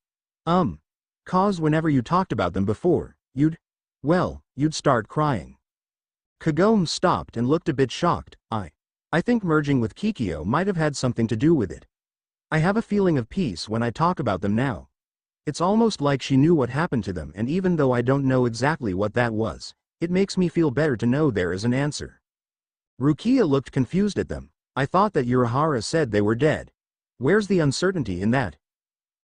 Cause whenever you talked about them before, you'd start crying. Kagome stopped and looked a bit shocked. I think merging with Kikyo might have had something to do with it. I have a feeling of peace when I talk about them now. It's almost like she knew what happened to them, and even though I don't know exactly what that was, it makes me feel better to know there is an answer. Rukia looked confused at them. I thought that Urahara said they were dead. Where's the uncertainty in that?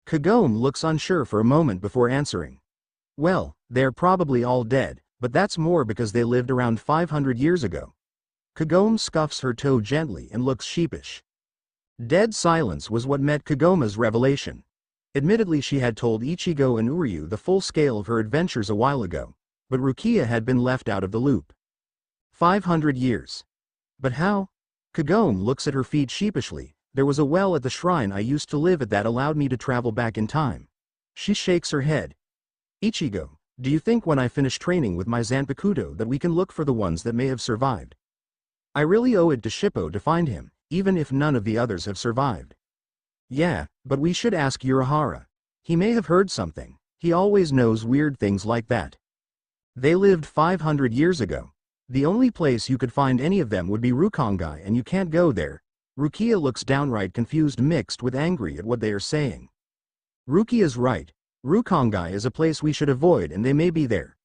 Kagome looks unsure for a moment before answering. Well, they're probably all dead, but that's more because they lived around 500 years ago. Kagome scuffs her toe gently and looks sheepish. Dead silence was what met Kagome's revelation. Admittedly, she had told Ichigo and Uryu the full scale of her adventures a while ago, but Rukia had been left out of the loop. 500 years. But how? Kagome looks at her feet sheepishly. There was a well at the shrine I used to live at that allowed me to travel back in time. She shakes her head. Ichigo, do you think when I finish training with my Zanpakuto that we can look for the ones that may have survived? I really owe it to Shippo to find him, even if none of the others have survived. Yeah, but we should ask Urahara. He may have heard something. He always knows weird things like that. They lived 500 years ago. The only place you could find any of them would be Rukongai, and you can't go there. Rukia looks downright confused mixed with angry at what they are saying. Rukia's right. Rukongai is a place we should avoid, and they may be there.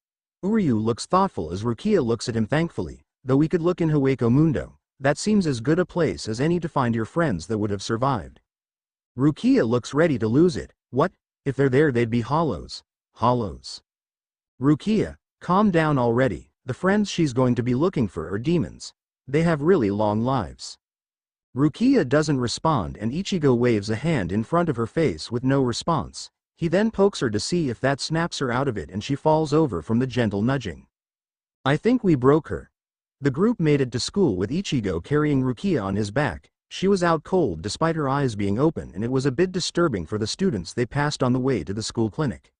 Uryu looks thoughtful as Rukia looks at him thankfully. Though we could look in Hueco Mundo, that seems as good a place as any to find your friends that would have survived. Rukia looks ready to lose it. What? If they're there they'd be hollows. Hollows. Rukia, calm down already. The friends she's going to be looking for are demons. They have really long lives. Rukia doesn't respond and Ichigo waves a hand in front of her face with no response. He then pokes her to see if that snaps her out of it and she falls over from the gentle nudging. I think we broke her. The group made it to school with Ichigo carrying Rukia on his back. She was out cold despite her eyes being open, and it was a bit disturbing for the students they passed on the way to the school clinic.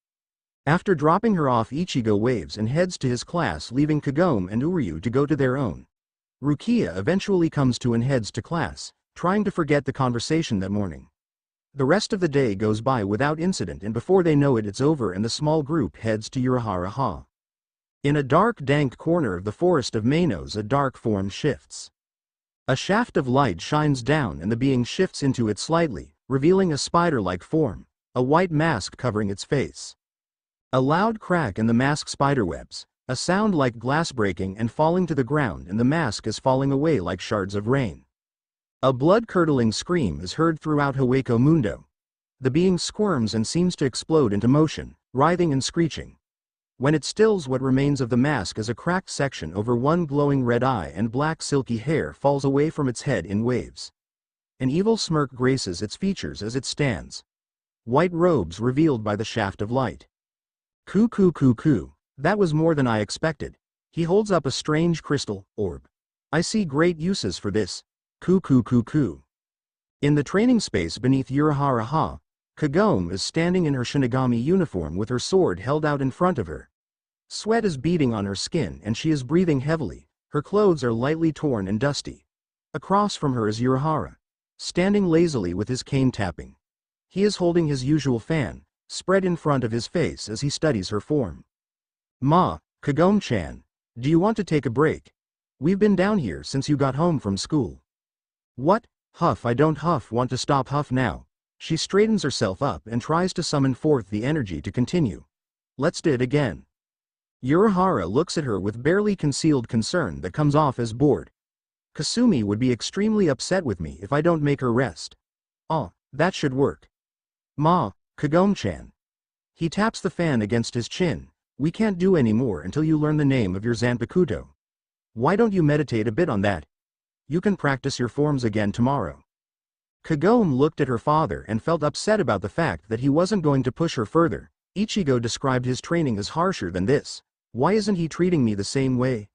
After dropping her off, Ichigo waves and heads to his class, leaving Kagome and Uryu to go to their own. Rukia eventually comes to and heads to class, trying to forget the conversation that morning. The rest of the day goes by without incident, and before they know it, it's over and the small group heads to Urahara Ha. In a dark, dank corner of the forest of Manos, a dark form shifts. A shaft of light shines down and the being shifts into it slightly, revealing a spider-like form, a white mask covering its face. A loud crack and the mask spiderwebs, a sound like glass breaking and falling to the ground, and the mask is falling away like shards of rain. A blood-curdling scream is heard throughout Hueco Mundo. The being squirms and seems to explode into motion, writhing and screeching. When it stills, what remains of the mask is a cracked section over one glowing red eye, and black silky hair falls away from its head in waves. An evil smirk graces its features as it stands. White robes revealed by the shaft of light. Coo. That was more than I expected. He holds up a strange crystal orb. I see great uses for this. Coo. In the training space beneath Urahara Ha, Kagome is standing in her Shinigami uniform with her sword held out in front of her. Sweat is beading on her skin and she is breathing heavily. Her clothes are lightly torn and dusty. Across from her is Urahara, standing lazily with his cane tapping. He is holding his usual fan, spread in front of his face as he studies her form. Ma, Kagome-chan, do you want to take a break? We've been down here since you got home from school. What? Huff, I don't want to stop Huff now. She straightens herself up and tries to summon forth the energy to continue. Let's do it again. Urahara looks at her with barely concealed concern that comes off as bored. Kasumi would be extremely upset with me if I don't make her rest. Oh, that should work. Ma, Kagome-chan. He taps the fan against his chin. We can't do any more until you learn the name of your Zanpakuto. Why don't you meditate a bit on that? You can practice your forms again tomorrow. Kagome looked at her father and felt upset about the fact that he wasn't going to push her further. Ichigo described his training as harsher than this. Why isn't he treating me the same way?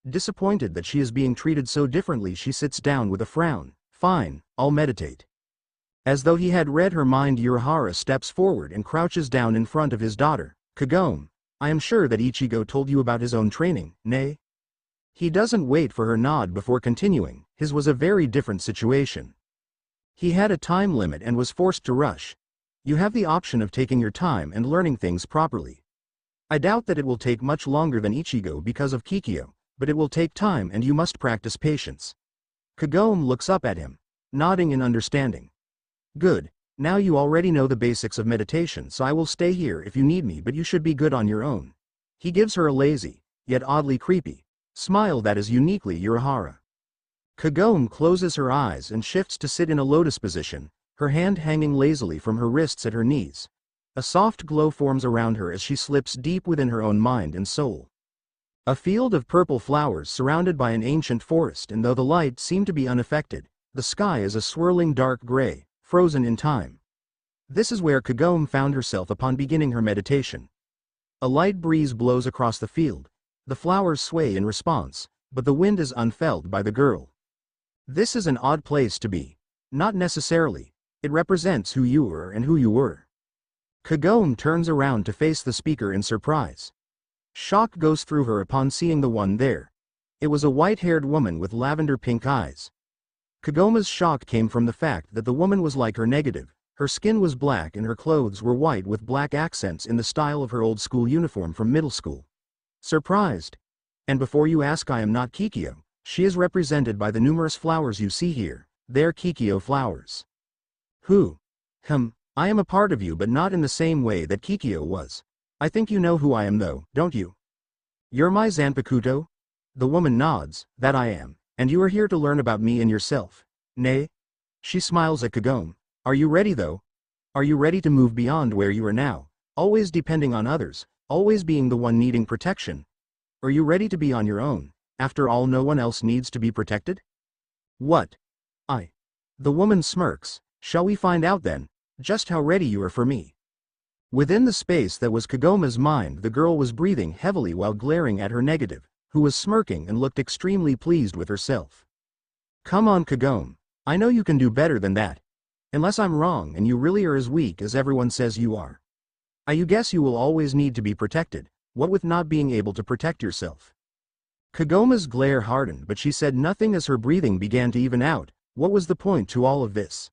Disappointed that she is being treated so differently, she sits down with a frown. Fine, I'll meditate. As though he had read her mind, Urahara steps forward and crouches down in front of his daughter. Kagome, I am sure that Ichigo told you about his own training, nay? He doesn't wait for her nod before continuing. His was a very different situation. He had a time limit and was forced to rush. You have the option of taking your time and learning things properly. I doubt that it will take much longer than Ichigo because of Kikyo, but it will take time and you must practice patience. Kagome looks up at him, nodding in understanding. Good, now you already know the basics of meditation, so I will stay here if you need me, but you should be good on your own. He gives her a lazy, yet oddly creepy, smile that is uniquely Urahara. Kagome closes her eyes and shifts to sit in a lotus position, her hand hanging lazily from her wrists at her knees. A soft glow forms around her as she slips deep within her own mind and soul. A field of purple flowers surrounded by an ancient forest, and though the light seemed to be unaffected, the sky is a swirling dark gray, frozen in time. This is where Kagome found herself upon beginning her meditation. A light breeze blows across the field. The flowers sway in response, but the wind is unfelt by the girl. This is an odd place to be. Not necessarily. It represents who you were and who you were. Kagome turns around to face the speaker in surprise. Shock goes through her upon seeing the one there. It was a white-haired woman with lavender-pink eyes. Kagome's shock came from the fact that the woman was like her negative. Her skin was black and her clothes were white with black accents in the style of her old school uniform from middle school. Surprised? And before you ask, I am not Kikyo. She is represented by the numerous flowers you see here. They're Kikyo flowers. Who? I am a part of you, but not in the same way that Kikyo was. I think you know who I am though, don't you? You're my Zanpakuto? The woman nods. That I am. And you are here to learn about me and yourself. Nay? She smiles at Kagome. Are you ready though? Are you ready to move beyond where you are now, always depending on others, always being the one needing protection? Are you ready to be on your own? After all, no one else needs to be protected? What? The woman smirks. Shall we find out then, just how ready you are for me? Within the space that was Kagome's mind, the girl was breathing heavily while glaring at her negative, who was smirking and looked extremely pleased with herself. Come on, Kagome. I know you can do better than that. Unless I'm wrong and you really are as weak as everyone says you are. I guess you will always need to be protected, what with not being able to protect yourself. Kagome's glare hardened, but she said nothing as her breathing began to even out. What was the point to all of this?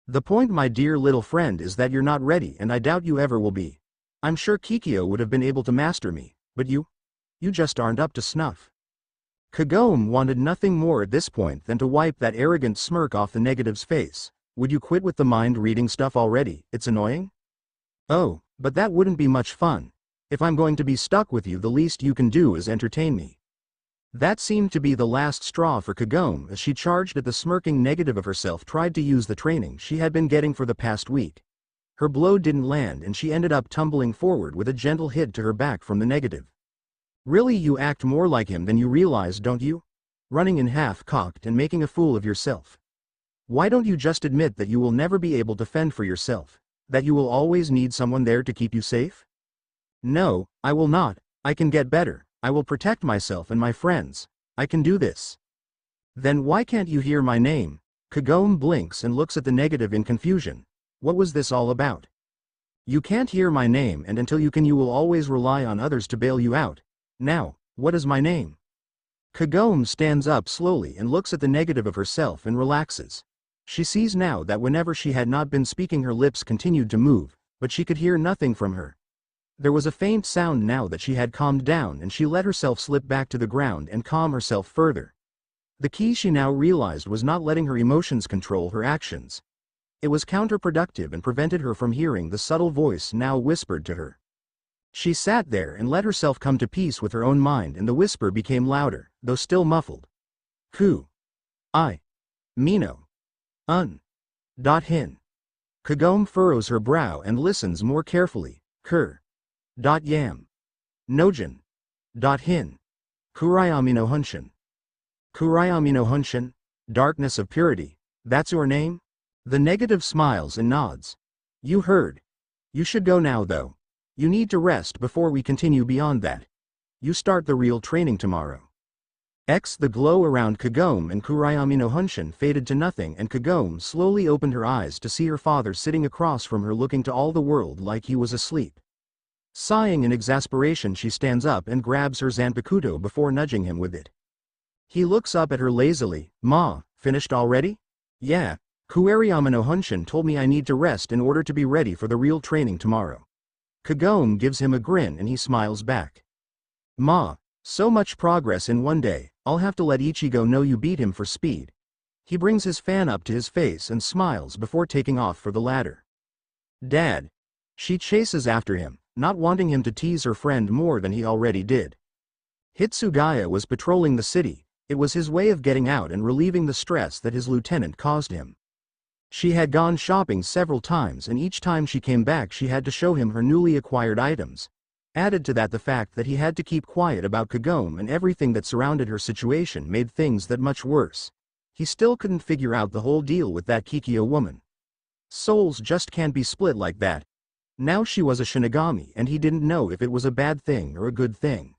The point, my dear little friend, is that you're not ready, and I doubt you ever will be. I'm sure Kikyo would have been able to master me, but you just aren't up to snuff. Kagome wanted nothing more at this point than to wipe that arrogant smirk off the negative's face. Would you quit with the mind-reading stuff already? It's annoying. Oh, but that wouldn't be much fun. If I'm going to be stuck with you, the least you can do is entertain me. That seemed to be the last straw for Kagome as she charged at the smirking negative of herself, tried to use the training she had been getting for the past week. Her blow didn't land and she ended up tumbling forward with a gentle hit to her back from the negative. Really, you act more like him than you realize, don't you? Running in half-cocked and making a fool of yourself. Why don't you just admit that you will never be able to fend for yourself? That you will always need someone there to keep you safe? No, I will not. I can get better. I will protect myself and my friends. I can do this. Then why can't you hear my name? Kagome blinks and looks at the negative in confusion. What was this all about? You can't hear my name, and until you can, you will always rely on others to bail you out. Now, what is my name? Kagome stands up slowly and looks at the negative of herself and relaxes. She sees now that whenever she had not been speaking, her lips continued to move, but she could hear nothing from her. There was a faint sound now that she had calmed down, and she let herself slip back to the ground and calm herself further. The key, she now realized, was not letting her emotions control her actions. It was counterproductive and prevented her from hearing the subtle voice now whispered to her. She sat there and let herself come to peace with her own mind, and the whisper became louder, though still muffled. Ku. I. Mino. Un. Hin. Kagome furrows her brow and listens more carefully. Kur. Yam. Nojin. Hin. Kurayami no Hunshin. Kurayami no Hunshin? Darkness of purity. That's your name? The negative smiles and nods. You heard. You should go now though. You need to rest before we continue beyond that. You start the real training tomorrow. The glow around Kagome and Kurayami no Hunshin faded to nothing, and Kagome slowly opened her eyes to see her father sitting across from her, looking to all the world like he was asleep. Sighing in exasperation, she stands up and grabs her Zanpakuto before nudging him with it. He looks up at her lazily. Ma, finished already? Yeah. Kurayami no Hunshin told me I need to rest in order to be ready for the real training tomorrow. Kagome gives him a grin and he smiles back. Ma, so much progress in one day, I'll have to let Ichigo know you beat him for speed. He brings his fan up to his face and smiles before taking off for the ladder. Dad. She chases after him, not wanting him to tease her friend more than he already did. Hitsugaya was patrolling the city. It was his way of getting out and relieving the stress that his lieutenant caused him. She had gone shopping several times, and each time she came back she had to show him her newly acquired items. Added to that the fact that he had to keep quiet about Kagome and everything that surrounded her situation made things that much worse. He still couldn't figure out the whole deal with that Kikyo woman. Souls just can't be split like that. Now she was a Shinigami and he didn't know if it was a bad thing or a good thing.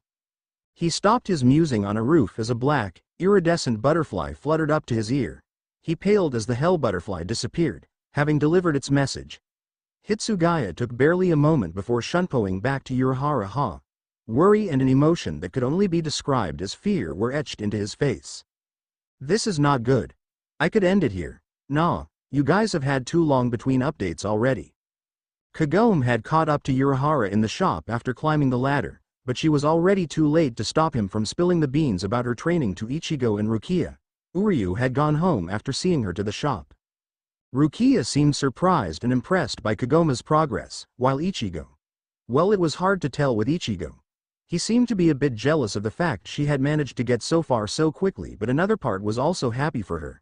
He stopped his musing on a roof as a black, iridescent butterfly fluttered up to his ear. He paled as the hell butterfly disappeared, having delivered its message. Hitsugaya took barely a moment before shunpoing back to Urahara. Worry and an emotion that could only be described as fear were etched into his face. This is not good. I could end it here. Nah, you guys have had too long between updates already. Kagome had caught up to Urahara in the shop after climbing the ladder, but she was already too late to stop him from spilling the beans about her training to Ichigo and Rukia. Uryu had gone home after seeing her to the shop. Rukia seemed surprised and impressed by Kagome's progress, while Ichigo. Well, it was hard to tell with Ichigo. He seemed to be a bit jealous of the fact she had managed to get so far so quickly, but another part was also happy for her.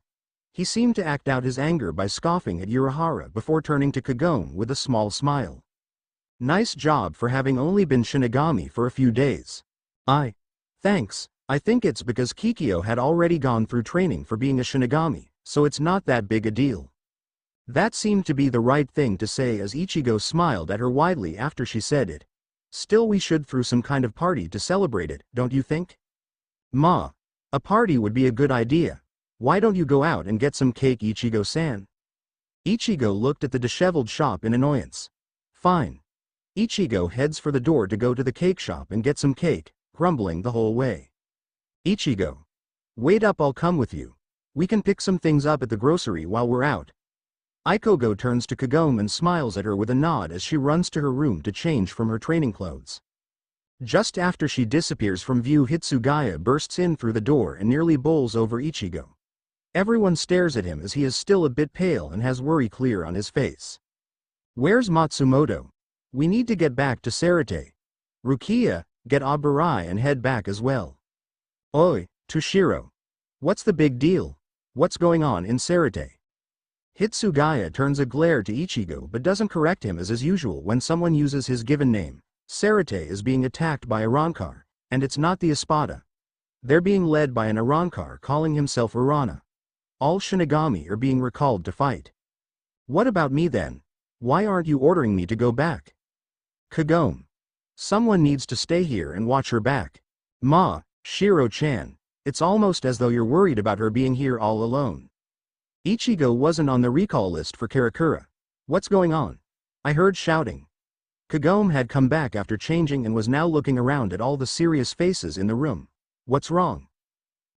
He seemed to act out his anger by scoffing at Urahara before turning to Kagome with a small smile. Nice job for having only been Shinigami for a few days. Thanks. I think it's because Kikyo had already gone through training for being a Shinigami, so it's not that big a deal. That seemed to be the right thing to say as Ichigo smiled at her widely after she said it. Still, we should throw some kind of party to celebrate it, don't you think? Ma, a party would be a good idea. Why don't you go out and get some cake, Ichigo-san? Ichigo looked at the disheveled shop in annoyance. Fine. Ichigo heads for the door to go to the cake shop and get some cake, grumbling the whole way. Ichigo. Wait up, I'll come with you. We can pick some things up at the grocery while we're out. Ichigo turns to Kagome and smiles at her with a nod as she runs to her room to change from her training clothes. Just after she disappears from view, Hitsugaya bursts in through the door and nearly bowls over Ichigo. Everyone stares at him as he is still a bit pale and has worry clear on his face. Where's Matsumoto? We need to get back to Sarate. Rukia, get Aburai and head back as well. Oi, Toshiro. What's the big deal? What's going on in Sarate? Hitsugaya turns a glare to Ichigo but doesn't correct him as usual when someone uses his given name. Sarate is being attacked by Arankar, and it's not the Espada. They're being led by an Arankar calling himself Urana. All Shinigami are being recalled to fight. What about me then? Why aren't you ordering me to go back? Kagome. Someone needs to stay here and watch her back. Ma, Shiro-chan, it's almost as though you're worried about her being here all alone. Ichigo wasn't on the recall list for Karakura. What's going on? I heard shouting. Kagome had come back after changing and was now looking around at all the serious faces in the room. What's wrong?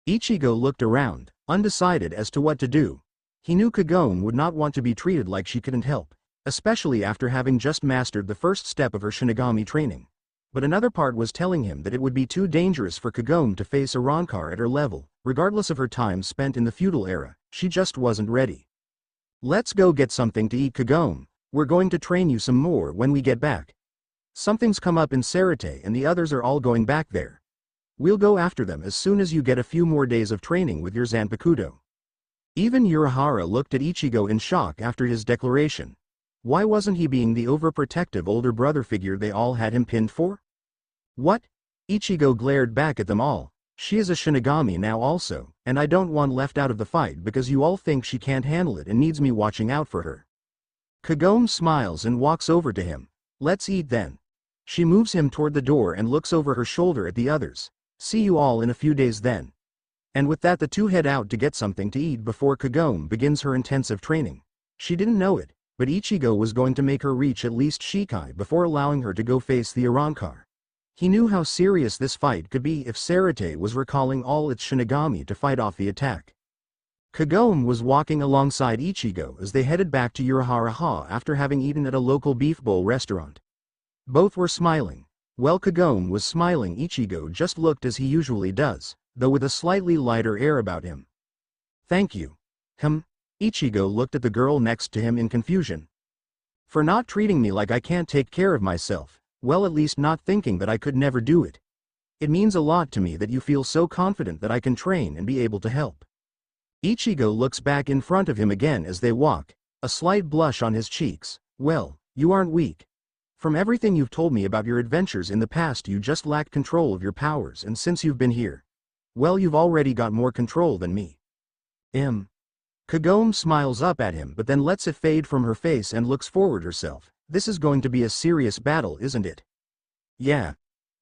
Ichigo looked around, undecided as to what to do. He knew Kagome would not want to be treated like she couldn't help, especially after having just mastered the first step of her Shinigami training. But another part was telling him that it would be too dangerous for Kagome to face Arankar at her level, regardless of her time spent in the feudal era. She just wasn't ready. Let's go get something to eat, Kagome. We're going to train you some more when we get back. Something's come up in Sarate and the others are all going back there. We'll go after them as soon as you get a few more days of training with your Zanpakuto." Even Urahara looked at Ichigo in shock after his declaration. Why wasn't he being the overprotective older brother figure they all had him pinned for? What? Ichigo glared back at them all. She is a Shinigami now also, and I don't want left out of the fight because you all think she can't handle it and needs me watching out for her. Kagome smiles and walks over to him. Let's eat then. She moves him toward the door and looks over her shoulder at the others. See you all in a few days then. And with that the two head out to get something to eat before Kagome begins her intensive training. She didn't know it, but Ichigo was going to make her reach at least Shikai before allowing her to go face the Arrancar. He knew how serious this fight could be if Sarate was recalling all its Shinigami to fight off the attack. Kagome was walking alongside Ichigo as they headed back to Urahara after having eaten at a local beef bowl restaurant. Both were smiling. While Kagome was smiling, Ichigo just looked as he usually does, though with a slightly lighter air about him. Thank you. Ichigo looked at the girl next to him in confusion. For not treating me like I can't take care of myself. Well, at least not thinking that I could never do it. It means a lot to me that you feel so confident that I can train and be able to help. Ichigo looks back in front of him again as they walk, a slight blush on his cheeks. Well, you aren't weak. From everything you've told me about your adventures in the past, you just lack control of your powers, and since you've been here, well, you've already got more control than me. Kagome smiles up at him but then lets it fade from her face and looks forward herself. This is going to be a serious battle, isn't it? Yeah.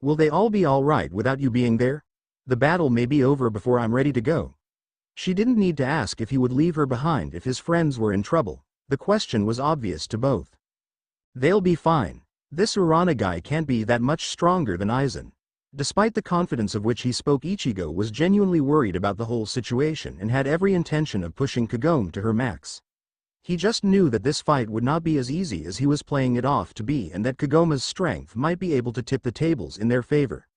Will they all be alright without you being there? The battle may be over before I'm ready to go. She didn't need to ask if he would leave her behind if his friends were in trouble. The question was obvious to both. They'll be fine. This Urana guy can't be that much stronger than Aizen. Despite the confidence of which he spoke, Ichigo was genuinely worried about the whole situation and had every intention of pushing Kagome to her max. He just knew that this fight would not be as easy as he was playing it off to be, and that Kagome's strength might be able to tip the tables in their favor.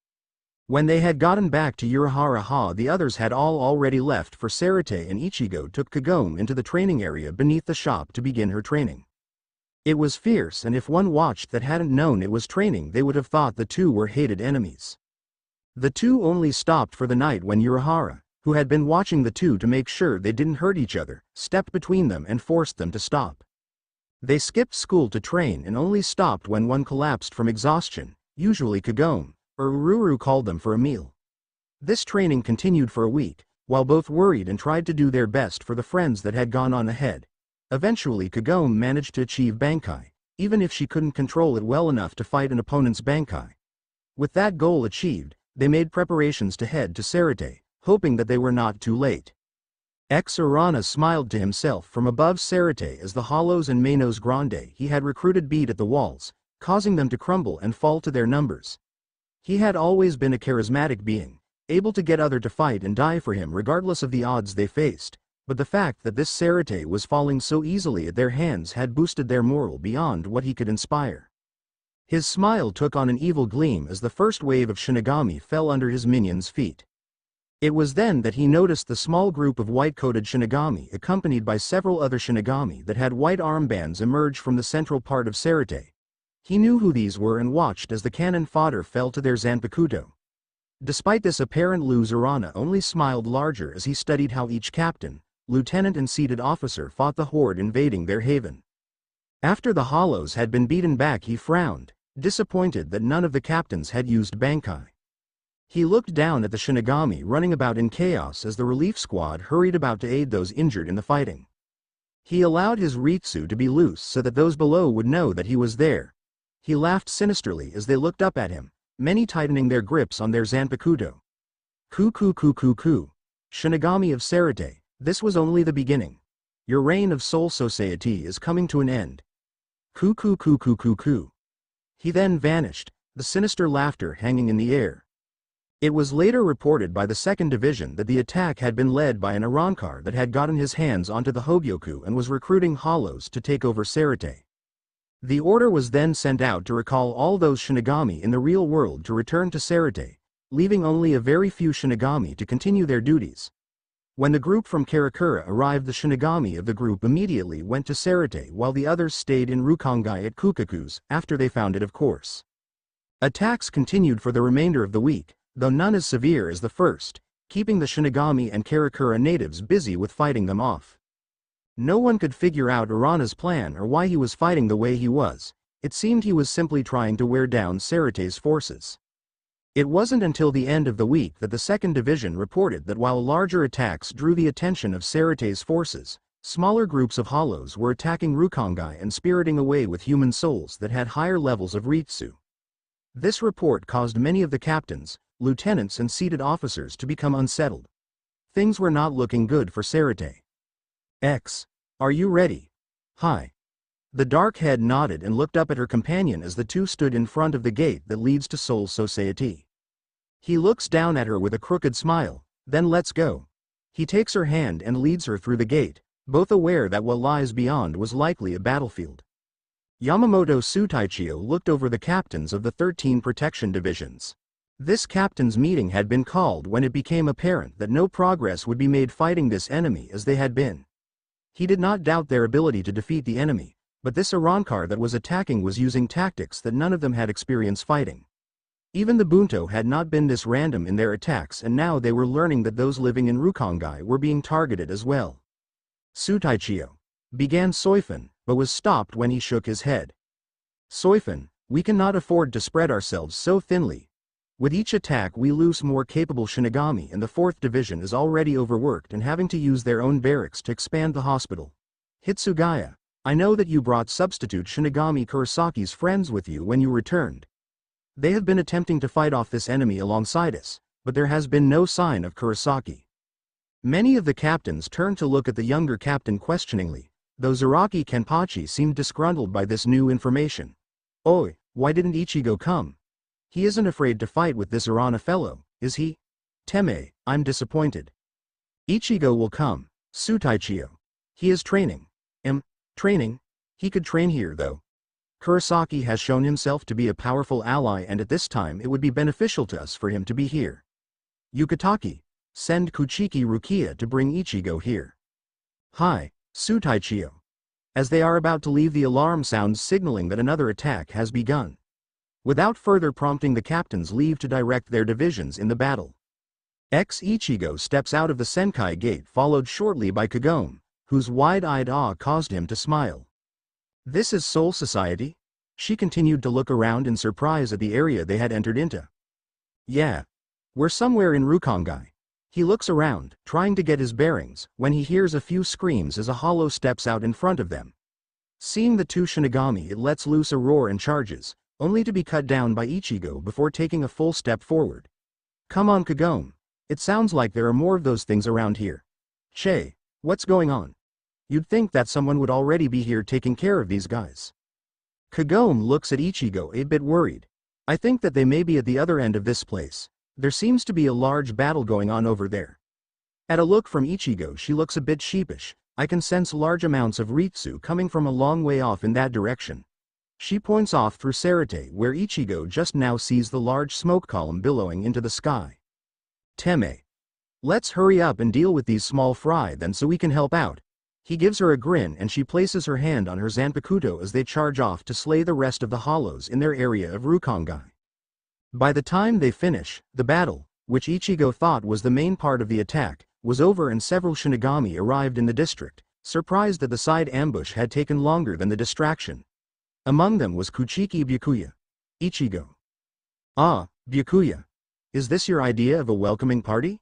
When they had gotten back to Urahara, the others had all already left for Sarate, and Ichigo took Kagome into the training area beneath the shop to begin her training. It was fierce, and if one watched that hadn't known it was training, they would have thought the two were hated enemies. The two only stopped for the night when Urahara, who had been watching the two to make sure they didn't hurt each other, stepped between them and forced them to stop. They skipped school to train and only stopped when one collapsed from exhaustion, usually Kagome, or Ururu called them for a meal. This training continued for a week, while both worried and tried to do their best for the friends that had gone on ahead. Eventually Kagome managed to achieve Bankai, even if she couldn't control it well enough to fight an opponent's Bankai. With that goal achieved, they made preparations to head to Sarate, hoping that they were not too late. Urana smiled to himself from above Sarate as the Hollows and Manos Grande he had recruited beat at the walls, causing them to crumble and fall to their numbers. He had always been a charismatic being, able to get others to fight and die for him regardless of the odds they faced, but the fact that this Sarate was falling so easily at their hands had boosted their morale beyond what he could inspire. His smile took on an evil gleam as the first wave of Shinigami fell under his minions' feet. It was then that he noticed the small group of white-coated Shinigami accompanied by several other Shinigami that had white armbands emerge from the central part of Sarate. He knew who these were and watched as the cannon fodder fell to their Zanpakuto. Despite this apparent lose, Urana only smiled larger as he studied how each captain, lieutenant and seated officer fought the horde invading their haven. After the Hollows had been beaten back, he frowned, disappointed that none of the captains had used Bankai. He looked down at the Shinigami running about in chaos as the relief squad hurried about to aid those injured in the fighting. He allowed his Ritsu to be loose so that those below would know that he was there. He laughed sinisterly as they looked up at him, many tightening their grips on their Zanpakuto. Ku. Shinigami of Sarate, this was only the beginning. Your reign of Soul Society is coming to an end. Ku. He then vanished, the sinister laughter hanging in the air. It was later reported by the 2nd Division that the attack had been led by an Arrancar that had gotten his hands onto the Hogyoku and was recruiting Hollows to take over Sarate. The order was then sent out to recall all those Shinigami in the real world to return to Sarate, leaving only a very few Shinigami to continue their duties. When the group from Karakura arrived, the Shinigami of the group immediately went to Sarate while the others stayed in Rukongai at Kukaku's, after they found it, of course. Attacks continued for the remainder of the week, though none as severe as the first, keeping the Shinigami and Karakura natives busy with fighting them off. No one could figure out Urana's plan or why he was fighting the way he was. It seemed he was simply trying to wear down Sarate's forces. It wasn't until the end of the week that the 2nd Division reported that while larger attacks drew the attention of Sarate's forces, smaller groups of hollows were attacking Rukongai and spiriting away with human souls that had higher levels of Ritsu. This report caused many of the captains, lieutenants and seated officers to become unsettled. Things were not looking good for Sarate. X. Are you ready? Hi. The dark head nodded and looked up at her companion as the two stood in front of the gate that leads to Soul Society. He looks down at her with a crooked smile, then lets go. He takes her hand and leads her through the gate, both aware that what lies beyond was likely a battlefield. Yamamoto Sutaichio looked over the captains of the 13 protection divisions. This captain's meeting had been called when it became apparent that no progress would be made fighting this enemy as they had been. He did not doubt their ability to defeat the enemy, but this Arankar that was attacking was using tactics that none of them had experience fighting. Even the Bunto had not been this random in their attacks, and now they were learning that those living in Rukongai were being targeted as well. Sutaichio began Soifun, but was stopped when he shook his head. Soifun, we cannot afford to spread ourselves so thinly. With each attack we lose more capable Shinigami, and the 4th Division is already overworked and having to use their own barracks to expand the hospital. Hitsugaya, I know that you brought substitute Shinigami Kurisaki's friends with you when you returned. They have been attempting to fight off this enemy alongside us, but there has been no sign of Kurosaki. Many of the captains turned to look at the younger captain questioningly, though Zaraki Kenpachi seemed disgruntled by this new information. Oi, why didn't Ichigo come? He isn't afraid to fight with this Urana fellow, is he? Teme, I'm disappointed. Ichigo will come, Sutaichio. He is training. Training? He could train here though. Kurosaki has shown himself to be a powerful ally, and at this time it would be beneficial to us for him to be here. Yukataki, send Kuchiki Rukia to bring Ichigo here. Hi, Sutaichio. As they are about to leave, the alarm sounds signaling that another attack has begun. Without further prompting, the captains leave to direct their divisions in the battle. Ichigo steps out of the Senkai gate, followed shortly by Kagome, whose wide-eyed awe caused him to smile. This is Soul Society? She continued to look around in surprise at the area they had entered into. Yeah. We're somewhere in Rukongai. He looks around, trying to get his bearings, when he hears a few screams as a hollow steps out in front of them. Seeing the two Shinigami, it lets loose a roar and charges, only to be cut down by Ichigo before taking a full step forward. Come on, Kagome. It sounds like there are more of those things around here. Che, what's going on? You'd think that someone would already be here taking care of these guys. Kagome looks at Ichigo a bit worried. I think that they may be at the other end of this place. There seems to be a large battle going on over there. At a look from Ichigo, she looks a bit sheepish. I can sense large amounts of Ritsu coming from a long way off in that direction. She points off through Sarate, where Ichigo just now sees the large smoke column billowing into the sky. Teme. Let's hurry up and deal with these small fry then, so we can help out. He gives her a grin and she places her hand on her Zanpakuto as they charge off to slay the rest of the hollows in their area of Rukongai. By the time they finish, the battle, which Ichigo thought was the main part of the attack, was over and several Shinigami arrived in the district, surprised that the side ambush had taken longer than the distraction. Among them was Kuchiki Byakuya. Ichigo. Ah, Byakuya. Is this your idea of a welcoming party?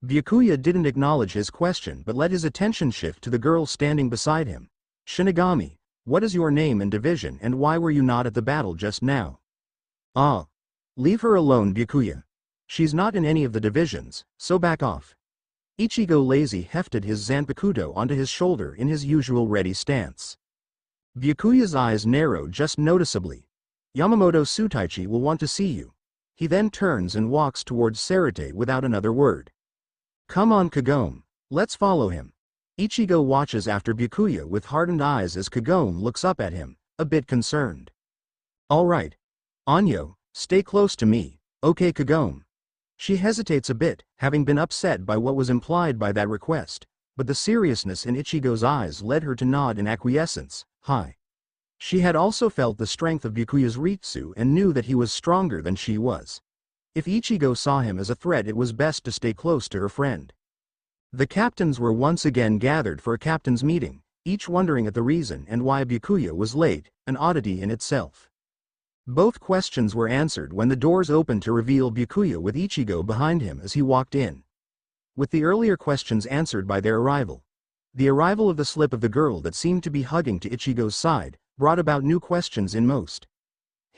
Byakuya didn't acknowledge his question but let his attention shift to the girl standing beside him. Shinigami, what is your name and division, and why were you not at the battle just now? Ah. Leave her alone, Byakuya. She's not in any of the divisions, so back off. Ichigo lazy hefted his Zanpakuto onto his shoulder in his usual ready stance. Byakuya's eyes narrowed just noticeably. Yamamoto Sutaichi will want to see you. He then turns and walks towards Sarate without another word. Come on, Kagome, let's follow him. Ichigo watches after Byakuya with hardened eyes as Kagome looks up at him, a bit concerned. All right. Anyo, stay close to me, okay, Kagome? She hesitates a bit, having been upset by what was implied by that request, but the seriousness in Ichigo's eyes led her to nod in acquiescence. Hi. She had also felt the strength of Byakuya's Ritsu and knew that he was stronger than she was. If Ichigo saw him as a threat, it was best to stay close to her friend. The captains were once again gathered for a captain's meeting, each wondering at the reason and why Byakuya was late, an oddity in itself. Both questions were answered when the doors opened to reveal Byakuya with Ichigo behind him as he walked in. With the earlier questions answered by their arrival, the arrival of the slip of the girl that seemed to be hugging to Ichigo's side brought about new questions in most.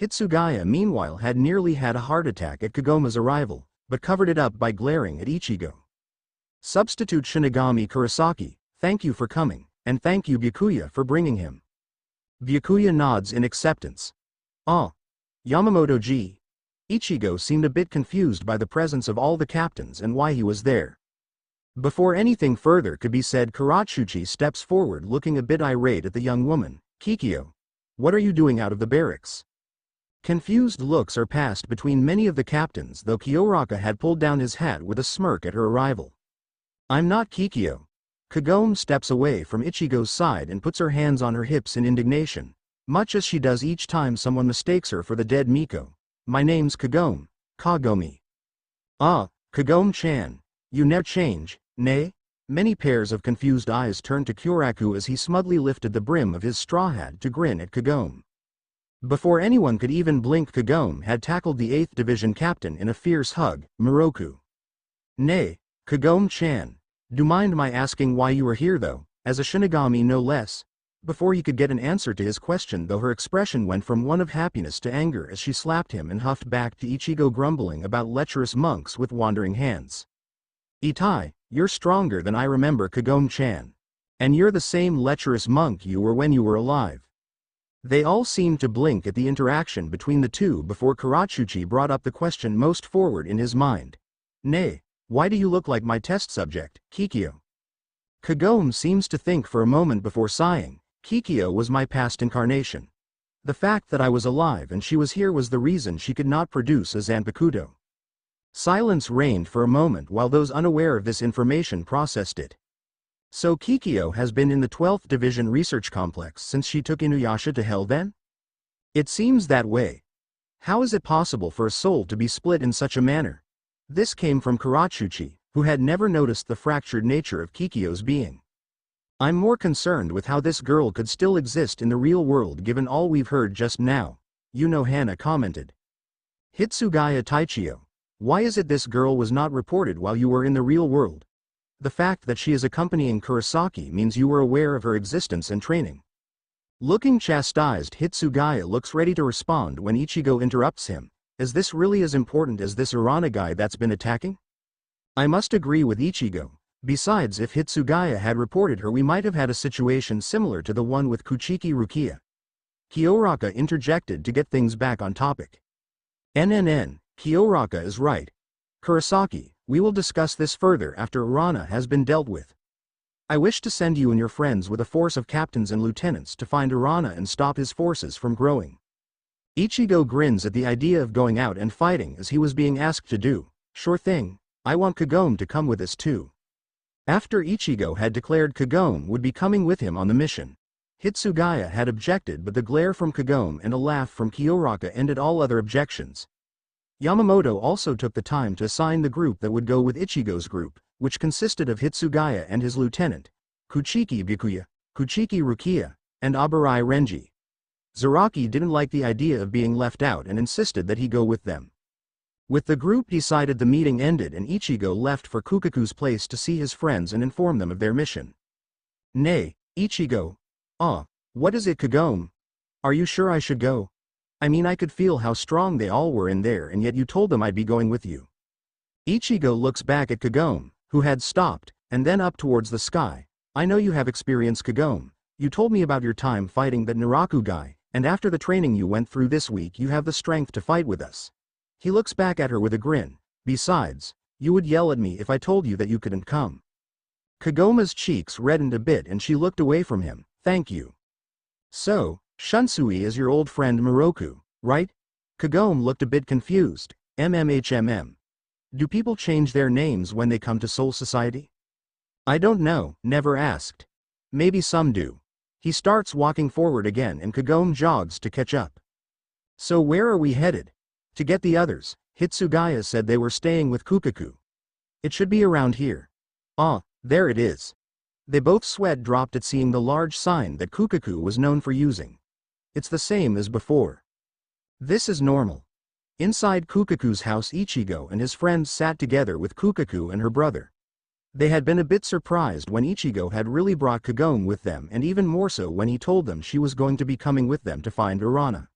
Hitsugaya meanwhile had nearly had a heart attack at Kagome's arrival, but covered it up by glaring at Ichigo. Substitute Shinigami Kurosaki, thank you for coming, and thank you Byakuya for bringing him. Byakuya nods in acceptance. Ah. Yamamoto-ji. Ichigo seemed a bit confused by the presence of all the captains and why he was there. Before anything further could be said, Kuratsuchi steps forward looking a bit irate at the young woman. Kikyo. What are you doing out of the barracks? Confused looks are passed between many of the captains, though Kyoraka had pulled down his hat with a smirk at her arrival. I'm not Kikyo. Kagome steps away from Ichigo's side and puts her hands on her hips in indignation, much as she does each time someone mistakes her for the dead Miko. My name's Kagome. Kagome. Ah, Kagome-chan. You never change, nay? Many pairs of confused eyes turned to Kyoraku as he smugly lifted the brim of his straw hat to grin at Kagome. Before anyone could even blink, Kagome had tackled the 8th Division captain in a fierce hug. Moroku. Nay, Kagome-chan. Do mind my asking why you are here though, as a Shinigami no less? Before he could get an answer to his question, though, her expression went from one of happiness to anger as she slapped him and huffed back to Ichigo, grumbling about lecherous monks with wandering hands. Itai, you're stronger than I remember, Kagome-chan. And you're the same lecherous monk you were when you were alive. They all seemed to blink at the interaction between the two before Kuratsuchi brought up the question most forward in his mind. Nay, why do you look like my test subject, Kikyo? Kagome seems to think for a moment before sighing. Kikyo was my past incarnation. The fact that I was alive and she was here was the reason she could not produce a Zanpakuto. Silence reigned for a moment while those unaware of this information processed it. So Kikyo has been in the 12th Division Research Complex since she took Inuyasha to hell then? It seems that way. How is it possible for a soul to be split in such a manner? This came from Kuratsuchi, who had never noticed the fractured nature of Kikyo's being. I'm more concerned with how this girl could still exist in the real world given all we've heard just now, Hana commented. Hitsugaya Taichio. Why is it this girl was not reported while you were in the real world? The fact that she is accompanying Kurosaki means you were aware of her existence and training. Looking chastised, Hitsugaya looks ready to respond when Ichigo interrupts him. Is this really as important as this Urana guy that's been attacking? I must agree with Ichigo. Besides, if Hitsugaya had reported her, we might have had a situation similar to the one with Kuchiki Rukia. Kyoraka interjected to get things back on topic. Kyoraka is right. Kurosaki, we will discuss this further after Urana has been dealt with. I wish to send you and your friends with a force of captains and lieutenants to find Urana and stop his forces from growing. Ichigo grins at the idea of going out and fighting as he was being asked to do. Sure thing, I want Kagome to come with us too. After Ichigo had declared Kagome would be coming with him on the mission, Hitsugaya had objected, but the glare from Kagome and a laugh from Kyoraka ended all other objections. Yamamoto also took the time to assign the group that would go with Ichigo's group, which consisted of Hitsugaya and his lieutenant, Kuchiki Byakuya, Kuchiki Rukia, and Abarai Renji. Zaraki didn't like the idea of being left out and insisted that he go with them. With the group decided, the meeting ended and Ichigo left for Kukaku's place to see his friends and inform them of their mission. Nay, Ichigo. What is it, Kagome? Are you sure I should go? I mean, I could feel how strong they all were in there, and yet you told them I'd be going with you. Ichigo looks back at Kagome, who had stopped, and then up towards the sky. I know you have experience, Kagome. You told me about your time fighting that Naraku guy, and after the training you went through this week you have the strength to fight with us. He looks back at her with a grin. Besides, you would yell at me if I told you that you couldn't come. Kagome's cheeks reddened a bit and she looked away from him. Thank you. So, Shunsui is your old friend Moroku, right? Kagome looked a bit confused. Do people change their names when they come to Soul Society? I don't know, never asked. Maybe some do. He starts walking forward again and Kagome jogs to catch up. So where are we headed? To get the others. Hitsugaya said they were staying with Kukaku. It should be around here. Ah, there it is. They both sweat dropped at seeing the large sign that Kukaku was known for using. It's the same as before. This is normal. Inside Kukaku's house, Ichigo and his friends sat together with Kukaku and her brother. They had been a bit surprised when Ichigo had really brought Kagome with them, and even more so when he told them she was going to be coming with them to find Urana.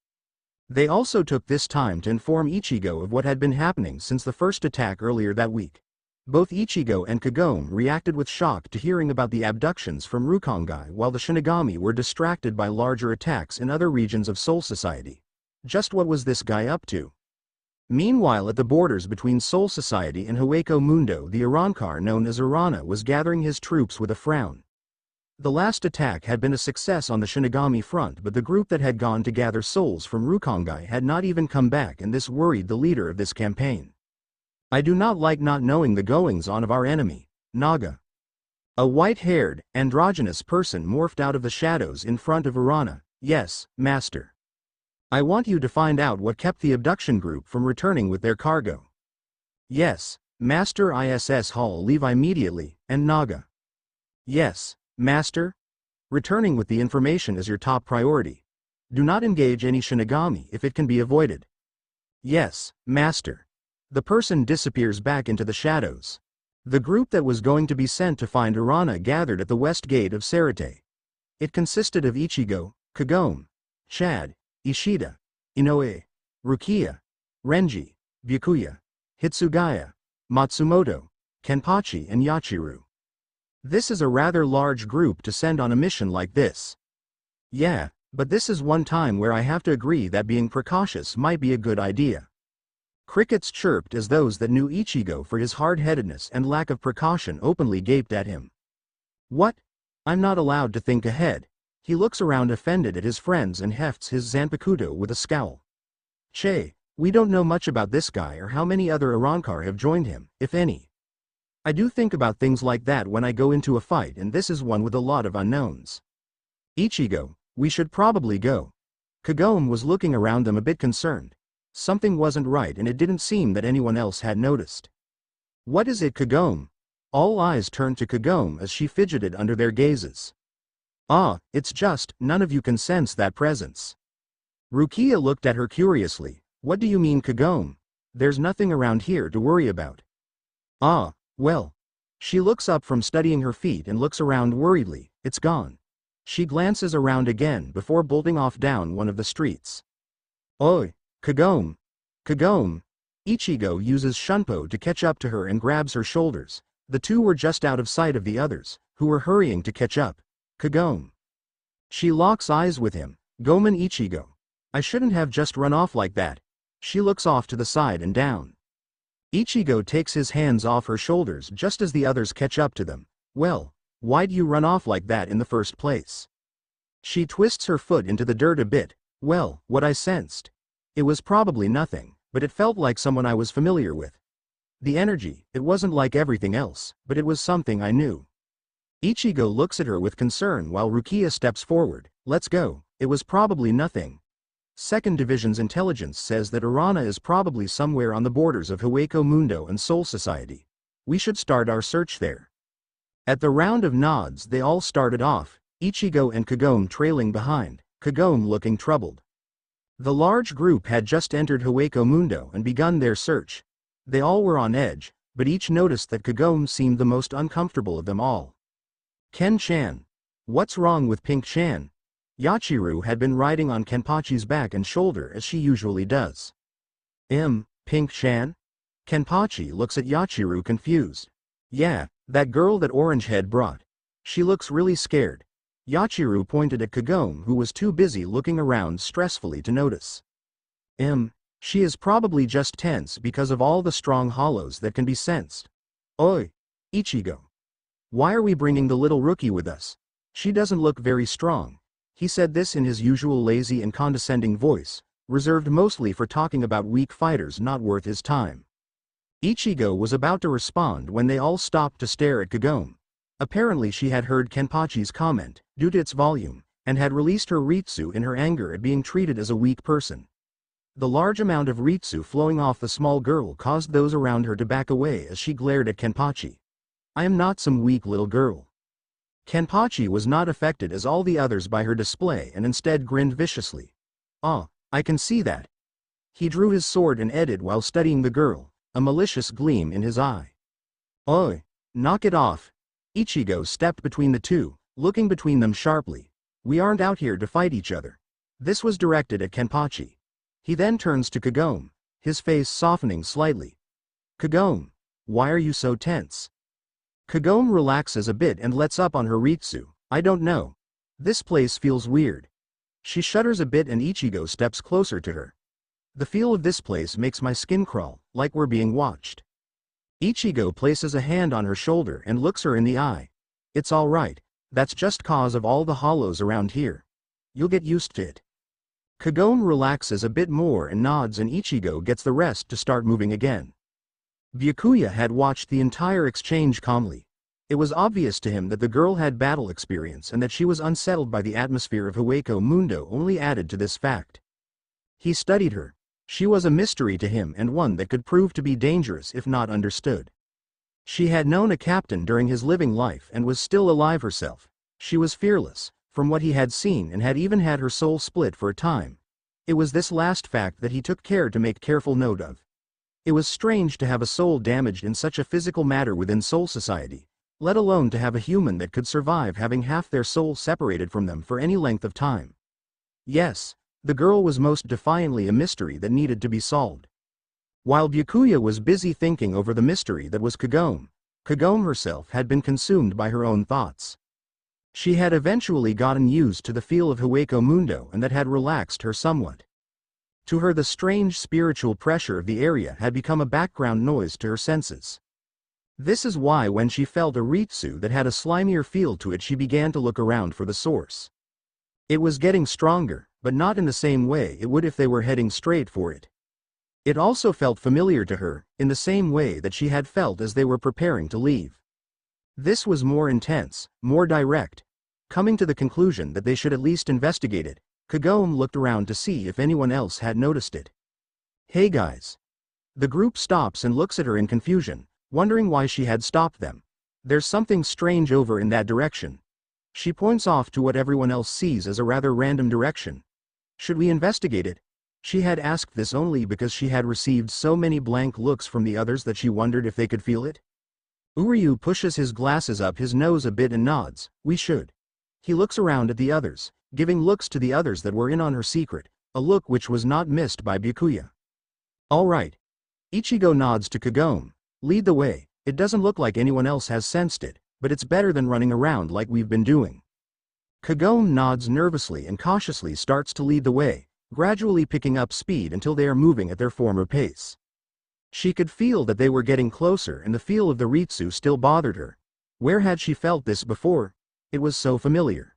They also took this time to inform Ichigo of what had been happening since the first attack earlier that week. Both Ichigo and Kagome reacted with shock to hearing about the abductions from Rukongai, while the Shinigami were distracted by larger attacks in other regions of Soul Society. Just what was this guy up to? Meanwhile, at the borders between Soul Society and Hueco Mundo, the Arankar known as Urana was gathering his troops with a frown. The last attack had been a success on the Shinigami front, but the group that had gone to gather souls from Rukongai had not even come back, and this worried the leader of this campaign. I do not like not knowing the goings-on of our enemy, Naga. A white-haired, androgynous person morphed out of the shadows in front of Urana. Yes, master. I want you to find out what kept the abduction group from returning with their cargo. Yes, Master. ISS Hall, leave immediately, and Naga. Yes, Master. Returning with the information is your top priority. Do not engage any Shinigami if it can be avoided. Yes, Master. The person disappears back into the shadows. The group that was going to be sent to find Urana gathered at the west gate of Sarate. It consisted of Ichigo, Kagome, Chad, Ishida, Inoue, Rukia, Renji, Byakuya, Hitsugaya, Matsumoto, Kenpachi and Yachiru. This is a rather large group to send on a mission like this. Yeah, but this is one time where I have to agree that being precautious might be a good idea. Crickets chirped as those that knew Ichigo for his hard-headedness and lack of precaution openly gaped at him. What? I'm not allowed to think ahead. He looks around offended at his friends and hefts his Zanpakuto with a scowl. Che, we don't know much about this guy or how many other Arankar have joined him, if any. I do think about things like that when I go into a fight, and this is one with a lot of unknowns. Ichigo, we should probably go. Kagome was looking around them a bit concerned. Something wasn't right, and it didn't seem that anyone else had noticed. What is it, Kagome? All eyes turned to Kagome as she fidgeted under their gazes. Ah, it's just, none of you can sense that presence. Rukia looked at her curiously. What do you mean, Kagome? There's nothing around here to worry about. Ah, well. She looks up from studying her feet and looks around worriedly. It's gone. She glances around again before bolting off down one of the streets. Oi, Kagome. Kagome. Ichigo uses Shunpo to catch up to her and grabs her shoulders. The two were just out of sight of the others, who were hurrying to catch up. Kagome. She locks eyes with him. Gomen Ichigo. I shouldn't have just run off like that. She looks off to the side and down. Ichigo takes his hands off her shoulders just as the others catch up to them. Well, why'd you run off like that in the first place? She twists her foot into the dirt a bit. Well, what I sensed. It was probably nothing, but it felt like someone I was familiar with. The energy, it wasn't like everything else, but it was something I knew. Ichigo looks at her with concern while Rukia steps forward. Let's go. It was probably nothing. Second Division's intelligence says that Urana is probably somewhere on the borders of Hueco Mundo and Soul Society. We should start our search there. At the round of nods they all started off, Ichigo and Kagome trailing behind, Kagome looking troubled. The large group had just entered Hueco Mundo and begun their search. They all were on edge, but each noticed that Kagome seemed the most uncomfortable of them all. Ken-chan. What's wrong with Pink-chan? Yachiru had been riding on Kenpachi's back and shoulder as she usually does. Pink-chan? Kenpachi looks at Yachiru confused. Yeah, that girl that Orangehead brought. She looks really scared. Yachiru pointed at Kagome, who was too busy looking around stressfully to notice. She is probably just tense because of all the strong hollows that can be sensed. Oi, Ichigo. Why are we bringing the little rookie with us? She doesn't look very strong. He said this in his usual lazy and condescending voice, reserved mostly for talking about weak fighters not worth his time. Ichigo was about to respond when they all stopped to stare at Kagome. Apparently she had heard Kenpachi's comment. Due to its volume, and had released her Ritsu in her anger at being treated as a weak person. The large amount of Ritsu flowing off the small girl caused those around her to back away as she glared at Kenpachi. "I am not some weak little girl." Kenpachi was not affected as all the others by her display and instead grinned viciously. "Ah, I can see that." He drew his sword and edged while studying the girl, a malicious gleam in his eye. "Oi, knock it off." Ichigo stepped between the two, looking between them sharply. "We aren't out here to fight each other." This was directed at Kenpachi. He then turns to Kagome, his face softening slightly. "Kagome, why are you so tense?" Kagome relaxes a bit and lets up on her Ritsu. "I don't know. This place feels weird." She shudders a bit and Ichigo steps closer to her. "The feel of this place makes my skin crawl, like we're being watched." Ichigo places a hand on her shoulder and looks her in the eye. "It's all right, that's just cause of all the hollows around here. You'll get used to it." Kagome relaxes a bit more and nods and Ichigo gets the rest to start moving again. Byakuya had watched the entire exchange calmly. It was obvious to him that the girl had battle experience and that she was unsettled by the atmosphere of Hueco Mundo only added to this fact. He studied her. She was a mystery to him and one that could prove to be dangerous if not understood. She had known a captain during his living life and was still alive herself. She was fearless, from what he had seen, and had even had her soul split for a time. It was this last fact that he took care to make careful note of. It was strange to have a soul damaged in such a physical matter within Soul Society, let alone to have a human that could survive having half their soul separated from them for any length of time. Yes, the girl was most defiantly a mystery that needed to be solved. While Byakuya was busy thinking over the mystery that was Kagome, Kagome herself had been consumed by her own thoughts. She had eventually gotten used to the feel of Hueco Mundo and that had relaxed her somewhat. To her the strange spiritual pressure of the area had become a background noise to her senses. This is why when she felt a Ritsu that had a slimier feel to it she began to look around for the source. It was getting stronger, but not in the same way it would if they were heading straight for it. It also felt familiar to her, in the same way that she had felt as they were preparing to leave. This was more intense, more direct. Coming to the conclusion that they should at least investigate it, Kagome looked around to see if anyone else had noticed it. "Hey guys." The group stops and looks at her in confusion, wondering why she had stopped them. "There's something strange over in that direction." She points off to what everyone else sees as a rather random direction. "Should we investigate it?" She had asked this only because she had received so many blank looks from the others that she wondered if they could feel it. Uryu pushes his glasses up his nose a bit and nods. "We should." He looks around at the others, giving looks to the others that were in on her secret, a look which was not missed by Byakuya. "All right." Ichigo nods to Kagome. "Lead the way. It doesn't look like anyone else has sensed it, but it's better than running around like we've been doing." Kagome nods nervously and cautiously starts to lead the way, gradually picking up speed until they are moving at their former pace. She could feel that they were getting closer and the feel of the Ritsu still bothered her. Where had she felt this before? It was so familiar.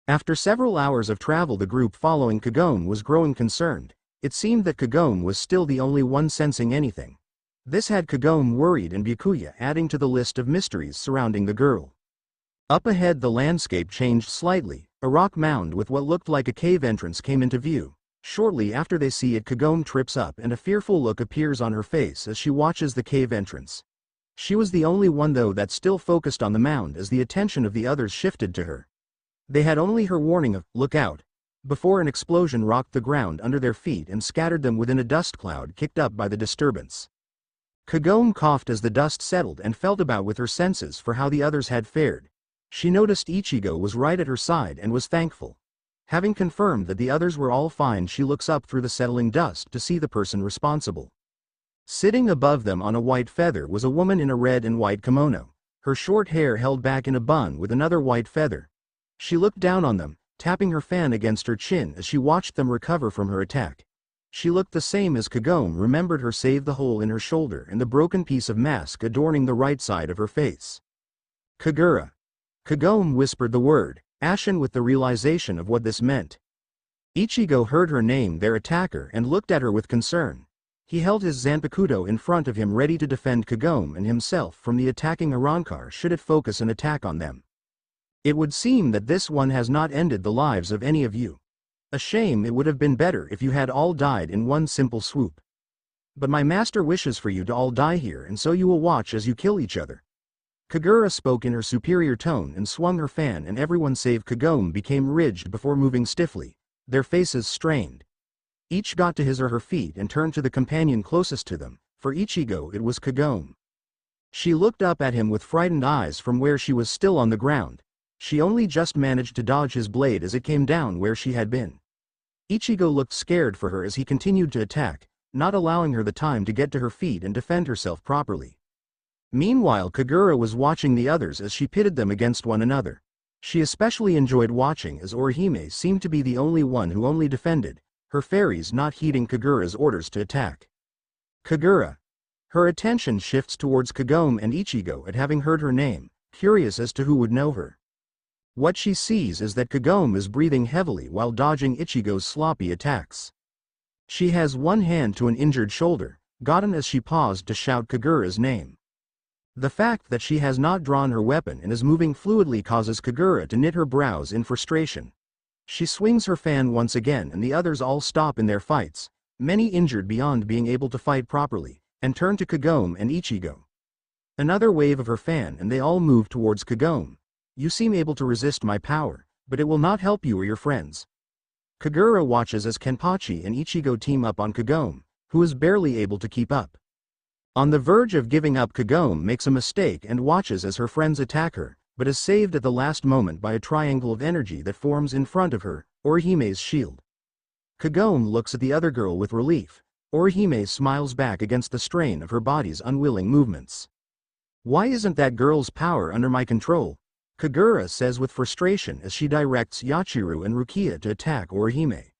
After several hours of travel the group following Kagome was growing concerned. It seemed that Kagome was still the only one sensing anything. This had Kagome worried and Byakuya adding to the list of mysteries surrounding the girl. Up ahead the landscape changed slightly. A rock mound with what looked like a cave entrance came into view. Shortly after they see it Kagome trips up and a fearful look appears on her face as she watches the cave entrance. She was the only one though that still focused on the mound as the attention of the others shifted to her. They had only her warning of, "Look out," before an explosion rocked the ground under their feet and scattered them within a dust cloud kicked up by the disturbance. Kagome coughed as the dust settled and felt about with her senses for how the others had fared. She noticed Ichigo was right at her side and was thankful. Having confirmed that the others were all fine she looks up through the settling dust to see the person responsible. Sitting above them on a white feather was a woman in a red and white kimono, her short hair held back in a bun with another white feather. She looked down on them, tapping her fan against her chin as she watched them recover from her attack. She looked the same as Kagome remembered her save the hole in her shoulder and the broken piece of mask adorning the right side of her face. "Kagura." Kagome whispered the word, ashen with the realization of what this meant. Ichigo heard her name their attacker and looked at her with concern. He held his Zanpakuto in front of him ready to defend Kagome and himself from the attacking Arrancar should it focus an attack on them. It would seem that this one has not ended the lives of any of you. A shame. It would have been better if you had all died in one simple swoop. But my master wishes for you to all die here, and so you will watch as you kill each other. Kagura spoke in her superior tone and swung her fan, and everyone save Kagome became rigid before moving stiffly, their faces strained. Each got to his or her feet and turned to the companion closest to them. For Ichigo it was Kagome. She looked up at him with frightened eyes from where she was still on the ground. She only just managed to dodge his blade as it came down where she had been. Ichigo looked scared for her as he continued to attack, not allowing her the time to get to her feet and defend herself properly. Meanwhile, Kagura was watching the others as she pitted them against one another. She especially enjoyed watching as Orihime seemed to be the only one who only defended, her fairies not heeding Kagura's orders to attack. Kagura. Her attention shifts towards Kagome and Ichigo at having heard her name, curious as to who would know her. What she sees is that Kagome is breathing heavily while dodging Ichigo's sloppy attacks. She has one hand to an injured shoulder, gotten as she paused to shout Kagura's name. The fact that she has not drawn her weapon and is moving fluidly causes Kagura to knit her brows in frustration. She swings her fan once again and the others all stop in their fights, many injured beyond being able to fight properly, and turn to Kagome and Ichigo. Another wave of her fan and they all move towards Kagome. You seem able to resist my power, but it will not help you or your friends. Kagura watches as Kenpachi and Ichigo team up on Kagome, who is barely able to keep up. On the verge of giving up, Kagome makes a mistake and watches as her friends attack her, but is saved at the last moment by a triangle of energy that forms in front of her, Orihime's shield. Kagome looks at the other girl with relief. Orihime smiles back against the strain of her body's unwilling movements. Why isn't that girl's power under my control? Kagura says with frustration as she directs Yachiru and Rukia to attack Orihime.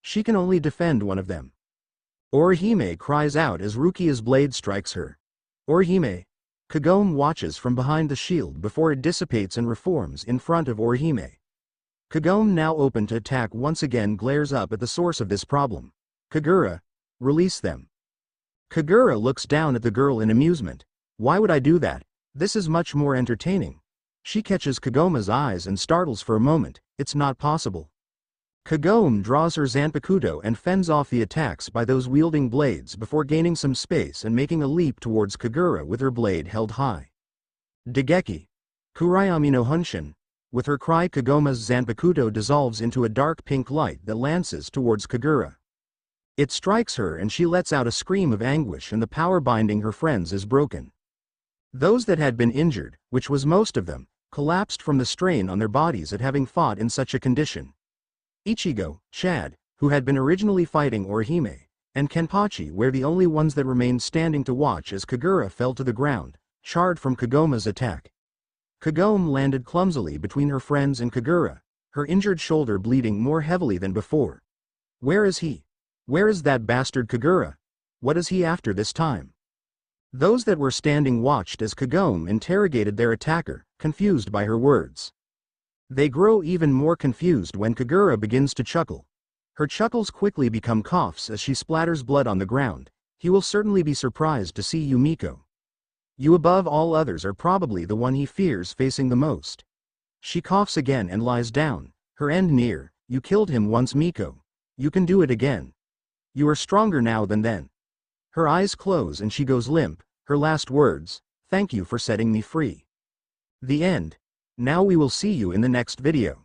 She can only defend one of them. Orihime cries out as Rukia's blade strikes her. Orihime. Kagome watches from behind the shield before it dissipates and reforms in front of Orihime. Kagome, now open to attack once again, glares up at the source of this problem. Kagura. Release them. Kagura looks down at the girl in amusement. Why would I do that? This is much more entertaining. She catches Kagome's eyes and startles for a moment. It's not possible. Kagome draws her Zanpakuto and fends off the attacks by those wielding blades before gaining some space and making a leap towards Kagura with her blade held high. Degeki. Kurayami no Hunshin. With her cry, Kagome's Zanpakuto dissolves into a dark pink light that lances towards Kagura. It strikes her and she lets out a scream of anguish, and the power binding her friends is broken. Those that had been injured, which was most of them, collapsed from the strain on their bodies at having fought in such a condition. Ichigo, Chad, who had been originally fighting Orihime, and Kenpachi were the only ones that remained standing to watch as Kagura fell to the ground, charred from Kagome's attack. Kagome landed clumsily between her friends and Kagura, her injured shoulder bleeding more heavily than before. Where is he? Where is that bastard Kagura? What is he after this time? Those that were standing watched as Kagome interrogated their attacker, confused by her words. They grow even more confused when Kagura begins to chuckle. Her chuckles quickly become coughs as she splatters blood on the ground. He will certainly be surprised to see you, Miko. You above all others are probably the one he fears facing the most. She coughs again and lies down, her end near. You killed him once, Miko. You can do it again. You are stronger now than then. Her eyes close and she goes limp, her last words, "Thank you for setting me free." The end. Now we will see you in the next video.